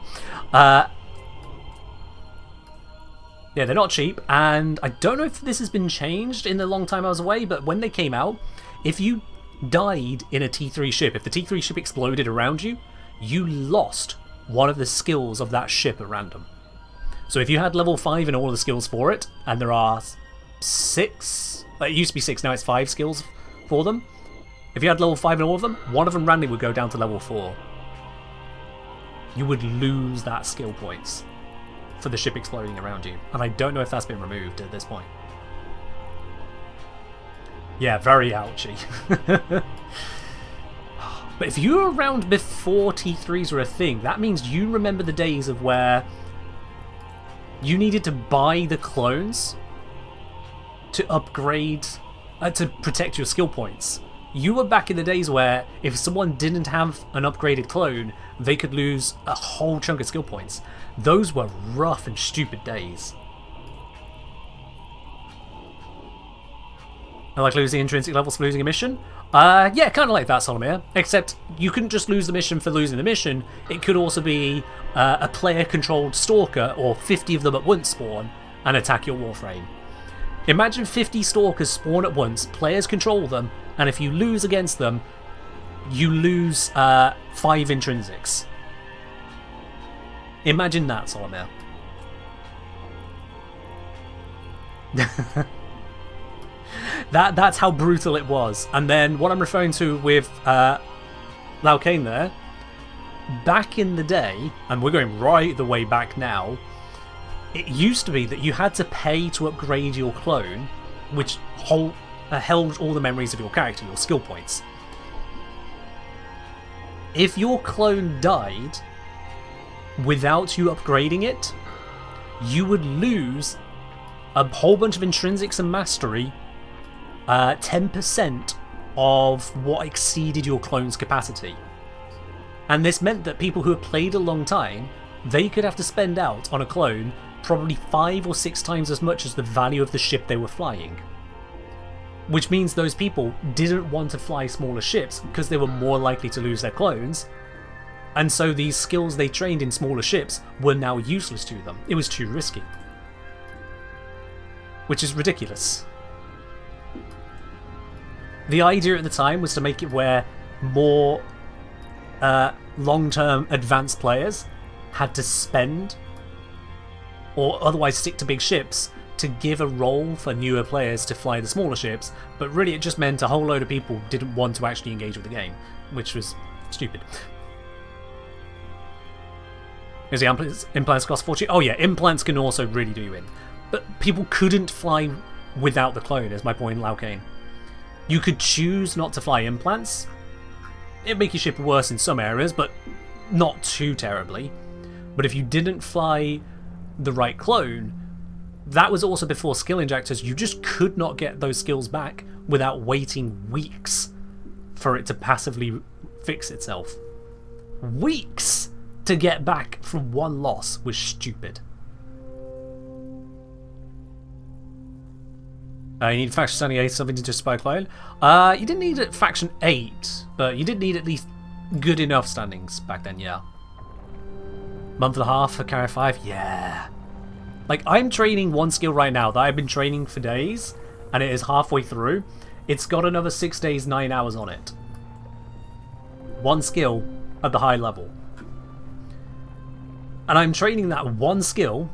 Yeah, they're not cheap, and I don't know if this has been changed in the long time I was away, but when they came out, if you died in a T3 ship, if the T3 ship exploded around you, you lost one of the skills of that ship at random. So if you had level 5 and all the skills for it, and there are 6, it used to be 6, now it's 5 skills for them. If you had level 5 and all of them, one of them randomly would go down to level 4. You would lose that skill points for the ship exploding around you. And I don't know if that's been removed at this point. Yeah, very ouchy. But if you were around before T3s were a thing, that means you remember the days of where you needed to buy the clones to upgrade, to protect your skill points. You were back in the days where if someone didn't have an upgraded clone, they could lose a whole chunk of skill points. Those were rough and stupid days. I like losing intrinsic levels for losing a mission. Yeah, kind of like that, Solomir. Except you couldn't just lose the mission for losing the mission. It could also be a player-controlled stalker, or 50 of them at once spawn and attack your warframe. Imagine 50 stalkers spawn at once, players control them, and if you lose against them, you lose 5 intrinsics. Imagine that, Solomir. That's how brutal it was. And then what I'm referring to with Laukane there, back in the day, and we're going right the way back now, it used to be that you had to pay to upgrade your clone, which held all the memories of your character, your skill points. If your clone died without you upgrading it, you would lose a whole bunch of intrinsics and mastery, 10% of what exceeded your clone's capacity. And this meant that people who had played a long time, they could have to spend out on a clone probably 5 or 6 times as much as the value of the ship they were flying. Which means those people didn't want to fly smaller ships because they were more likely to lose their clones, and so these skills they trained in smaller ships were now useless to them. It was too risky. Which is ridiculous. The idea at the time was to make it where more long-term advanced players had to spend or otherwise stick to big ships to give a role for newer players to fly the smaller ships, but really it just meant a whole load of people didn't want to actually engage with the game, which was stupid. Is the implants cost fortune? Oh yeah, implants can also really do you in. But people couldn't fly without the clone, is my point, Laukane. You could choose not to fly implants. It'd make your ship worse in some areas, but not too terribly. But if you didn't fly the right clone, that was also before skill injectors. You just could not get those skills back without waiting weeks for it to passively fix itself. Weeks to get back from one loss was stupid. You need faction standing 8 something to justify a clone. You didn't need it faction 8, but you did need at least good enough standings back then, yeah. Month and a half for carry 5, yeah. Like, I'm training one skill right now that I've been training for days, and it is halfway through. It's got another 6 days, 9 hours on it. One skill at the high level. And I'm training that one skill,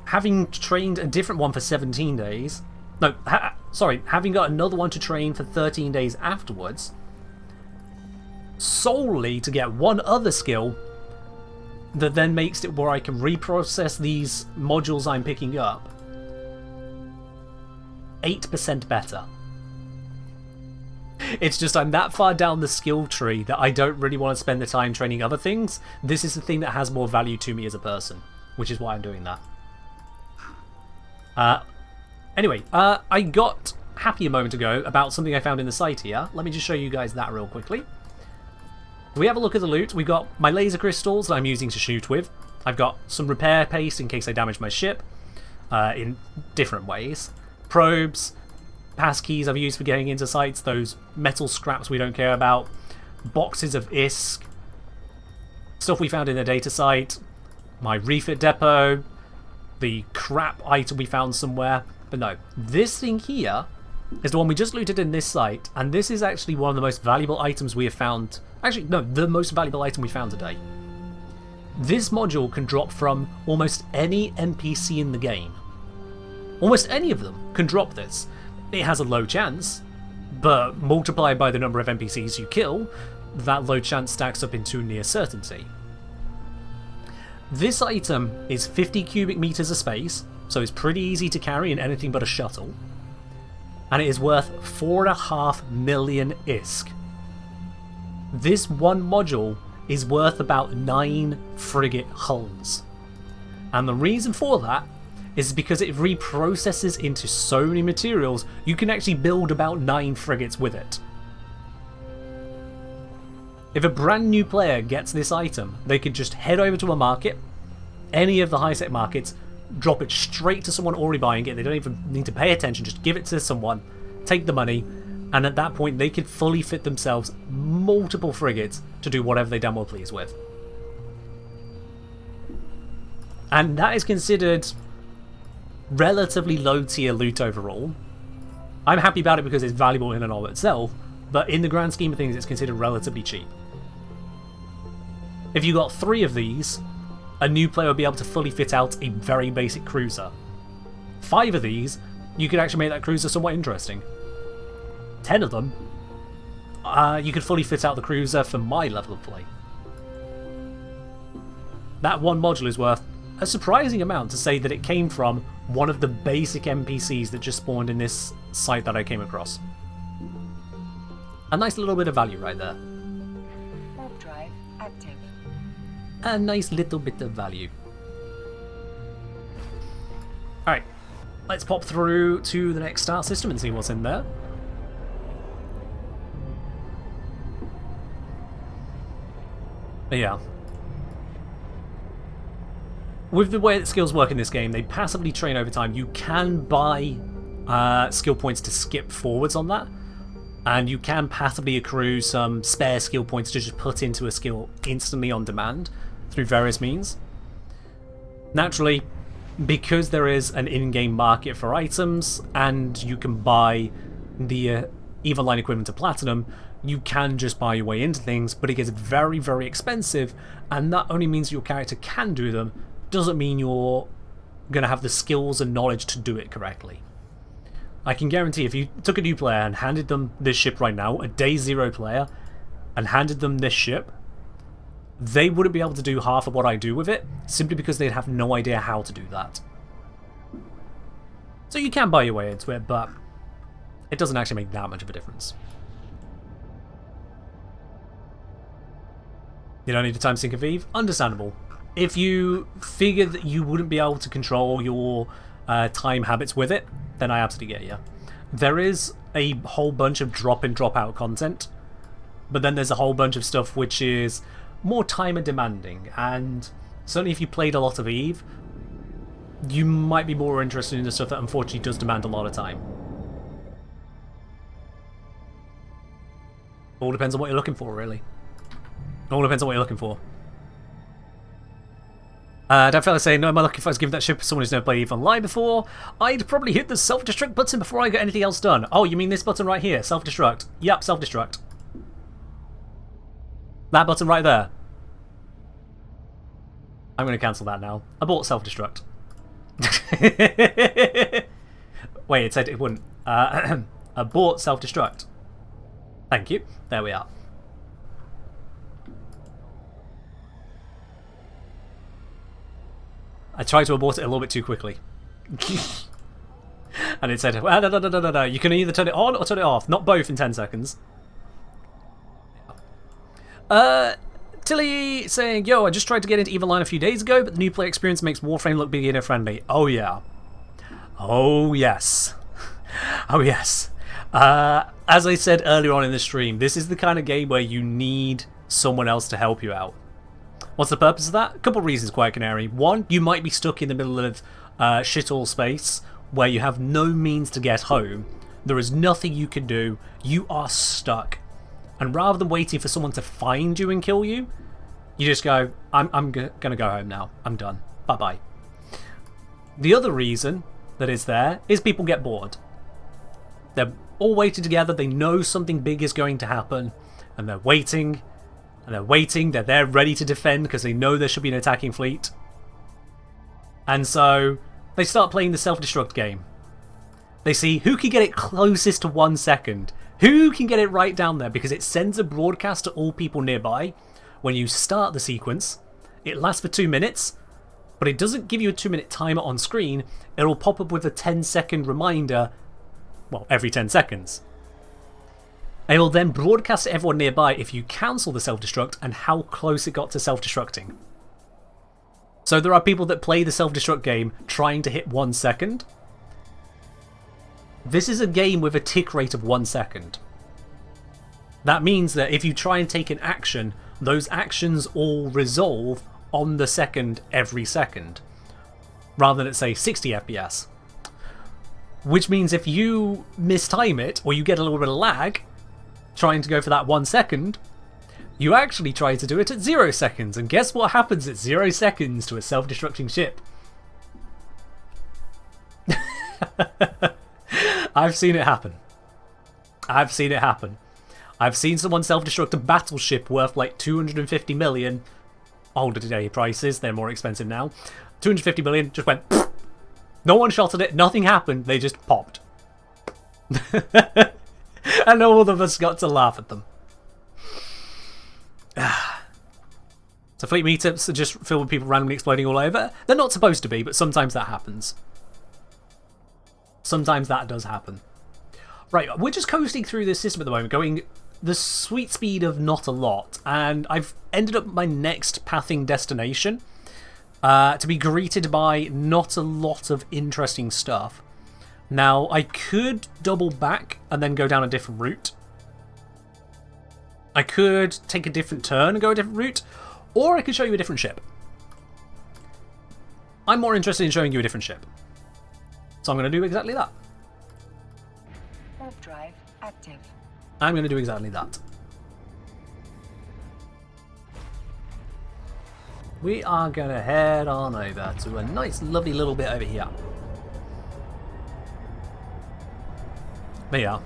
having trained a different one for 17 days. No, having got another one to train for 13 days afterwards, solely to get one other skill that then makes it where I can reprocess these modules I'm picking up 8% better. It's just I'm that far down the skill tree that I don't really want to spend the time training other things. This is the thing that has more value to me as a person, which is why I'm doing that. Anyway, I got happy a moment ago about something I found in the site here. Let me just show you guys that real quickly. We have a look at the loot. We've got my laser crystals that I'm using to shoot with. I've got some repair paste in case I damage my ship in different ways. Probes, passkeys I've used for getting into sites, those metal scraps we don't care about, boxes of ISK, stuff we found in the data site, my refit depot, the crap item we found somewhere. But no, this thing here is the one we just looted in this site, and this is actually one of the most valuable items we have found. Actually, no, the most valuable item we found today. This module can drop from almost any NPC in the game. Almost any of them can drop this. It has a low chance, but multiplied by the number of NPCs you kill, that low chance stacks up into near certainty. This item is 50 cubic meters of space, so it's pretty easy to carry in anything but a shuttle. And it is worth 4.5 million ISK. This one module is worth about 9 frigate hulls. And the reason for that is because it reprocesses into so many materials, you can actually build about 9 frigates with it. If a brand new player gets this item, they could just head over to a market, any of the high-tech markets, drop it straight to someone already buying it. They don't even need to pay attention, just give it to someone, take the money, and at that point they could fully fit themselves multiple frigates to do whatever they damn well please with. And that is considered relatively low tier loot overall. I'm happy about it because it's valuable in and of itself, but in the grand scheme of things it's considered relatively cheap. If you got 3 of these, a new player would be able to fully fit out a very basic cruiser. 5 of these, you could actually make that cruiser somewhat interesting. 10 of them, you could fully fit out the cruiser for my level of play. That one module is worth a surprising amount to say that it came from one of the basic NPCs that just spawned in this site that I came across. A nice little bit of value right there. Warp drive active. A nice little bit of value. Alright, let's pop through to the next star system and see what's in there. Yeah. With the way that skills work in this game, they passively train over time. You can buy skill points to skip forwards on that, and you can passively accrue some spare skill points to just put into a skill instantly on demand through various means. Naturally, because there is an in-game market for items, and you can buy the Evil Line equivalent to Platinum, you can just buy your way into things, but it gets very, very expensive, and that only means your character can do them, doesn't mean you're going to have the skills and knowledge to do it correctly. I can guarantee if you took a new player and handed them this ship right now, a day 0 player, and handed them this ship, they wouldn't be able to do half of what I do with it, simply because they'd have no idea how to do that. So you can buy your way into it, but it doesn't actually make that much of a difference. You don't need a time sync of Eve? Understandable. if you figure that you wouldn't be able to control your time habits with it, then I absolutely get you. There is a whole bunch of drop-in, drop-out content, but then there's a whole bunch of stuff which is more timer demanding, and certainly if you played a lot of EVE, you might be more interested in the stuff that unfortunately does demand a lot of time. All depends on what you're looking for, really. All depends on what you're looking for. That fella saying, no, am I lucky if I was given that ship to someone who's never played EVE Online before? I'd probably hit the self-destruct button before I got anything else done. Oh, you mean this button right here? Self-destruct. Yep, self-destruct. That button right there. I'm going to cancel that now. I bought self-destruct. Wait, it said it wouldn't. I bought self-destruct. Thank you. There we are. I tried to abort it a little bit too quickly. And it said, well, no, you can either turn it on or turn it off. Not both in 10 seconds. Tilly saying, yo, I just tried to get into EVE Online a few days ago, but the new play experience makes Warframe look beginner friendly. Oh yeah. Oh yes. Oh yes. As I said earlier on in the stream, this is the kind of game where you need someone else to help you out. What's the purpose of that? A couple of reasons, Quiet Canary. One, you might be stuck in the middle of shithole space where you have no means to get home. There is nothing you can do. You are stuck. And rather than waiting for someone to find you and kill you, you just go, I'm going to go home now. I'm done. Bye-bye. The other reason that is there is people get bored. They're all waiting together. They know something big is going to happen. And they're waiting. And they're waiting. They're there ready to defend because they know there should be an attacking fleet. And so they start playing the self-destruct game. They see who can get it closest to 1 second. Who can get it right down there, because it sends a broadcast to all people nearby when you start the sequence. It lasts for 2 minutes, but it doesn't give you a 2-minute timer on screen. It'll pop up with a 10-second reminder, well, every 10 seconds. It will then broadcast to everyone nearby if you cancel the self-destruct and how close it got to self-destructing. So there are people that play the self-destruct game trying to hit 1 second. This is a game with a tick rate of 1 second. That means that if you try and take an action, those actions all resolve on the second every second, rather than at, say, 60 FPS. Which means if you mistime it, or you get a little bit of lag, trying to go for that 1 second, you actually try to do it at 0 seconds, and guess what happens at 0 seconds to a self-destructing ship? I've seen it happen. I've seen it happen. I've seen someone self-destruct a battleship worth like 250 million. Older today prices, they're more expensive now. 250 million, just went pfft. No one shot at it, nothing happened, they just popped. And all of us got to laugh at them. So fleet meetups are just filled with people randomly exploding all over. They're not supposed to be, but sometimes that happens. Sometimes that does happen. Right, we're just coasting through this system at the moment, going the sweet speed of not a lot, and I've ended up my next pathing destination to be greeted by not a lot of interesting stuff. Now, I could double back and then go down a different route. I could take a different turn and go a different route, or I could show you a different ship. I'm more interested in showing you a different ship. So I'm going to do exactly that. Warp drive active. I'm going to do exactly that. We are going to head on over to a nice, lovely little bit over here. There you are.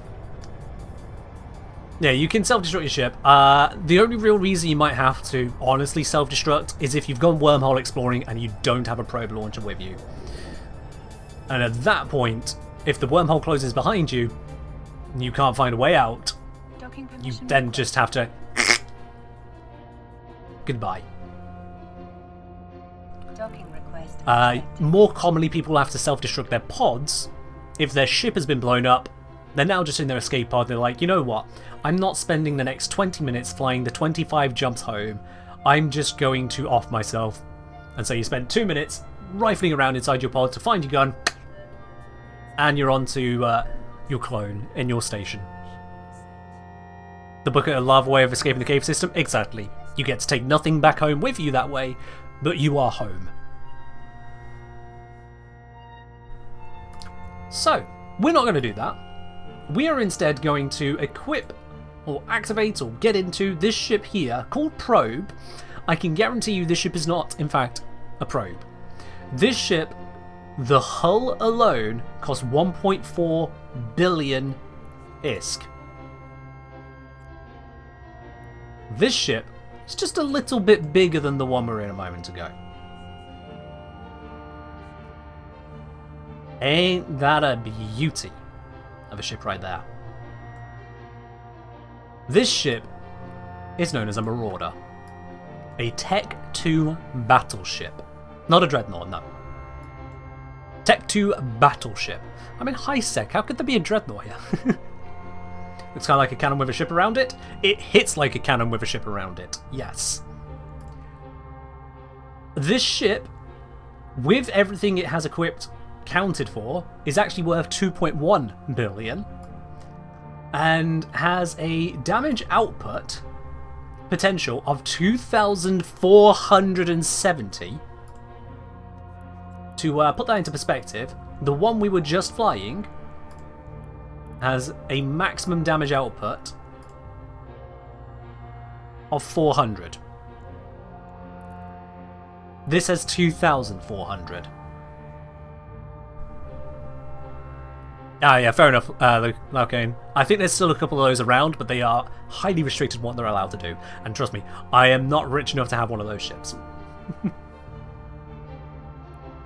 Yeah, you can self-destruct your ship. The only real reason you might have to honestly self-destruct is if you've gone wormhole exploring and you don't have a probe launcher with you. And at that point, if the wormhole closes behind you and you can't find a way out, you then just have to... Goodbye. Docking request. More commonly, people have to self-destruct their pods. If their ship has been blown up, they're now just in their escape pod. They're like, you know what? I'm not spending the next 20 minutes flying the 25 jumps home. I'm just going to off myself. And so you spend 2 minutes rifling around inside your pod to find your gun, and you're on to your clone in your station. The bucket of lava way of escaping the cave system? Exactly. You get to take nothing back home with you that way, but you are home. So, we're not going to do that. We are instead going to equip or activate or get into this ship here called Probe. I can guarantee you this ship is not, in fact, a probe. This ship, the hull alone, costs 1.4 billion ISK. This ship is just a little bit bigger than the one we were in a moment ago. Ain't that a beauty of a ship right there? This ship is known as a Marauder. A Tech 2 battleship. Not a Dreadnought, no. Tech 2 battleship. I'm in high sec, how could there be a Dreadnought here? Looks kind of like a cannon with a ship around it. It hits like a cannon with a ship around it, yes. This ship, with everything it has equipped, counted for, is actually worth 2.1 billion. And has a damage output potential of 2,470. To put that into perspective, the one we were just flying has a maximum damage output of 400. This has 2,400. Ah, yeah, fair enough, Laucaine. I think there's still a couple of those around, but they are highly restricted in what they're allowed to do. And trust me, I am not rich enough to have one of those ships.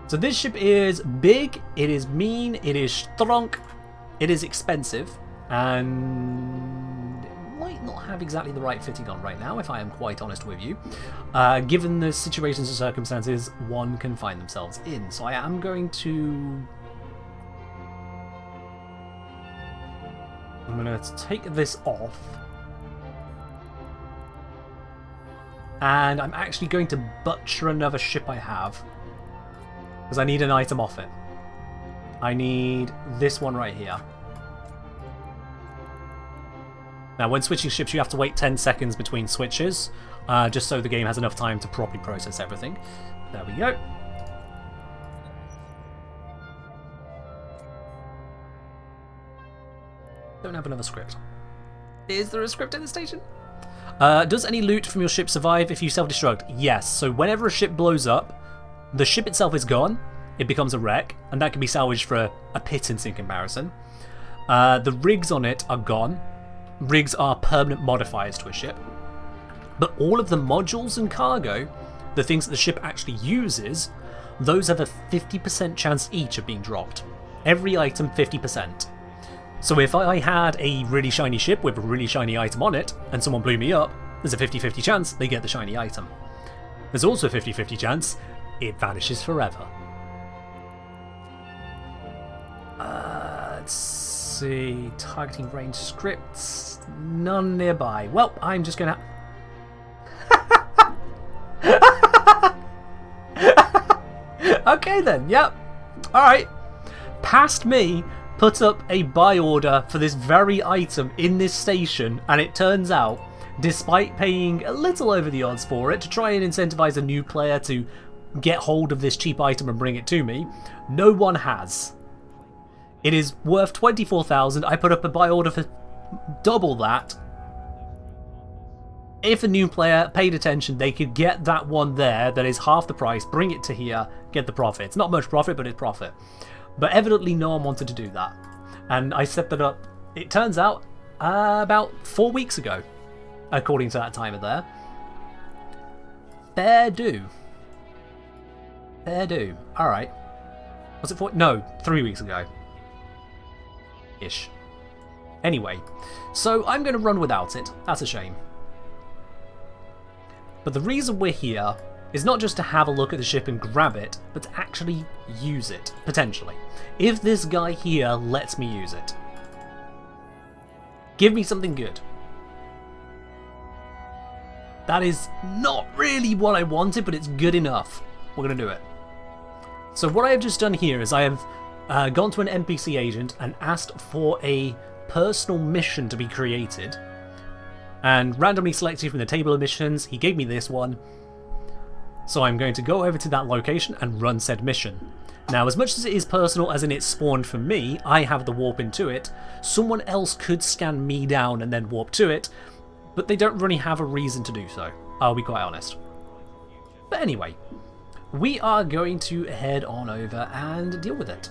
So this ship is big, it is mean, it is strong, it is expensive, and it might not have exactly the right fitting on right now, if I am quite honest with you. Given the situations and circumstances one can find themselves in. So I am going to... I'm going to take this off. And I'm actually going to butcher another ship I have. Because I need an item off it. I need this one right here. Now, when switching ships, you have to wait 10 seconds between switches. Just so the game has enough time to properly process everything. There we go. Don't have another script. Is there a script in the station? Does any loot from your ship survive if you self-destruct? Yes. So whenever a ship blows up, the ship itself is gone. It becomes a wreck, and that can be salvaged for a pittance in comparison. The rigs on it are gone. Rigs are permanent modifiers to a ship. But all of the modules and cargo, the things that the ship actually uses, those have a 50% chance each of being dropped. Every item 50%. So if I had a really shiny ship with a really shiny item on it, and someone blew me up, there's a 50-50 chance they get the shiny item. There's also a 50-50 chance it vanishes forever. Let's see, targeting range scripts, none nearby. Well, I'm just gonna... Okay then, yep. Alright. Past me put up a buy order for this very item in this station, and it turns out, despite paying a little over the odds for it to try and incentivize a new player to get hold of this cheap item and bring it to me, no one has. It is worth 24,000. I put up a buy order for double that. If a new player paid attention, they could get that one there that is half the price, bring it to here, get the profit. It's not much profit, but it's profit. But evidently no one wanted to do that. And I set that up, it turns out, about 4 weeks ago, according to that timer there. Fair do. Fair do. Alright. Was it 4? No, 3 weeks ago. Ish. Anyway, so I'm going to run without it. That's a shame. But the reason we're here is not just to have a look at the ship and grab it, but to actually use it, potentially. If this guy here lets me use it. Give me something good. That is not really what I wanted, but it's good enough. we're going to do it. So what I have just done here is I have gone to an NPC agent and asked for a personal mission to be created. And randomly selected from the table of missions, he gave me this one. So I'm going to go over to that location and run said mission. Now, as much as it is personal, as in it's spawned for me, I have the warp into it. Someone else could scan me down and then warp to it, but they don't really have a reason to do so. I'll be quite honest. But anyway, we are going to head on over and deal with it.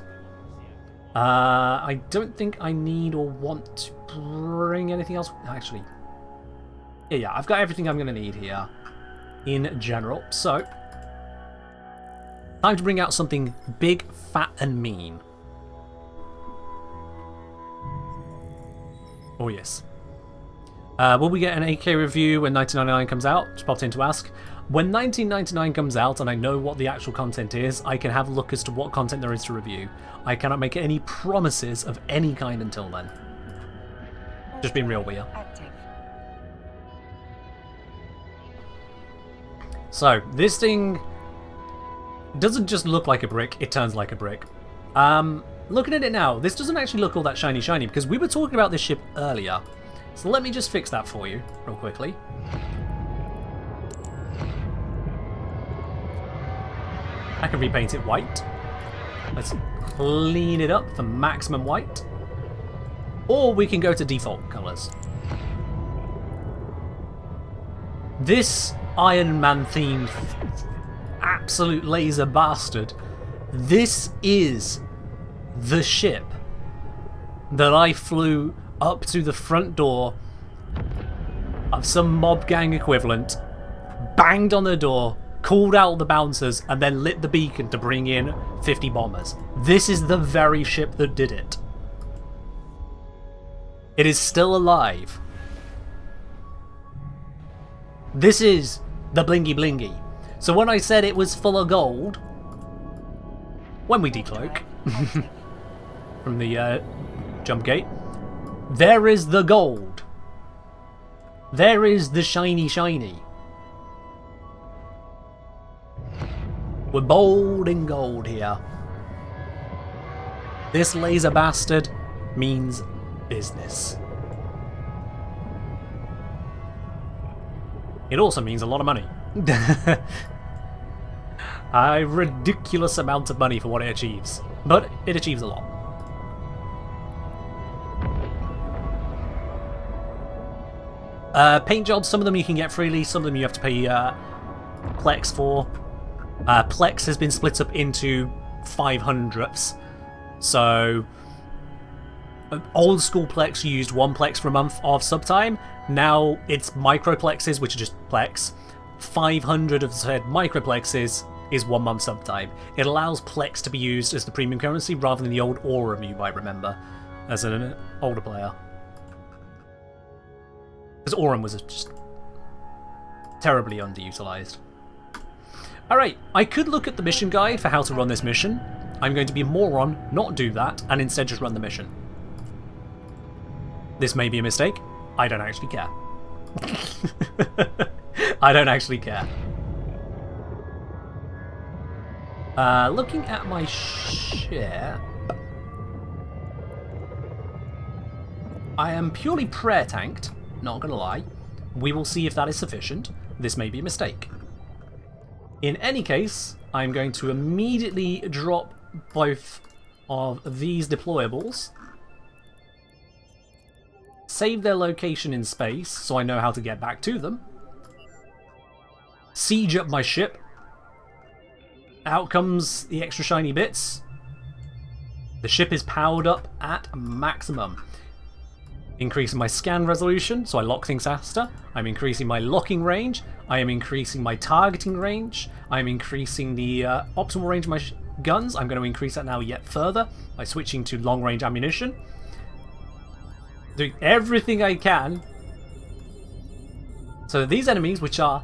I don't think I need or want to bring anything else. Actually, yeah, I've got everything I'm going to need here in general. So, time to bring out something big, fat, and mean. Oh, yes. Will we get an AK review when 1999 comes out? Just popped in to ask. When 1999 comes out and I know what the actual content is, I can have a look as to what content there is to review. I cannot make any promises of any kind until then. Just being real with you. Active. So, this thing doesn't just look like a brick, it turns like a brick. Looking at it now, this doesn't actually look all that shiny because we were talking about this ship earlier. So let me just fix that for you real quickly. I can repaint it white. Let's clean it up for maximum white. Or we can go to default colours. This Iron Man themed absolute laser bastard. This is the ship that I flew up to the front door of some mob gang equivalent, banged on the door, called out the bouncers, and then lit the beacon to bring in 50 bombers. This is the very ship that did it. It is still alive. This is the blingy blingy. So when I said it was full of gold, when we decloak from the jump gate, there is the gold. There is the shiny shiny. We're bold in gold here. This laser bastard means business. It also means a lot of money. A ridiculous amount of money for what it achieves. But it achieves a lot. Paint jobs, some of them you can get freely, some of them you have to pay Plex for. Plex has been split up into 500ths. So, old school Plex used 1 Plex for a month of subtime. Now it's microplexes, which are just Plex. 500 of said microplexes is 1 month subtime. It allows Plex to be used as the premium currency rather than the old Aurum you might remember as an older player. Because Aurum was just terribly underutilized. Alright, I could look at the mission guide for how to run this mission. I'm going to be a moron, not do that, and instead just run the mission. This may be a mistake. I don't actually care. I don't actually care. Looking at my ship, I am purely prayer tanked, not gonna lie. We will see if that is sufficient. This may be a mistake. In any case, I'm going to immediately drop both of these deployables, save their location in space so I know how to get back to them, siege up my ship, out comes the extra shiny bits. The ship is powered up at maximum. Increasing my scan resolution so I lock things faster. I'm increasing my locking range. I am increasing my targeting range. I'm increasing the optimal range of my guns. I'm going to increase that now yet further by switching to long range ammunition. Doing everything I can. So these enemies, which are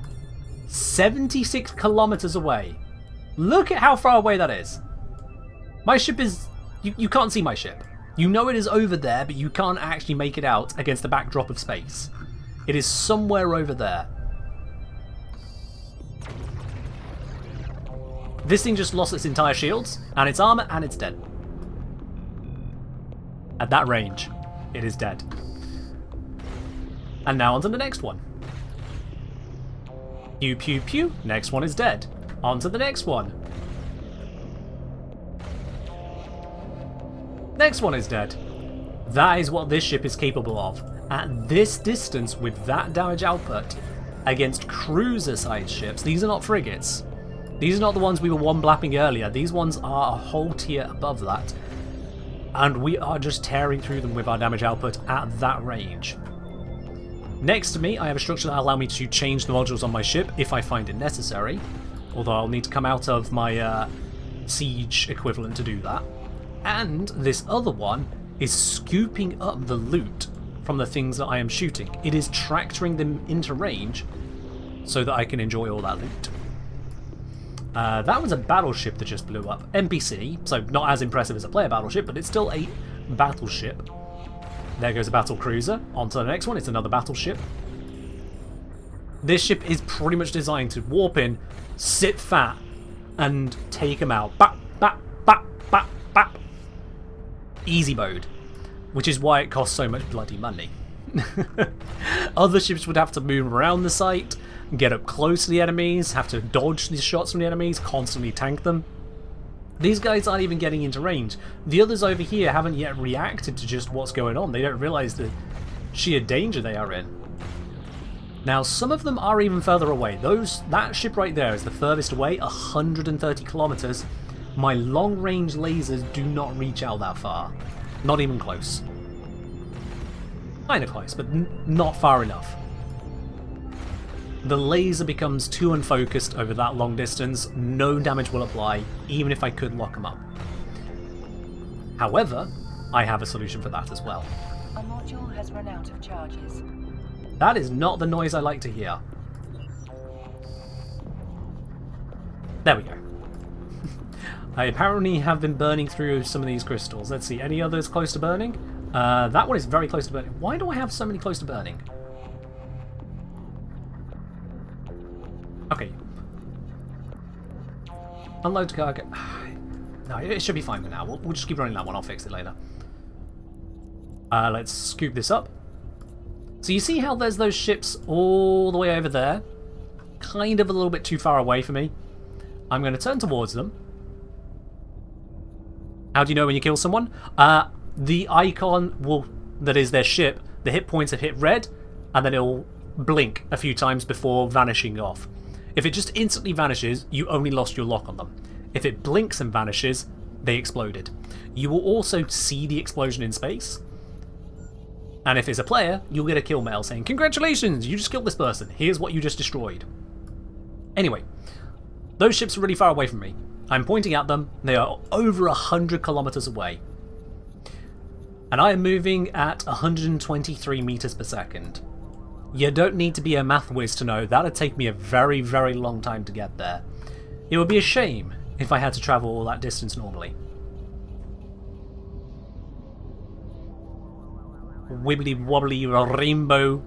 76 kilometers away. Look at how far away that is. My ship is... You can't see my ship. You know it is over there, but you can't actually make it out against the backdrop of space. It is somewhere over there. This thing just lost its entire shields, and its armor, and it's dead. At that range, it is dead. And now on to the next one. Pew pew pew, next one is dead. On to the next one. Next one is dead. That is what this ship is capable of. At this distance with that damage output against cruiser-sized ships. These are not frigates. These are not the ones we were one-blapping earlier. These ones are a whole tier above that. And we are just tearing through them with our damage output at that range. Next to me, I have a structure that allows me to change the modules on my ship if I find it necessary. Although I'll need to come out of my siege equivalent to do that. And this other one is scooping up the loot from the things that I am shooting. It is tractoring them into range so that I can enjoy all that loot. That was a battleship that just blew up. NPC, so not as impressive as a player battleship, but it's still a battleship. There goes a battle cruiser. On to the next one, it's another battleship. This ship is pretty much designed to warp in, sit fat, and take them out. Bap, bap, bap, bap, bap. Easy mode. Which is why it costs so much bloody money. Other ships would have to move around the site, get up close to the enemies, have to dodge these shots from the enemies, constantly tank them. These guys aren't even getting into range. The others over here haven't yet reacted to just what's going on. They don't realise the sheer danger they are in. Now, some of them are even further away. That ship right there is the furthest away, 130 kilometers. My long-range lasers do not reach out that far. Not even close. Kinda close, but not far enough. The laser becomes too unfocused over that long distance. No damage will apply, even if I could lock them up. However, I have a solution for that as well. A module has run out of charges. That is not the noise I like to hear. There we go. I apparently have been burning through some of these crystals. Let's see, any others close to burning? That one is very close to burning. Why do I have so many close to burning? Okay. Unload cargo. No, it should be fine for now. We'll just keep running that one. I'll fix it later. Let's scoop this up. So you see how there's those ships all the way over there? Kind of a little bit too far away for me. I'm going to turn towards them. How do you know when you kill someone? The icon that is their ship, the hit points have hit red, and then it'll blink a few times before vanishing off. If it just instantly vanishes, you only lost your lock on them. If it blinks and vanishes, they exploded. You will also see the explosion in space. And if it's a player, you'll get a kill mail saying, "Congratulations, you just killed this person. Here's what you just destroyed." Anyway, those ships are really far away from me. I'm pointing at them. They are over 100 kilometers away. And I am moving at 123 meters per second. You don't need to be a math whiz to know that'd take me a very, very long time to get there. It would be a shame if I had to travel all that distance normally. Wibbly wobbly rainbow.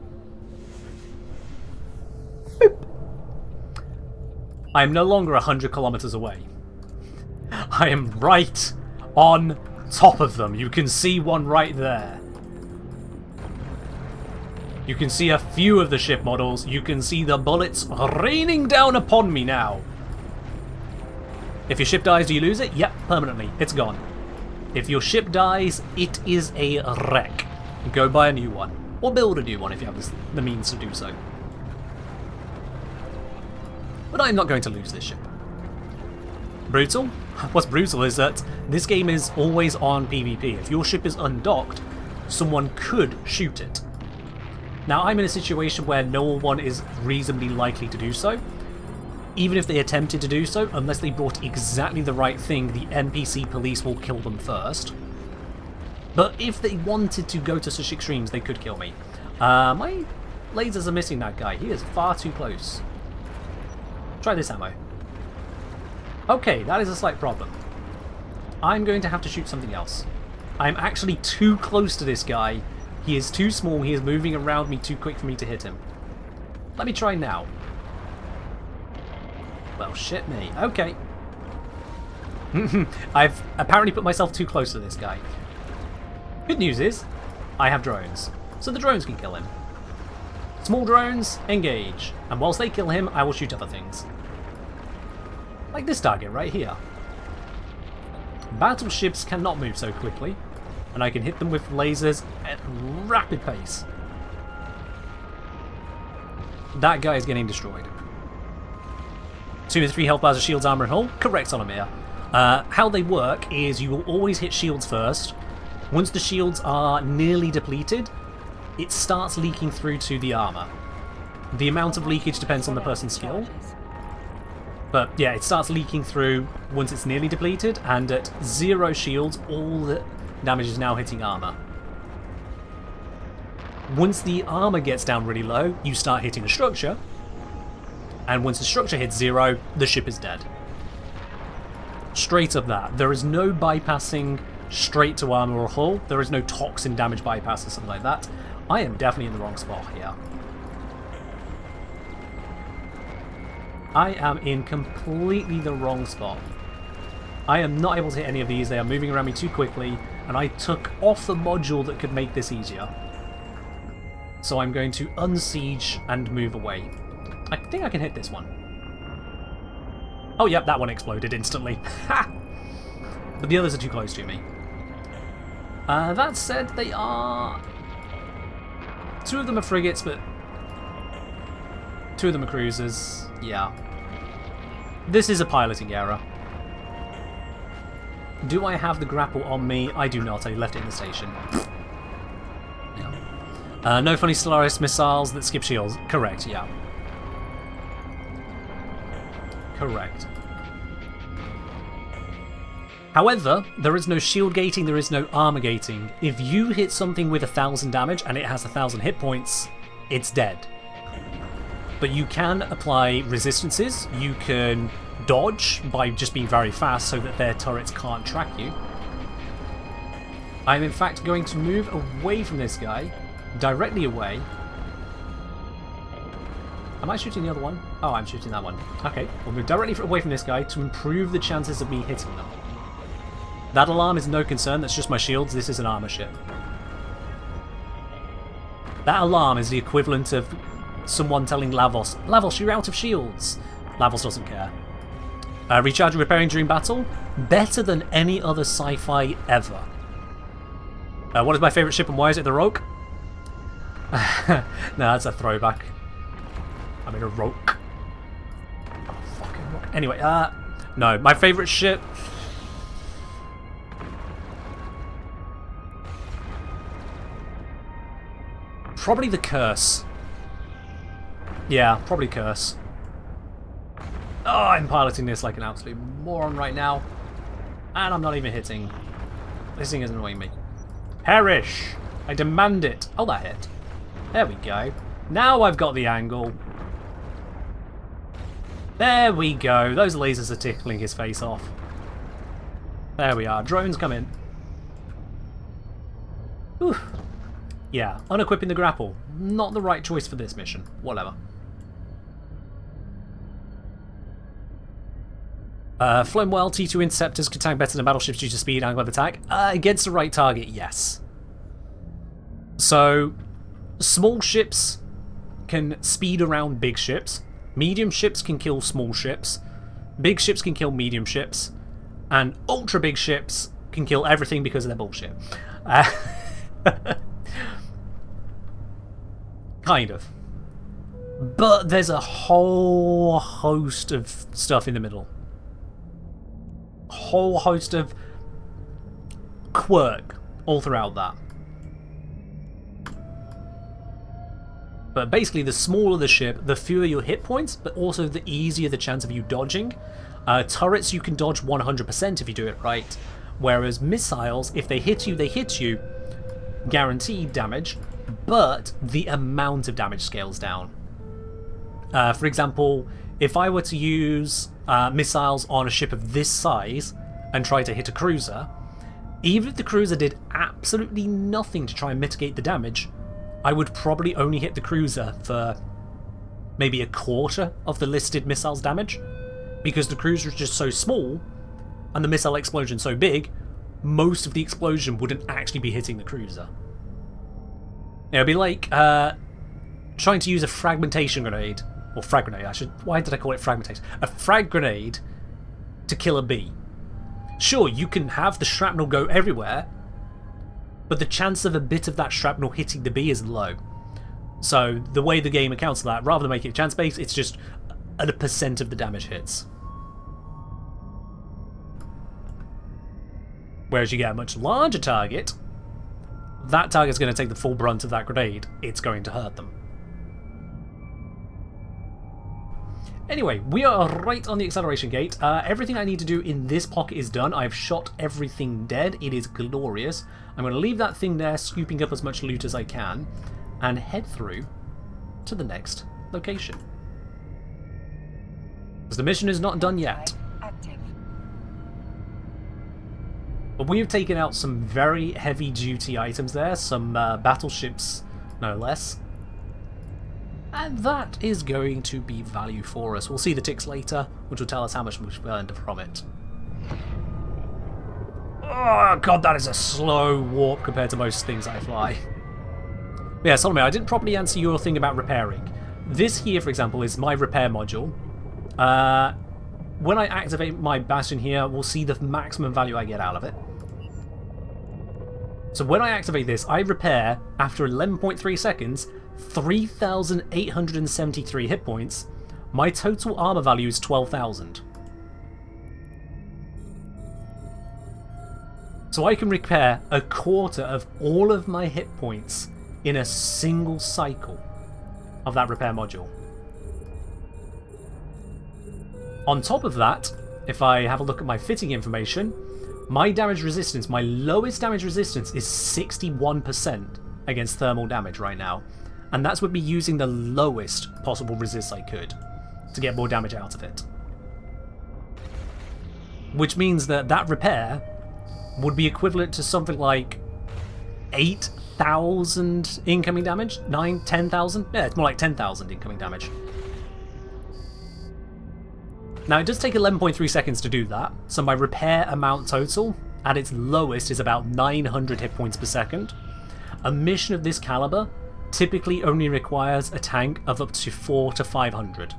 Boop. I am no longer 100 kilometers away. I am right on top of them. You can see one right there. You can see a few of the ship models. You can see the bullets raining down upon me now. If your ship dies, do you lose it? Yep, permanently. It's gone. If your ship dies, it is a wreck. Go buy a new one. Or build a new one if you have the means to do so. But I'm not going to lose this ship. Brutal? What's brutal is that this game is always on PvP. If your ship is undocked, someone could shoot it. Now, I'm in a situation where no one is reasonably likely to do so. Even if they attempted to do so, unless they brought exactly the right thing, the NPC police will kill them first. But if they wanted to go to such extremes, they could kill me. My lasers are missing that guy. He is far too close. Try this ammo. Okay, that is a slight problem. I'm going to have to shoot something else. I'm actually too close to this guy. He is too small, he is moving around me too quick for me to hit him. Let me try now. Well, shit me. Okay. I've apparently put myself too close to this guy. Good news is, I have drones, so the drones can kill him. Small drones, engage, and whilst they kill him, I will shoot other things. Like this target right here. Battleships cannot move so quickly, and I can hit them with lasers at rapid pace. That guy is getting destroyed. 2 to 3 health bars of shields, armor, and hull. Correct, Solomir. How they work is you will always hit shields first. Once the shields are nearly depleted, it starts leaking through to the armor. The amount of leakage depends on the person's skill. But yeah, it starts leaking through once it's nearly depleted, and at 0 shields, all the damage is now hitting armor. Once the armor gets down really low, you start hitting the structure, and once the structure hits 0, the ship is dead. Straight up that. There is no bypassing straight to armor or hull. There is no toxin damage bypass or something like that. I am definitely in the wrong spot here. I am in completely the wrong spot. I am not able to hit any of these. They are moving around me too quickly, and I took off the module that could make this easier. So I'm going to unsiege and move away. I think I can hit this one. Oh, yep, that one exploded instantly. Ha! But the others are too close to me. That said, they are... 2 of them are frigates, but 2 of them are cruisers. Yeah. This is a piloting error. Do I have the grapple on me? I do not. I left it in the station. Yeah. No funny Stellaris missiles that skip shields. Correct, yeah. Correct. However, there is no shield gating, there is no armor gating. If you hit something with 1,000 damage and it has 1,000 hit points, it's dead. But you can apply resistances, you can dodge by just being very fast so that their turrets can't track you. I'm in fact going to move away from this guy, directly away. Am I shooting the other one? Oh, I'm shooting that one. Okay, we'll move directly away from this guy to improve the chances of me hitting them. That alarm is no concern, that's just my shields, this is an armor ship. That alarm is the equivalent of someone telling Lavos, Lavos, you're out of shields. Lavos doesn't care. Recharge and repairing during battle, better than any other sci-fi ever. What is my favourite ship and why is it the Rogue? No, that's a throwback. I mean a Rogue. Oh, fucking Rogue. Anyway, no, my favourite ship... Probably the Curse. Yeah, probably Curse. Oh, I'm piloting this like an absolute moron right now. And I'm not even hitting. This thing is annoying me. Perish! I demand it. Oh, that hit. There we go. Now I've got the angle. There we go. Those lasers are tickling his face off. There we are. Drones come in. Whew. Yeah, unequipping the grapple. Not the right choice for this mission. Whatever. Flown well, T2 interceptors could tank better than battleships due to speed, angle of attack. Against the right target, yes. So, small ships can speed around big ships. Medium ships can kill small ships. Big ships can kill medium ships. And ultra big ships can kill everything because of their bullshit. Kind of. But there's a whole host of stuff in the middle. A whole host of quirk all throughout that. But basically, the smaller the ship, the fewer your hit points, but also the easier the chance of you dodging. Turrets you can dodge 100% if you do it right. Whereas missiles, if they hit you, guaranteed damage, but the amount of damage scales down. For example, if I were to use missiles on a ship of this size and try to hit a cruiser, even if the cruiser did absolutely nothing to try and mitigate the damage, I would probably only hit the cruiser for maybe a quarter of the listed missile's damage, because the cruiser is just so small, and the missile explosion so big, most of the explosion wouldn't actually be hitting the cruiser. It would be like trying to use a fragmentation grenade, or frag grenade, why did I call it fragmentation? A frag grenade to kill a bee. Sure, you can have the shrapnel go everywhere, but the chance of a bit of that shrapnel hitting the bee is low. So the way the game accounts for that, rather than making it chance-based, it's just at a percent of the damage hits. Whereas you get a much larger target, that target's going to take the full brunt of that grenade. It's going to hurt them. Anyway, we are right on the acceleration gate. Everything I need to do in this pocket is done. I've shot everything dead. It is glorious. I'm going to leave that thing there, scooping up as much loot as I can, and head through to the next location. Because the mission is not done yet. Active. But we have taken out some very heavy-duty items there, some battleships, no less. And that is going to be value for us. We'll see the ticks later, which will tell us how much we've earned from it. Oh god, that is a slow warp compared to most things I fly. Yeah, Solomon, I didn't properly answer your thing about repairing. This here, for example, is my repair module. When I activate my bastion here, we'll see the maximum value I get out of it. So when I activate this, I repair, after 11.3 seconds, 3,873 hit points. My total armor value is 12,000. So I can repair a quarter of all of my hit points in a single cycle of that repair module. On top of that, if I have a look at my fitting information, my damage resistance, my lowest damage resistance is 61% against thermal damage right now. And that's with me using the lowest possible resist I could to get more damage out of it. Which means that that repair would be equivalent to something like 8,000 incoming damage? 10,000? Yeah, it's more like 10,000 incoming damage. Now, it does take 11.3 seconds to do that, so my repair amount total at its lowest is about 900 hit points per second. A mission of this caliber typically only requires a tank of up to 400 to 500.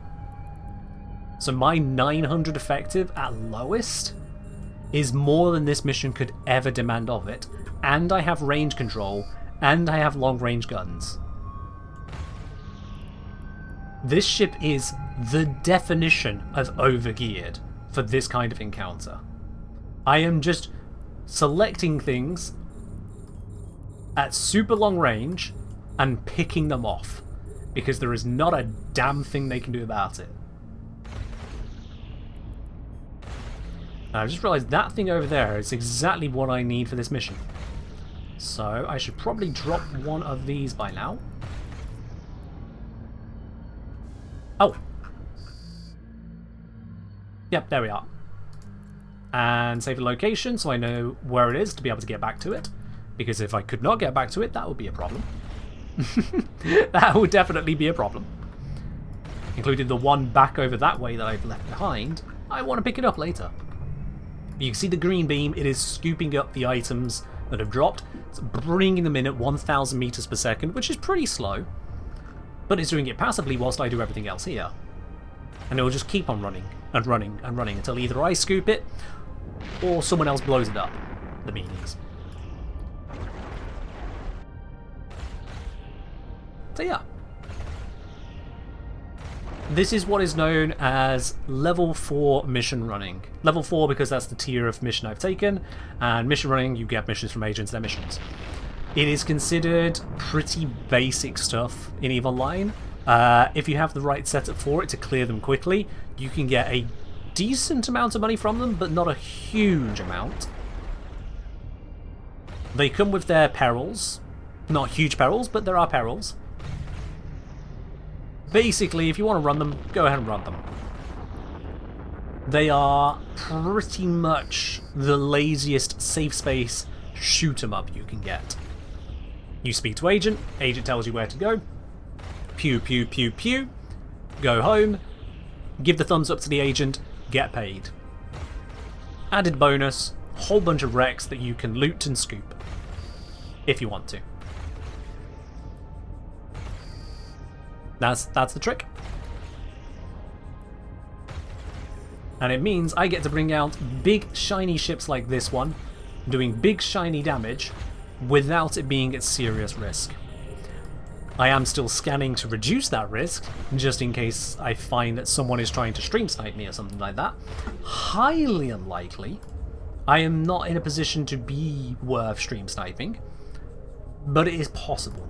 So my 900 effective at lowest is more than this mission could ever demand of it, and I have range control, and I have long range guns. This ship is the definition of overgeared for this kind of encounter. I am just selecting things at super long range and picking them off, because there is not a damn thing they can do about it. And I just realised that thing over there is exactly what I need for this mission. So I should probably drop one of these by now. Oh. Yep, there we are. And save the location so I know where it is to be able to get back to it. Because if I could not get back to it, that would be a problem. That would definitely be a problem. Including the one back over that way that I've left behind. I want to pick it up later. You can see the green beam. It is scooping up the items that have dropped. It's bringing them in at 1,000 meters per second, which is pretty slow. But it's doing it passively whilst I do everything else here. And it will just keep on running and running and running until either I scoop it or someone else blows it up. The meanies. So yeah. This is what is known as level 4 mission running. Level 4 because that's the tier of mission I've taken, and mission running, you get missions from agents, they're missions. It is considered pretty basic stuff in EVE Online. If you have the right setup for it to clear them quickly, you can get a decent amount of money from them, but not a huge amount. They come with their perils. Not huge perils, but there are perils. Basically, if you want to run them, go ahead and run them. They are pretty much the laziest safe space shoot 'em up you can get. You speak to agent, agent tells you where to go. Pew, pew, pew, pew. Go home. Give the thumbs up to the agent. Get paid. added bonus, whole bunch of wrecks that you can loot and scoop. If you want to. That's the trick. And it means I get to bring out big shiny ships like this one, doing big shiny damage without it being at serious risk. I am still scanning to reduce that risk, just in case I find that someone is trying to stream snipe me or something like that. Highly unlikely. I am not in a position to be worth stream sniping, but it is possible.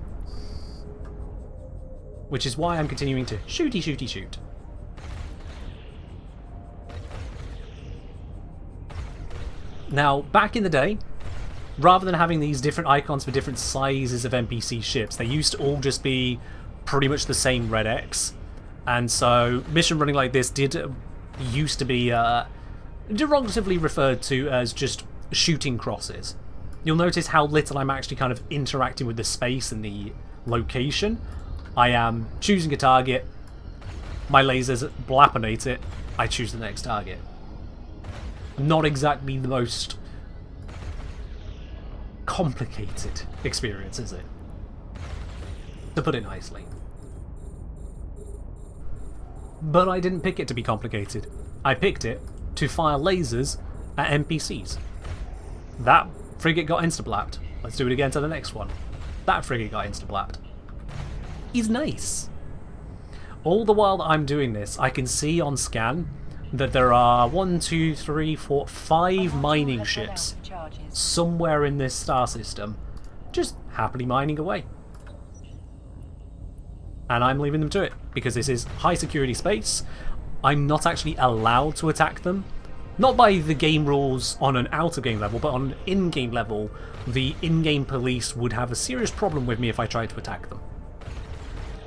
Which is why I'm continuing to shoot. Now, back in the day, rather than having these different icons for different sizes of NPC ships, they used to all just be pretty much the same red X. And so, mission running like this used to be derogatively referred to as just shooting crosses. You'll notice how little I'm actually kind of interacting with the space and the location. I am choosing a target, my lasers blapinate it, I choose the next target. Not exactly the most complicated experience, is it? To put it nicely. But I didn't pick it to be complicated. I picked it to fire lasers at NPCs. That frigate got insta-blapped. Let's do it again to the next one. That frigate got insta-blapped. He's nice. All the while that I'm doing this, I can see on scan that there are 1, 2, 3, 4, 5 mining ships somewhere in this star system, just happily mining away. And I'm leaving them to it, because this is high security space. I'm not actually allowed to attack them. Not by the game rules on an out-of-game level, but on an in-game level, the in-game police would have a serious problem with me if I tried to attack them.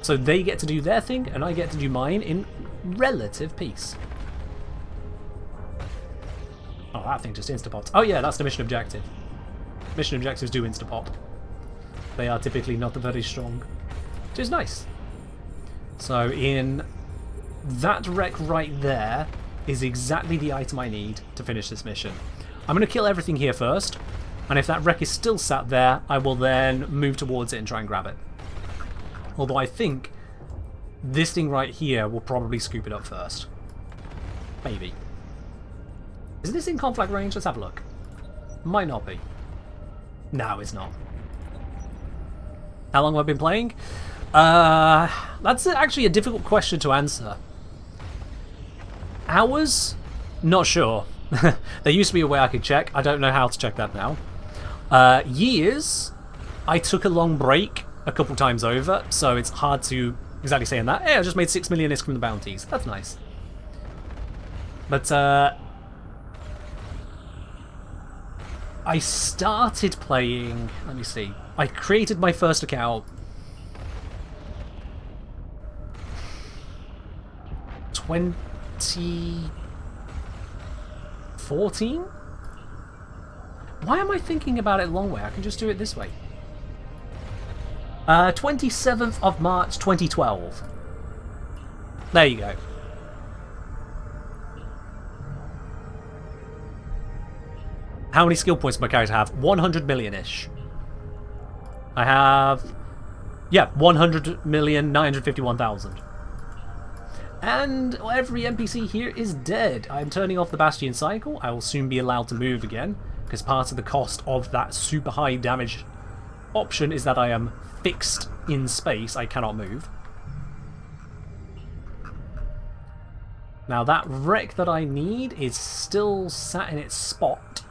So they get to do their thing, and I get to do mine in relative peace. Oh, that thing just insta-popped. Oh yeah, that's the mission objective. Mission objectives do insta-pop. They are typically not very strong. Which is nice. So in that wreck right there is exactly the item I need to finish this mission. I'm going to kill everything here first, and if that wreck is still sat there, I will then move towards it and try and grab it. Although I think this thing right here will probably scoop it up first. Maybe. Is this in conflict range? Let's have a look. Might not be. No, it's not. How long have I been playing? That's actually a difficult question to answer. Hours? Not sure. There used to be a way I could check. I don't know how to check that now. Years? I took a long break a couple times over, so it's hard to exactly say in that. Hey, I just made 6 million ISK from the bounties. That's nice. But, I started playing, let me see, I created my first account 2014? Why am I thinking about it long way? I can just do it this way. 27th of March 2012. There you go. How many skill points does my character have? 100 million-ish. I have... yeah, 100,951,000. And every NPC here is dead. I'm turning off the Bastion cycle. I will soon be allowed to move again, because part of the cost of that super high damage option is that I am fixed in space. I cannot move. Now that wreck that I need is still sat in its spot.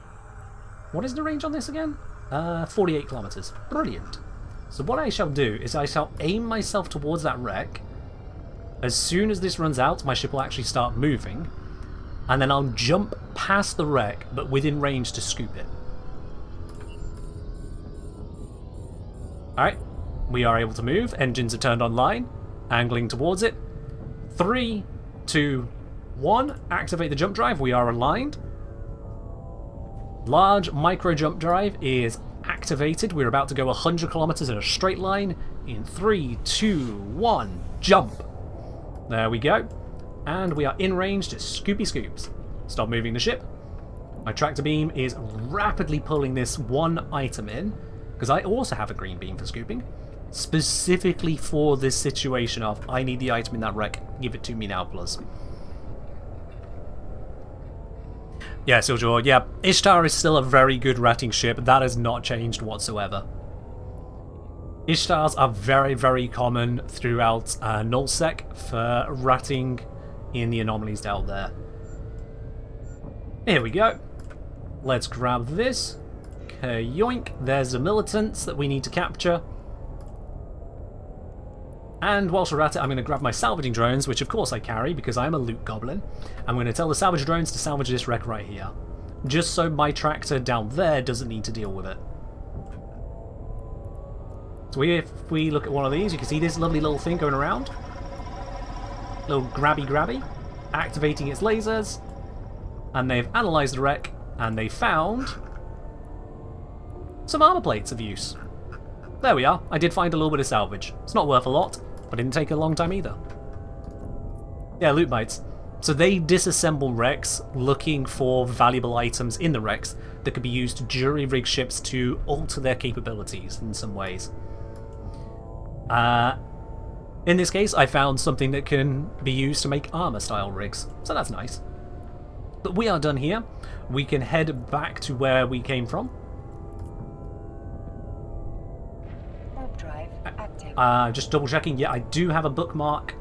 What is the range on this again? 48 kilometers. Brilliant. So what I shall do is I shall aim myself towards that wreck. As soon as this runs out, my ship will actually start moving. And then I'll jump past the wreck, but within range to scoop it. Alright. We are able to move. Engines are turned online. Angling towards it. 3, 2, 1. Activate the jump drive. We are aligned. Large micro jump drive is activated. We're about to go 100 kilometers in a straight line. In 3, 2, 1, jump. There we go. And we are in range to scoopy scoops. Stop moving the ship. My tractor beam is rapidly pulling this one item in, because I also have a green beam for scooping, specifically for this situation of I need the item in that wreck, give it to me now, plus. Yeah, Siljaw, yeah, Ishtar is still a very good ratting ship. That has not changed whatsoever. Ishtars are very, very common throughout nullsec for ratting in the anomalies down there. Here we go. Let's grab this. Yoink. There's the militants that we need to capture. And whilst we're at it, I'm going to grab my salvaging drones, which of course I carry because I'm a loot goblin. I'm going to tell the salvage drones to salvage this wreck right here, just so my tractor down there doesn't need to deal with it. So if we look at one of these, you can see this lovely little thing going around. Little grabby, activating its lasers. And they've analysed the wreck, and they found some armour plates of use. There we are. I did find a little bit of salvage. It's not worth a lot, but it didn't take a long time either. Yeah, loot bites. So they disassemble wrecks looking for valuable items in the wrecks that could be used to jury-rig ships to alter their capabilities in some ways. In this case, I found something that can be used to make armour-style rigs, so that's nice. But we are done here. We can head back to where we came from. Just double checking, yeah, I do have a bookmark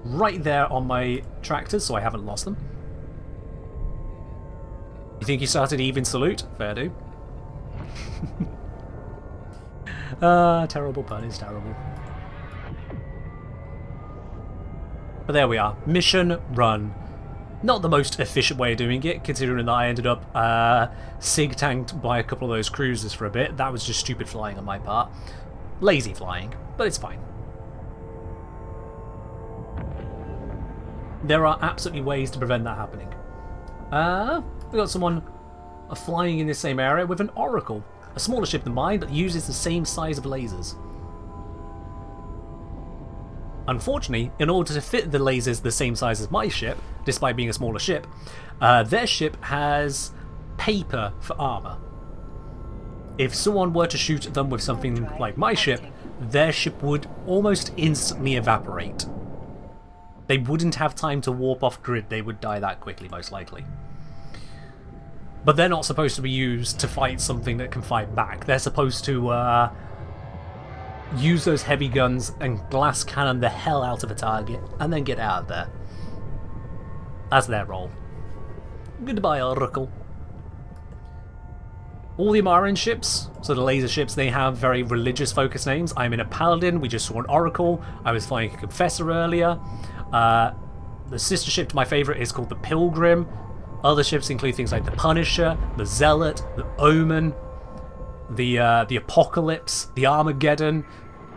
right there on my tractors, so I haven't lost them. You think you started even salute? Fair do. Terrible pun is terrible. But there we are. Mission run. Not the most efficient way of doing it, considering that I ended up sig-tanked by a couple of those cruisers for a bit. That was just stupid flying on my part. Lazy flying, but it's fine. There are absolutely ways to prevent that happening. We got someone flying in this same area with an Oracle. A smaller ship than mine, but uses the same size of lasers. Unfortunately, in order to fit the lasers the same size as my ship, despite being a smaller ship, their ship has paper for armour. If someone were to shoot them with something like my ship, their ship would almost instantly evaporate. They wouldn't have time to warp off grid, they would die that quickly most likely. But they're not supposed to be used to fight something that can fight back. They're supposed to use those heavy guns and glass cannon the hell out of a target and then get out of there. That's their role. Goodbye, Oracle. All the Amaran ships, so the laser ships, they have very religious focus names. I'm in a Paladin, we just saw an Oracle, I was flying a Confessor earlier. The sister ship to my favourite is called the Pilgrim. Other ships include things like the Punisher, the Zealot, the Omen, the Apocalypse, the Armageddon,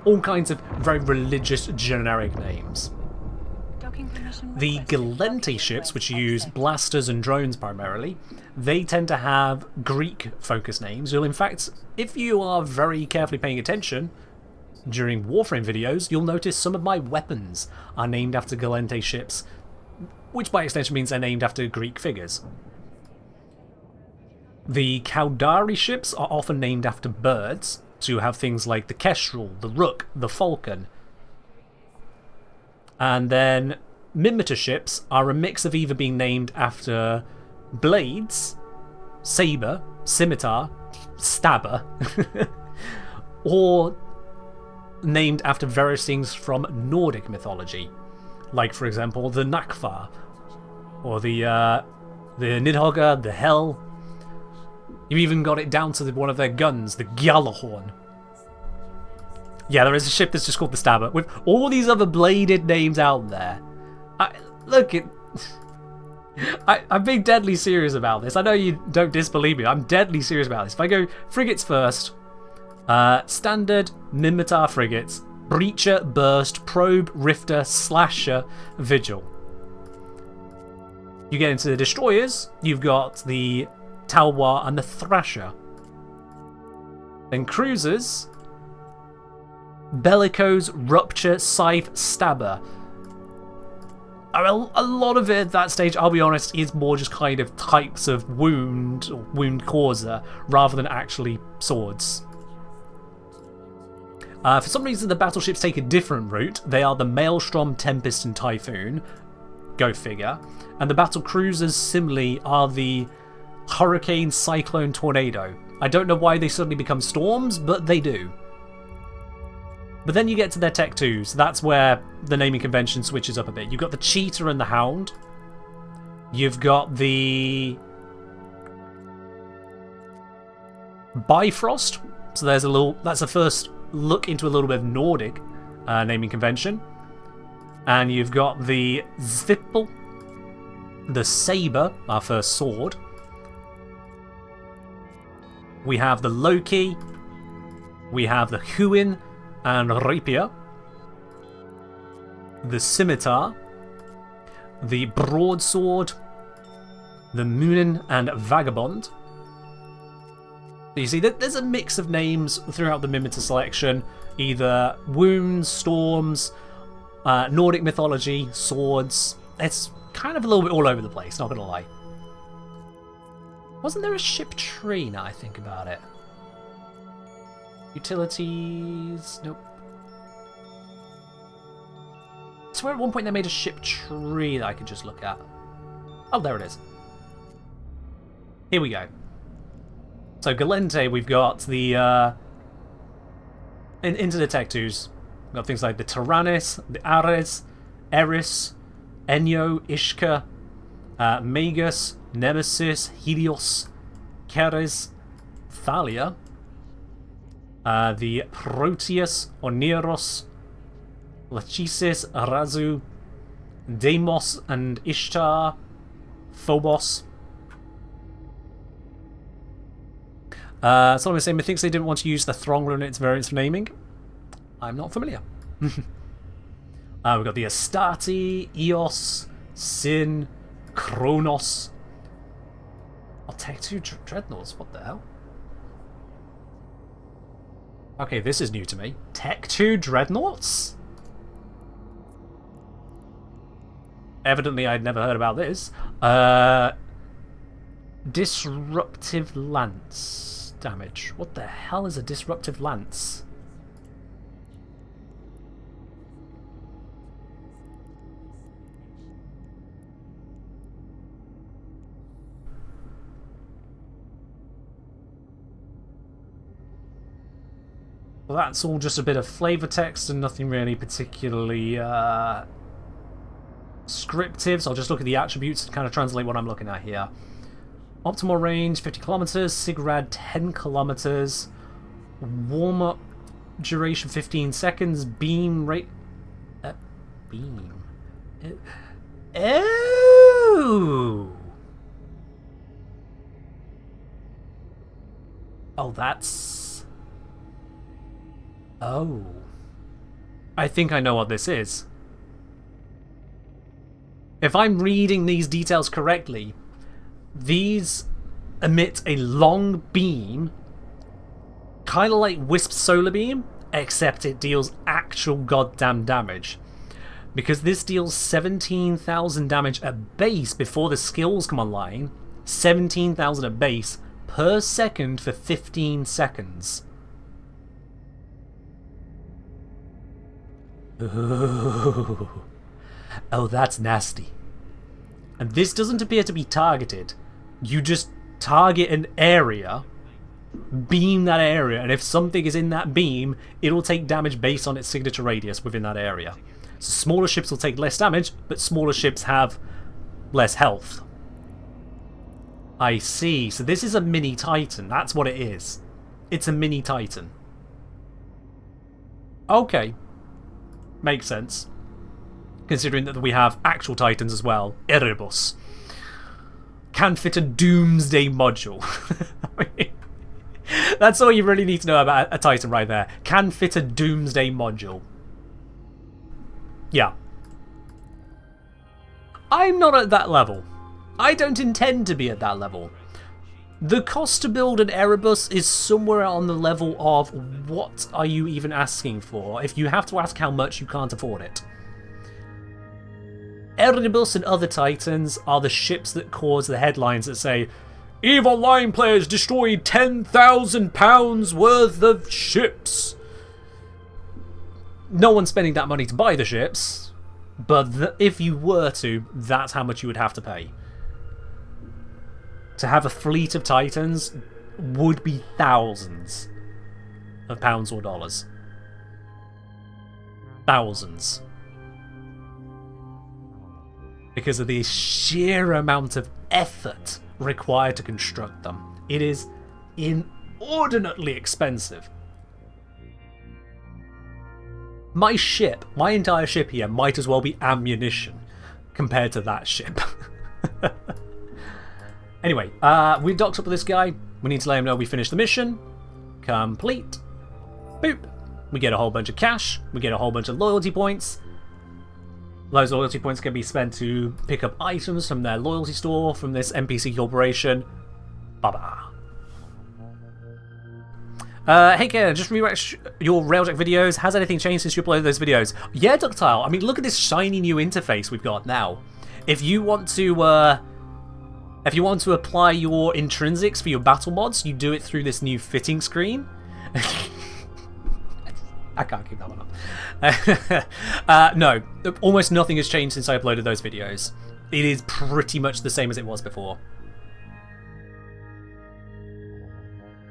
all kinds of very religious generic names. The Galente ships, which use blasters and drones primarily, they tend to have Greek focus names. You'll, in fact, if you are very carefully paying attention during Warframe videos, you'll notice some of my weapons are named after Galente ships, which by extension means they're named after Greek figures. The Caldari ships are often named after birds, so you have things like the Kestrel, the Rook, the Falcon. And then Mimitor ships are a mix of either being named after blades, saber, scimitar, stabber, or named after various things from Nordic mythology, like for example the Nakfar, or the Nidhogger, the Hel. You even got it down to one of their guns, the Gjallarhorn. Yeah, there is a ship that's just called the Stabber, with all these other bladed names out there. I'm being deadly serious about this. I know you don't disbelieve me. I'm deadly serious about this. If I go frigates first, standard Mimitar frigates, Breacher, Burst, Probe, Rifter, Slasher, Vigil. You get into the destroyers, you've got the Talwar and the Thrasher. Then cruisers, Bellicose, Rupture, Scythe, Stabber. A lot of it at that stage, I'll be honest, is more just kind of types of wound or wound causer rather than actually swords. For some reason, the battleships take a different route. They are the Maelstrom, Tempest, and Typhoon. Go figure. And the battle cruisers, similarly, are the Hurricane, Cyclone, Tornado. I don't know why they suddenly become storms, but they do. But then you get to their Tech 2s. That's where the naming convention switches up a bit. You've got the Cheetah and the Hound. You've got the Bifrost. So there's a little. That's the first look into a little bit of Nordic naming convention. And you've got the Zwippel, the Saber, our first sword. We have the Loki. We have the Huin and Rapier, the Scimitar, the Broadsword, the Moonin and Vagabond. You see, there's a mix of names throughout the Mimitar selection, either wounds, storms, Nordic mythology, swords. It's kind of a little bit all over the place, not gonna lie. Wasn't there a ship tree now I think about it? Utilities... Nope. I swear at one point they made a ship tree that I could just look at. Oh, there it is. Here we go. So Galente, we've got the... into the Tech 2s. We've got things like the Tyrannus, the Ares, Eris, Enyo, Ishka, Magus, Nemesis, Helios, Keres, Thalia, the Proteus, Oneros, Lachesis, Razu, Deimos and Ishtar, Phobos. Someone was saying, methinks they didn't want to use the Throng in its variants for naming. I'm not familiar. We've got the Astarte, Eos, Sin, Kronos. Oh, Tech 2 Dreadnoughts, what the hell? Okay, this is new to me. Tech 2 Dreadnoughts? Evidently I'd never heard about this. Disruptive Lance damage. What the hell is a Disruptive Lance? Well, that's all just a bit of flavor text and nothing really particularly scriptive, so I'll just look at the attributes and kind of translate what I'm looking at here. Optimal range 50 kilometers, SIGRAD 10 kilometers, warm up duration 15 seconds, beam rate. Beam. Oh! Oh, that's. Oh. I think I know what this is. If I'm reading these details correctly, these emit a long beam, kind of like Wisp's solar beam, except it deals actual goddamn damage. Because this deals 17,000 damage at base before the skills come online, 17,000 at base per second for 15 seconds. Ooh. Oh, that's nasty. And this doesn't appear to be targeted. You just target an area, beam that area, and if something is in that beam, it'll take damage based on its signature radius within that area. So smaller ships will take less damage, but smaller ships have less health. I see. So this is a mini Titan. That's what it is. It's a mini Titan. Okay. Makes sense. Considering that we have actual Titans as well. Erebus. Can fit a Doomsday module. I mean, that's all you really need to know about a Titan right there. Can fit a Doomsday module. Yeah. I'm not at that level. I don't intend to be at that level. The cost to build an Erebus is somewhere on the level of what are you even asking for? If you have to ask how much, you can't afford it. Erebus and other Titans are the ships that cause the headlines that say, "Evil line players destroyed £10,000 worth of ships." No one's spending that money to buy the ships, but if you were to, that's how much you would have to pay. To have a fleet of Titans would be thousands of pounds or dollars. Thousands. Because of the sheer amount of effort required to construct them. It is inordinately expensive. My ship, my entire ship here, might as well be ammunition compared to that ship. Anyway, we docked up with this guy. We need to let him know we finished the mission. Complete. Boop. We get a whole bunch of cash. We get a whole bunch of loyalty points. Those loyalty points can be spent to pick up items from their loyalty store, from this NPC corporation. Bye-bye. Hey Karen, just rewatch your Railjack videos. Has anything changed since you uploaded those videos? Yeah, Ductile. I mean, look at this shiny new interface we've got now. If you want to apply your intrinsics for your battle mods, you do it through this new fitting screen. I can't keep that one up. No, almost nothing has changed since I uploaded those videos. It is pretty much the same as it was before.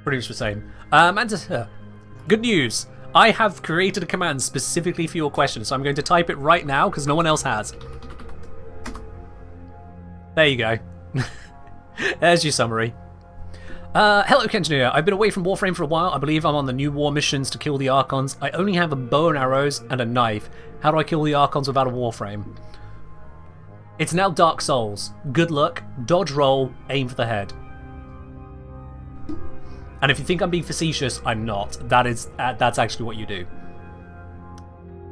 Pretty much the same. And good news. I have created a command specifically for your question, so I'm going to type it right now because no one else has. There you go. There's your summary. Hello, Kenjineer. I've been away from Warframe for a while. I believe I'm on the new war missions to kill the Archons. I only have a bow and arrows and a knife. How do I kill the Archons without a Warframe? It's now Dark Souls. Good luck. Dodge roll. Aim for the head. And if you think I'm being facetious, I'm not. That's actually what you do.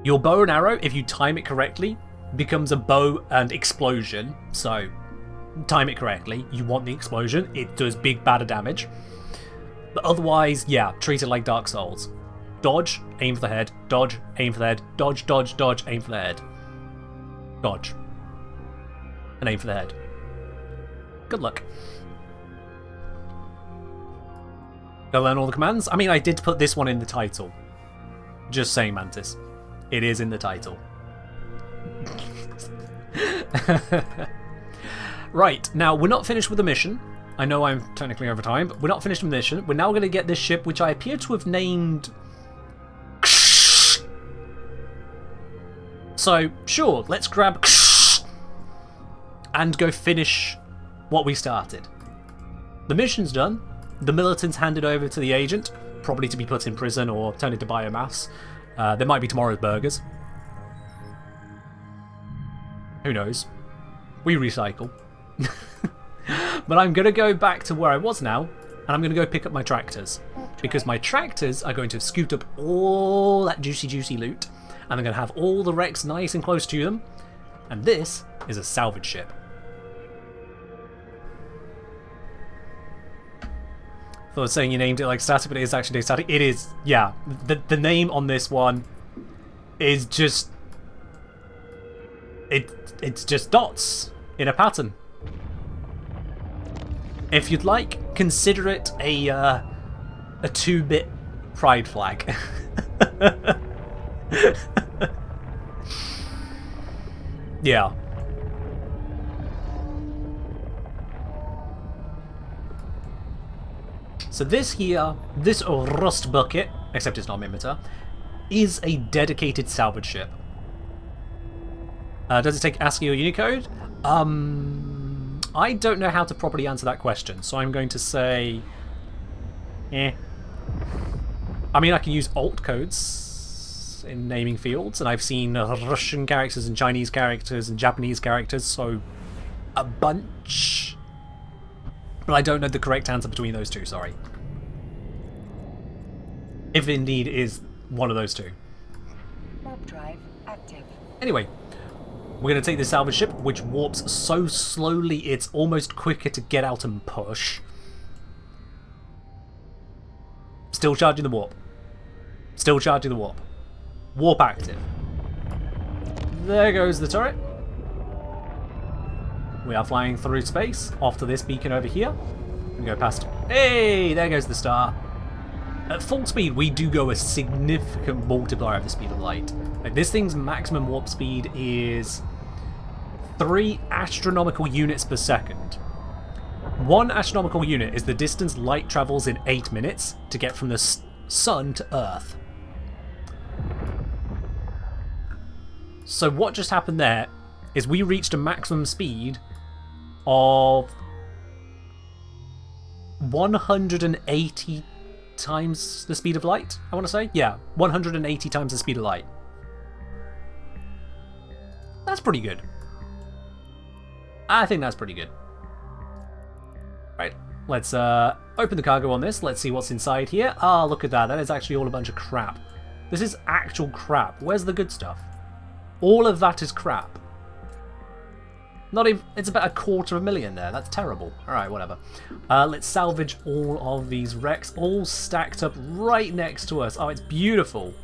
Your bow and arrow, if you time it correctly, becomes a bow and explosion. So time it correctly. You want the explosion. It does big bad damage. But otherwise, yeah, treat it like Dark Souls. Dodge, aim for the head. Dodge, aim for the head. Dodge, dodge, dodge, aim for the head. Dodge. And aim for the head. Good luck. Go learn all the commands. I mean, I did put this one in the title. Just saying, Mantis. It is in the title. Right, now we're not finished with the mission. I know I'm technically over time, but we're not finished with the mission. We're now going to get this ship, which I appear to have named... So, sure, let's grab... and go finish what we started. The mission's done. The militant's handed over to the agent, probably to be put in prison or turned into biomass. There might be tomorrow's burgers. Who knows? We recycle. But I'm going to go back to where I was now, and I'm going to go pick up my tractors. Because my tractors are going to scoot up all that juicy, juicy loot, and they're going to have all the wrecks nice and close to them. And this is a salvage ship. I was saying you named it like static, but it is actually static. It is, yeah. The name on this one is just... It's just dots in a pattern. If you'd like, consider it a 2-bit pride flag. Yeah. So this here, this rust bucket, except it's not Mimitar, is a dedicated salvage ship. Does it take ASCII or Unicode? I don't know how to properly answer that question, so I'm going to say... I mean, I can use alt codes in naming fields, and I've seen Russian characters and Chinese characters and Japanese characters, so a bunch. But I don't know the correct answer between those two, sorry. If indeed is one of those two. Warp drive active. Anyway, we're going to take this salvage ship, which warps so slowly it's almost quicker to get out and push. Still charging the warp. Still charging the warp. Warp active. There goes the turret. We are flying through space, off to this beacon over here. We go past... Hey, there goes the star. At full speed, we do go a significant multiplier of the speed of light. Like, this thing's maximum warp speed is 3 astronomical units per second. 1 astronomical unit is the distance light travels in 8 minutes to get from the sun to Earth. So what just happened there is we reached a maximum speed of 180 times the speed of light, I want to say. Yeah, 180 times the speed of light. That's pretty good. I think that's pretty good. Right, let's open the cargo on this. Let's see what's inside here. Ah, look at that. That is actually all a bunch of crap. This is actual crap. Where's the good stuff? All of that is crap. Not even... It's about $250,000 there. That's terrible. Alright, whatever. Let's salvage all of these wrecks. All stacked up right next to us. Oh, it's beautiful.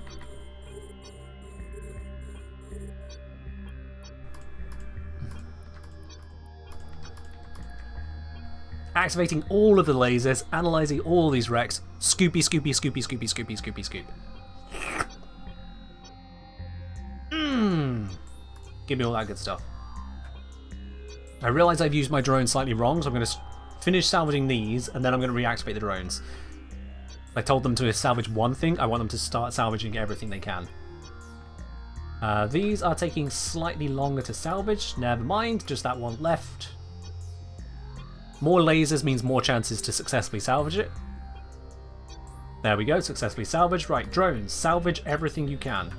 Activating all of the lasers, analysing all these wrecks. Scoopy, scoopy, scoopy, scoopy, scoopy, scoopy, scoop. Give me all that good stuff. I realise I've used my drone slightly wrong, so I'm going to finish salvaging these, and then I'm going to reactivate the drones. I told them to salvage one thing, I want them to start salvaging everything they can. These are taking slightly longer to salvage, never mind, just that one left. More lasers means more chances to successfully salvage it. There we go, successfully salvaged. Right, drones, salvage everything you can.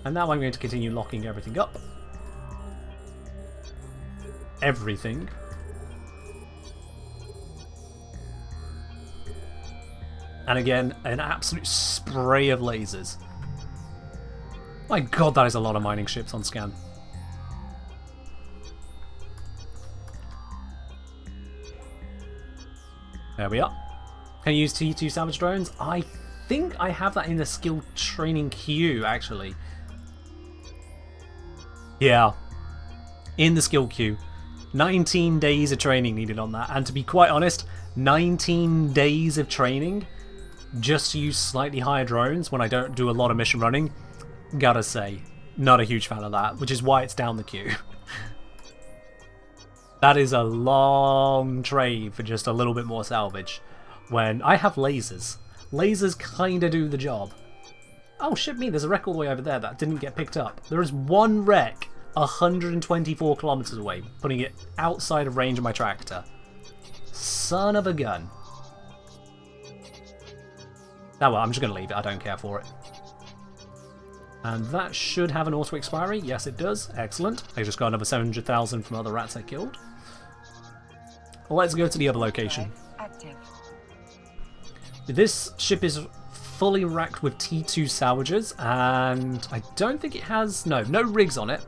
And now I'm going to continue locking everything up. Everything. And again, an absolute spray of lasers. My god, that is a lot of mining ships on scan. There we are. Can you use T2 salvage drones? I think I have that in the skill training queue, actually. Yeah. In the skill queue. 19 days of training needed on that. And to be quite honest, 19 days of training just to use slightly higher drones when I don't do a lot of mission running, gotta say, not a huge fan of that, which is why it's down the queue. That is a long trade for just a little bit more salvage. When I have lasers. Lasers kinda do the job. Oh shit me, there's a wreck all the way over there that didn't get picked up. There is one wreck 124 kilometers away, putting it outside of range of my tractor. Son of a gun. Oh well, I'm just going to leave it, I don't care for it. And that should have an auto expiry. Yes, it does. Excellent. I just got another 700,000 from other rats I killed. Let's go to the other location. Active. This ship is fully racked with T2 salvagers, and I don't think it has... no rigs on it.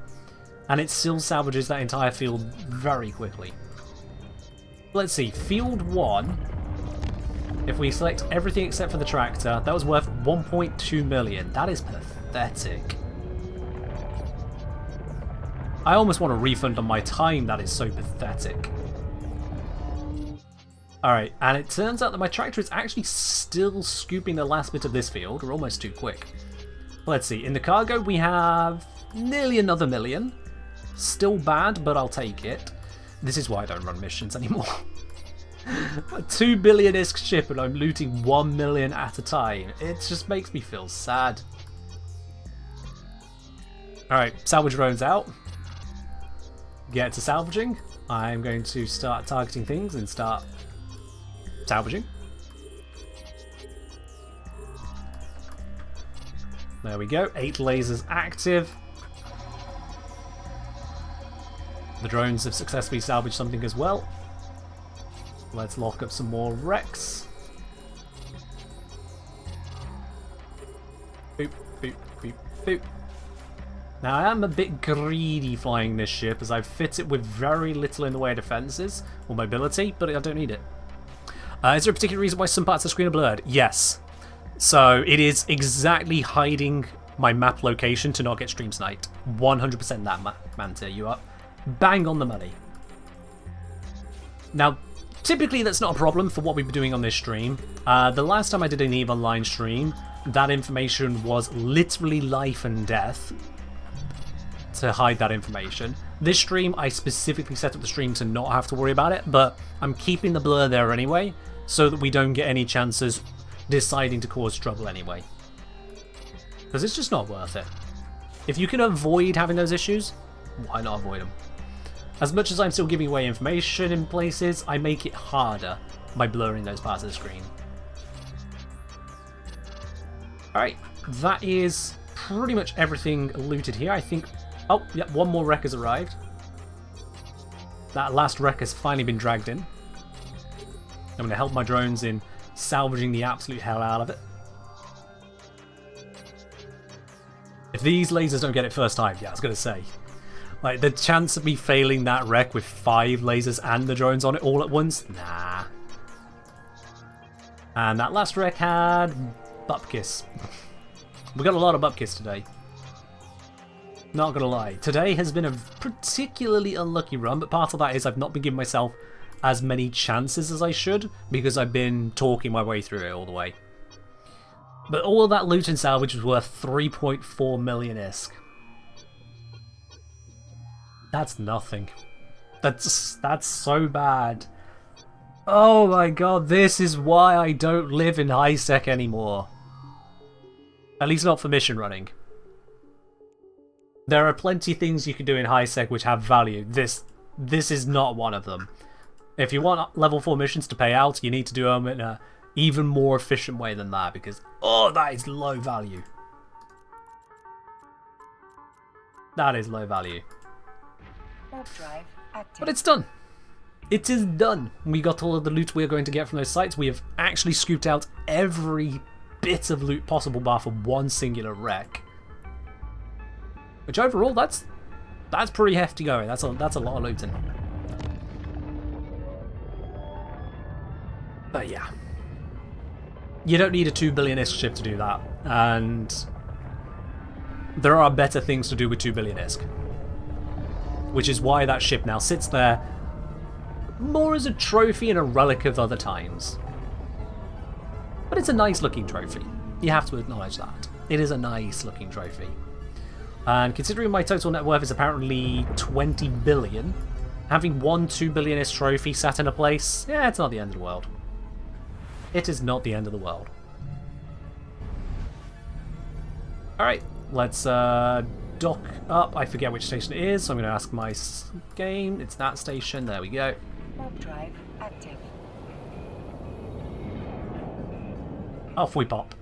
And it still salvages that entire field very quickly. Let's see, field 1, if we select everything except for the tractor, that was worth 1.2 million. That is pathetic. I almost want a refund on my time, that is so pathetic. Alright, and it turns out that my tractor is actually still scooping the last bit of this field. We're almost too quick. Let's see, in the cargo we have nearly another million. Still bad, but I'll take it. This is why I don't run missions anymore. A 2 billion-isk ship and I'm looting 1 million at a time. It just makes me feel sad. Alright, salvage drones out. Get to salvaging. I'm going to start targeting things and start salvaging. There we go, 8 lasers active. The drones have successfully salvaged something as well. Let's lock up some more wrecks. Boop, boop, boop, boop. Now I am a bit greedy flying this ship as I've fit it with very little in the way of defences or mobility, but I don't need it. Is there a particular reason why some parts of the screen are blurred? Yes. So it is exactly hiding my map location to not get stream sniped. 100% that, Manta, you are Bang on the money. Now, typically that's not a problem for what we've been doing on this stream. The last time I did an EVE Online stream, that information was literally life and death to hide that information. This stream, I specifically set up the stream to not have to worry about it, but I'm keeping the blur there anyway, so that we don't get any chances deciding to cause trouble anyway. Because it's just not worth it. If you can avoid having those issues, why not avoid them? As much as I'm still giving away information in places, I make it harder by blurring those parts of the screen. Alright, that is pretty much everything looted here. I think... Oh, yeah, one more wreck has arrived. That last wreck has finally been dragged in. I'm going to help my drones in salvaging the absolute hell out of it. If these lasers don't get it first time, yeah, I was going to say. Like, the chance of me failing that wreck with 5 lasers and the drones on it all at once? Nah. And that last wreck had... Bupkis. We got a lot of Bupkis today. Not gonna lie. Today has been a particularly unlucky run, but part of that is I've not been giving myself as many chances as I should, because I've been talking my way through it all the way. But all of that loot and salvage was worth 3.4 million ISK. That's nothing. That's so bad. Oh my god, this is why I don't live in high sec anymore. At least not for mission running. There are plenty of things you can do in high sec which have value. This is not one of them. If you want level 4 missions to pay out, you need to do them in an even more efficient way than that, because, oh, that is low value. That is low value. Drive active. But it's done. It is done. We got all of the loot we are going to get from those sites. We have actually scooped out every bit of loot possible bar for one singular wreck. Which overall, that's pretty hefty going. That's a lot of looting. But yeah, you don't need a 2 billion ISK ship to do that, and there are better things to do with 2 billion ISK. Which is why that ship now sits there more as a trophy and a relic of other times. But it's a nice looking trophy. You have to acknowledge that. It is a nice looking trophy. And considering my total net worth is apparently 20 billion, having one 2 billion ISK trophy sat in a place, yeah, it's not the end of the world. It is not the end of the world. Alright, let's dock up. I forget which station it is, so I'm going to ask my game. It's that station. There we go. Warp drive active. Off we pop.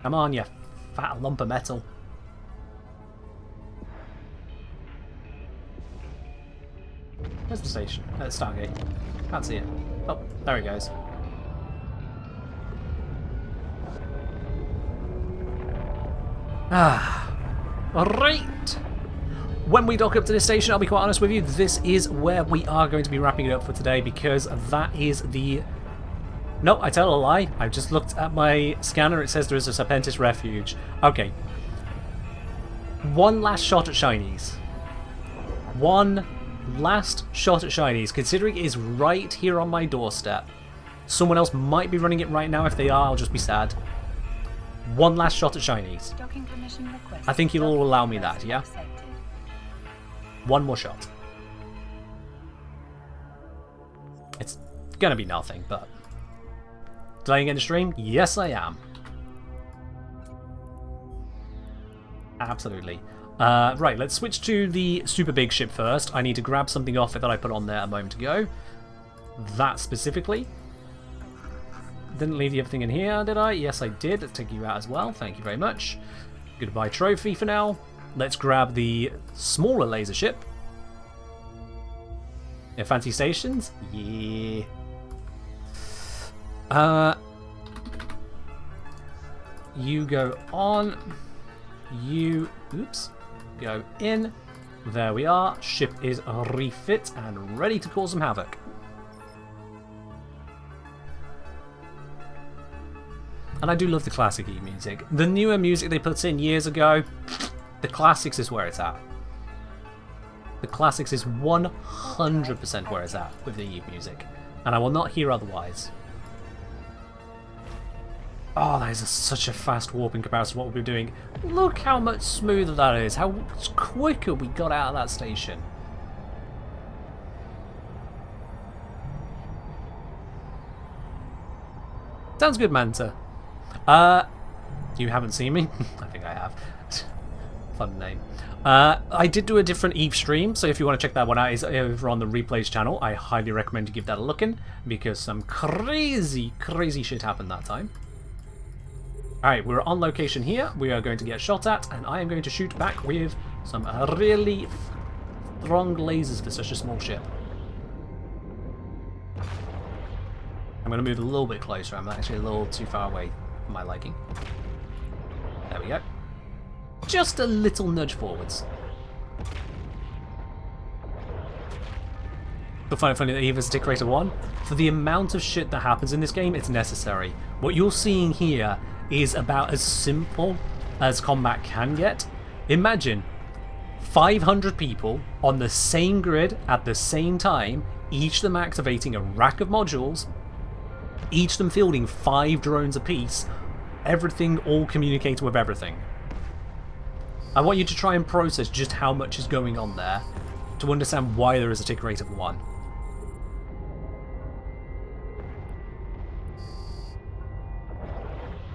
Come on, you fat lump of metal. Where's the station? Stargate. Can't see it. Oh, there he goes. Alright. When we dock up to this station, I'll be quite honest with you, this is where we are going to be wrapping it up for today, because that is the... No, I tell a lie. I've just looked at my scanner. It says there is a Serpentis refuge. Okay. One last shot at shinies. One last shot at shinies, considering it is right here on my doorstep. Someone else might be running it right now. If they are, I'll just be sad. One last shot at shinies. Docking permission requested. I think you'll all allow me that, yeah? Accepted. One more shot. It's gonna be nothing, but... Delaying end of stream? Yes, I am. Absolutely. Right, let's switch to the super big ship first. I need to grab something off it that I put on there a moment ago. That specifically. Didn't leave the other thing in here, did I? Yes, I did. Let's take you out as well. Thank you very much. Goodbye trophy for now. Let's grab the smaller laser ship. Yeah, fancy stations? Yeah. You go on. You... Oops. Go in. There we are. Ship is refit and ready to cause some havoc. And I do love the classic E music. The newer music they put in years ago, the classics is where it's at. The Classics is 100% where it's at with the Eve music, and I will not hear otherwise. Oh, that is such a fast warp in comparison to what we've been doing. Look how much smoother that is, how much quicker we got out of that station. Sounds good, Manta. You haven't seen me? I think I have. Fun name. I did do a different Eve stream, so if you want to check that one out, it's over on the Replays channel. I highly recommend you give that a look in, because some crazy, crazy shit happened that time. Alright, we're on location here. We are going to get shot at, and I am going to shoot back with some really strong lasers for such a small ship. I'm going to move a little bit closer. I'm actually a little too far away for my liking. There we go. Just a little nudge forwards. You'll find it funny that Eva's Tick Racer 1. For the amount of shit that happens in this game, it's necessary. What you're seeing here is about as simple as combat can get. Imagine 500 people on the same grid at the same time, each of them activating a rack of modules, each of them fielding 5 drones apiece, everything all communicating with everything. I want you to try and process just how much is going on there to understand why there is a tick rate of 1.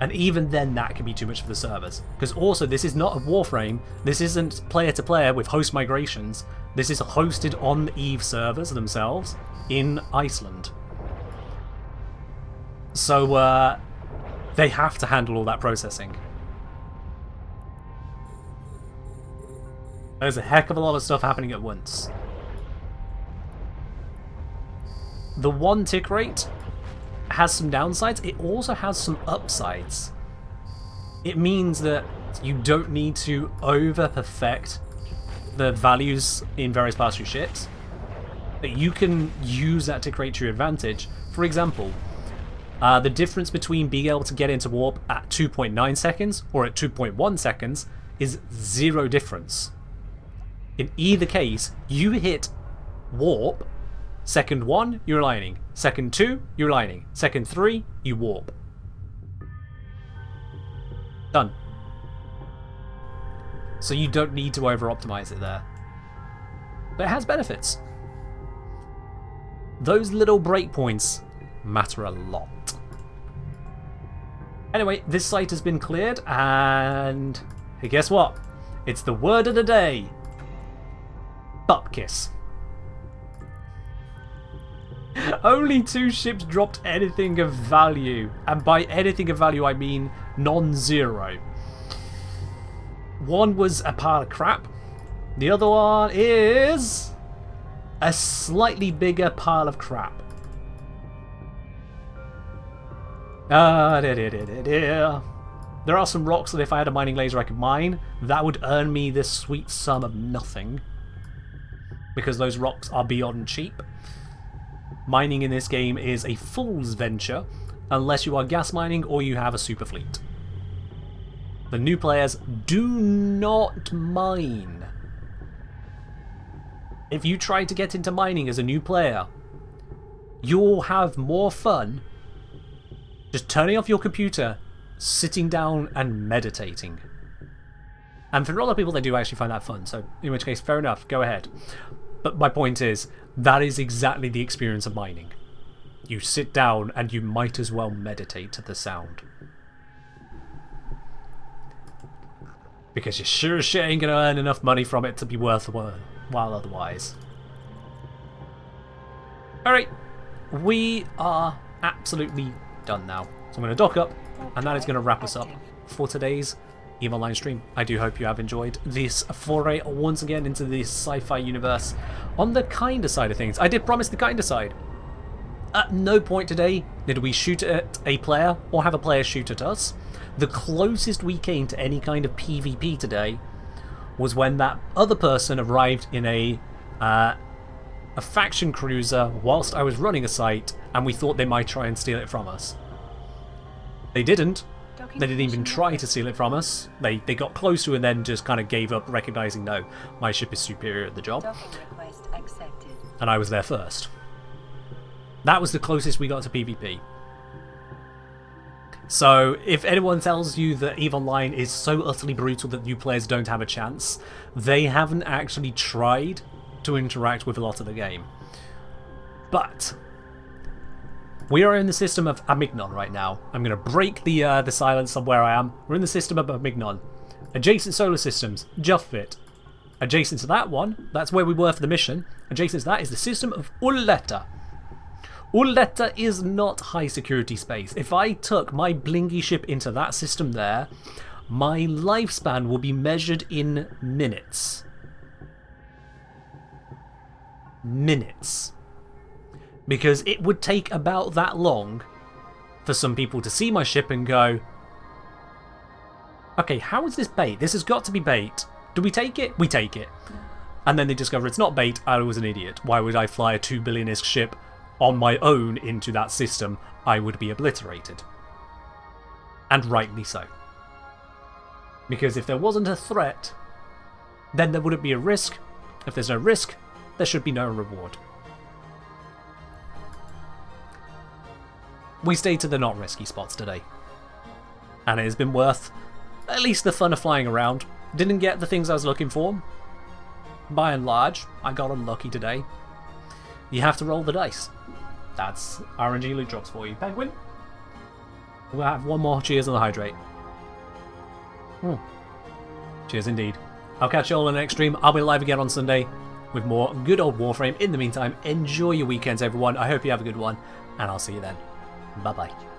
And even then that can be too much for the servers. Because also this is not a Warframe, this isn't player to player with host migrations, this is hosted on the Eve servers themselves in Iceland. So they have to handle all that processing. There's a heck of a lot of stuff happening at once. The 1 tick rate has some downsides, it also has some upsides. It means that you don't need to over-perfect the values in various parts of your ships. That you can use that tick rate to your advantage. For example, the difference between being able to get into warp at 2.9 seconds or at 2.1 seconds is 0 difference. In either case, you hit warp, second 1, you're aligning, second 2, you're aligning, second 3, you warp. Done. So you don't need to over-optimize it there. But it has benefits. Those little breakpoints matter a lot. Anyway, this site has been cleared, and hey, guess what? It's the word of the day. Bupkiss. Only 2 ships dropped anything of value, and by anything of value I mean non-zero. One was a pile of crap, the other one is a slightly bigger pile of crap. There are some rocks that if I had a mining laser I could mine, that would earn me this sweet sum of nothing. Because those rocks are beyond cheap. Mining in this game is a fool's venture, unless you are gas mining or you have a super fleet. The new players do not mine. If you try to get into mining as a new player, you'll have more fun just turning off your computer, sitting down and meditating. And for a lot of people they do actually find that fun, so in which case fair enough, go ahead. But my point is, that is exactly the experience of mining. You sit down and you might as well meditate to the sound. Because you sure as shit ain't going to earn enough money from it to be worthwhile otherwise. Alright, we are absolutely done now. So I'm going to dock up, and that is going to wrap us up for today's EVE Online stream. I do hope you have enjoyed this foray once again into this sci-fi universe on the kinder side of things. I did promise the kinder side. At no point today did we shoot at a player or have a player shoot at us. The closest we came to any kind of PvP today was when that other person arrived in a faction cruiser whilst I was running a site, and we thought they might try and steal it from us. They didn't, Docking They didn't even permission try to request. steal it from us. They got close to it and then just kind of gave up, recognizing, no, my ship is superior at the job. Docking request accepted. And I was there first. That was the closest we got to PvP. So, if anyone tells you that EVE Online is so utterly brutal that new players don't have a chance, they haven't actually tried to interact with a lot of the game. But we are in the system of Amignon right now. I'm going to break the silence of where I am. We're in the system of Amignon. Adjacent solar systems, Juffit. Adjacent to that one, that's where we were for the mission. Adjacent to that is the system of Ulletta. Ulletta is not high security space. If I took my blingy ship into that system there, my lifespan will be measured in minutes. Minutes. Because it would take about that long for some people to see my ship and go, okay, how is this bait? This has got to be bait. Do we take it? We take it. And then they discover it's not bait, I was an idiot. Why would I fly a 2 billion-ish ship on my own into that system? I would be obliterated. And rightly so. Because if there wasn't a threat, then there wouldn't be a risk. If there's no risk, there should be no reward. We stayed to the not risky spots today. And it has been worth at least the fun of flying around. Didn't get the things I was looking for. By and large, I got unlucky today. You have to roll the dice. That's RNG loot drops for you. Penguin? We'll have one more cheers on the hydrate. Cheers indeed. I'll catch you all in the next stream. I'll be live again on Sunday with more good old Warframe. In the meantime, enjoy your weekends, everyone. I hope you have a good one, and I'll see you then. Bye-bye.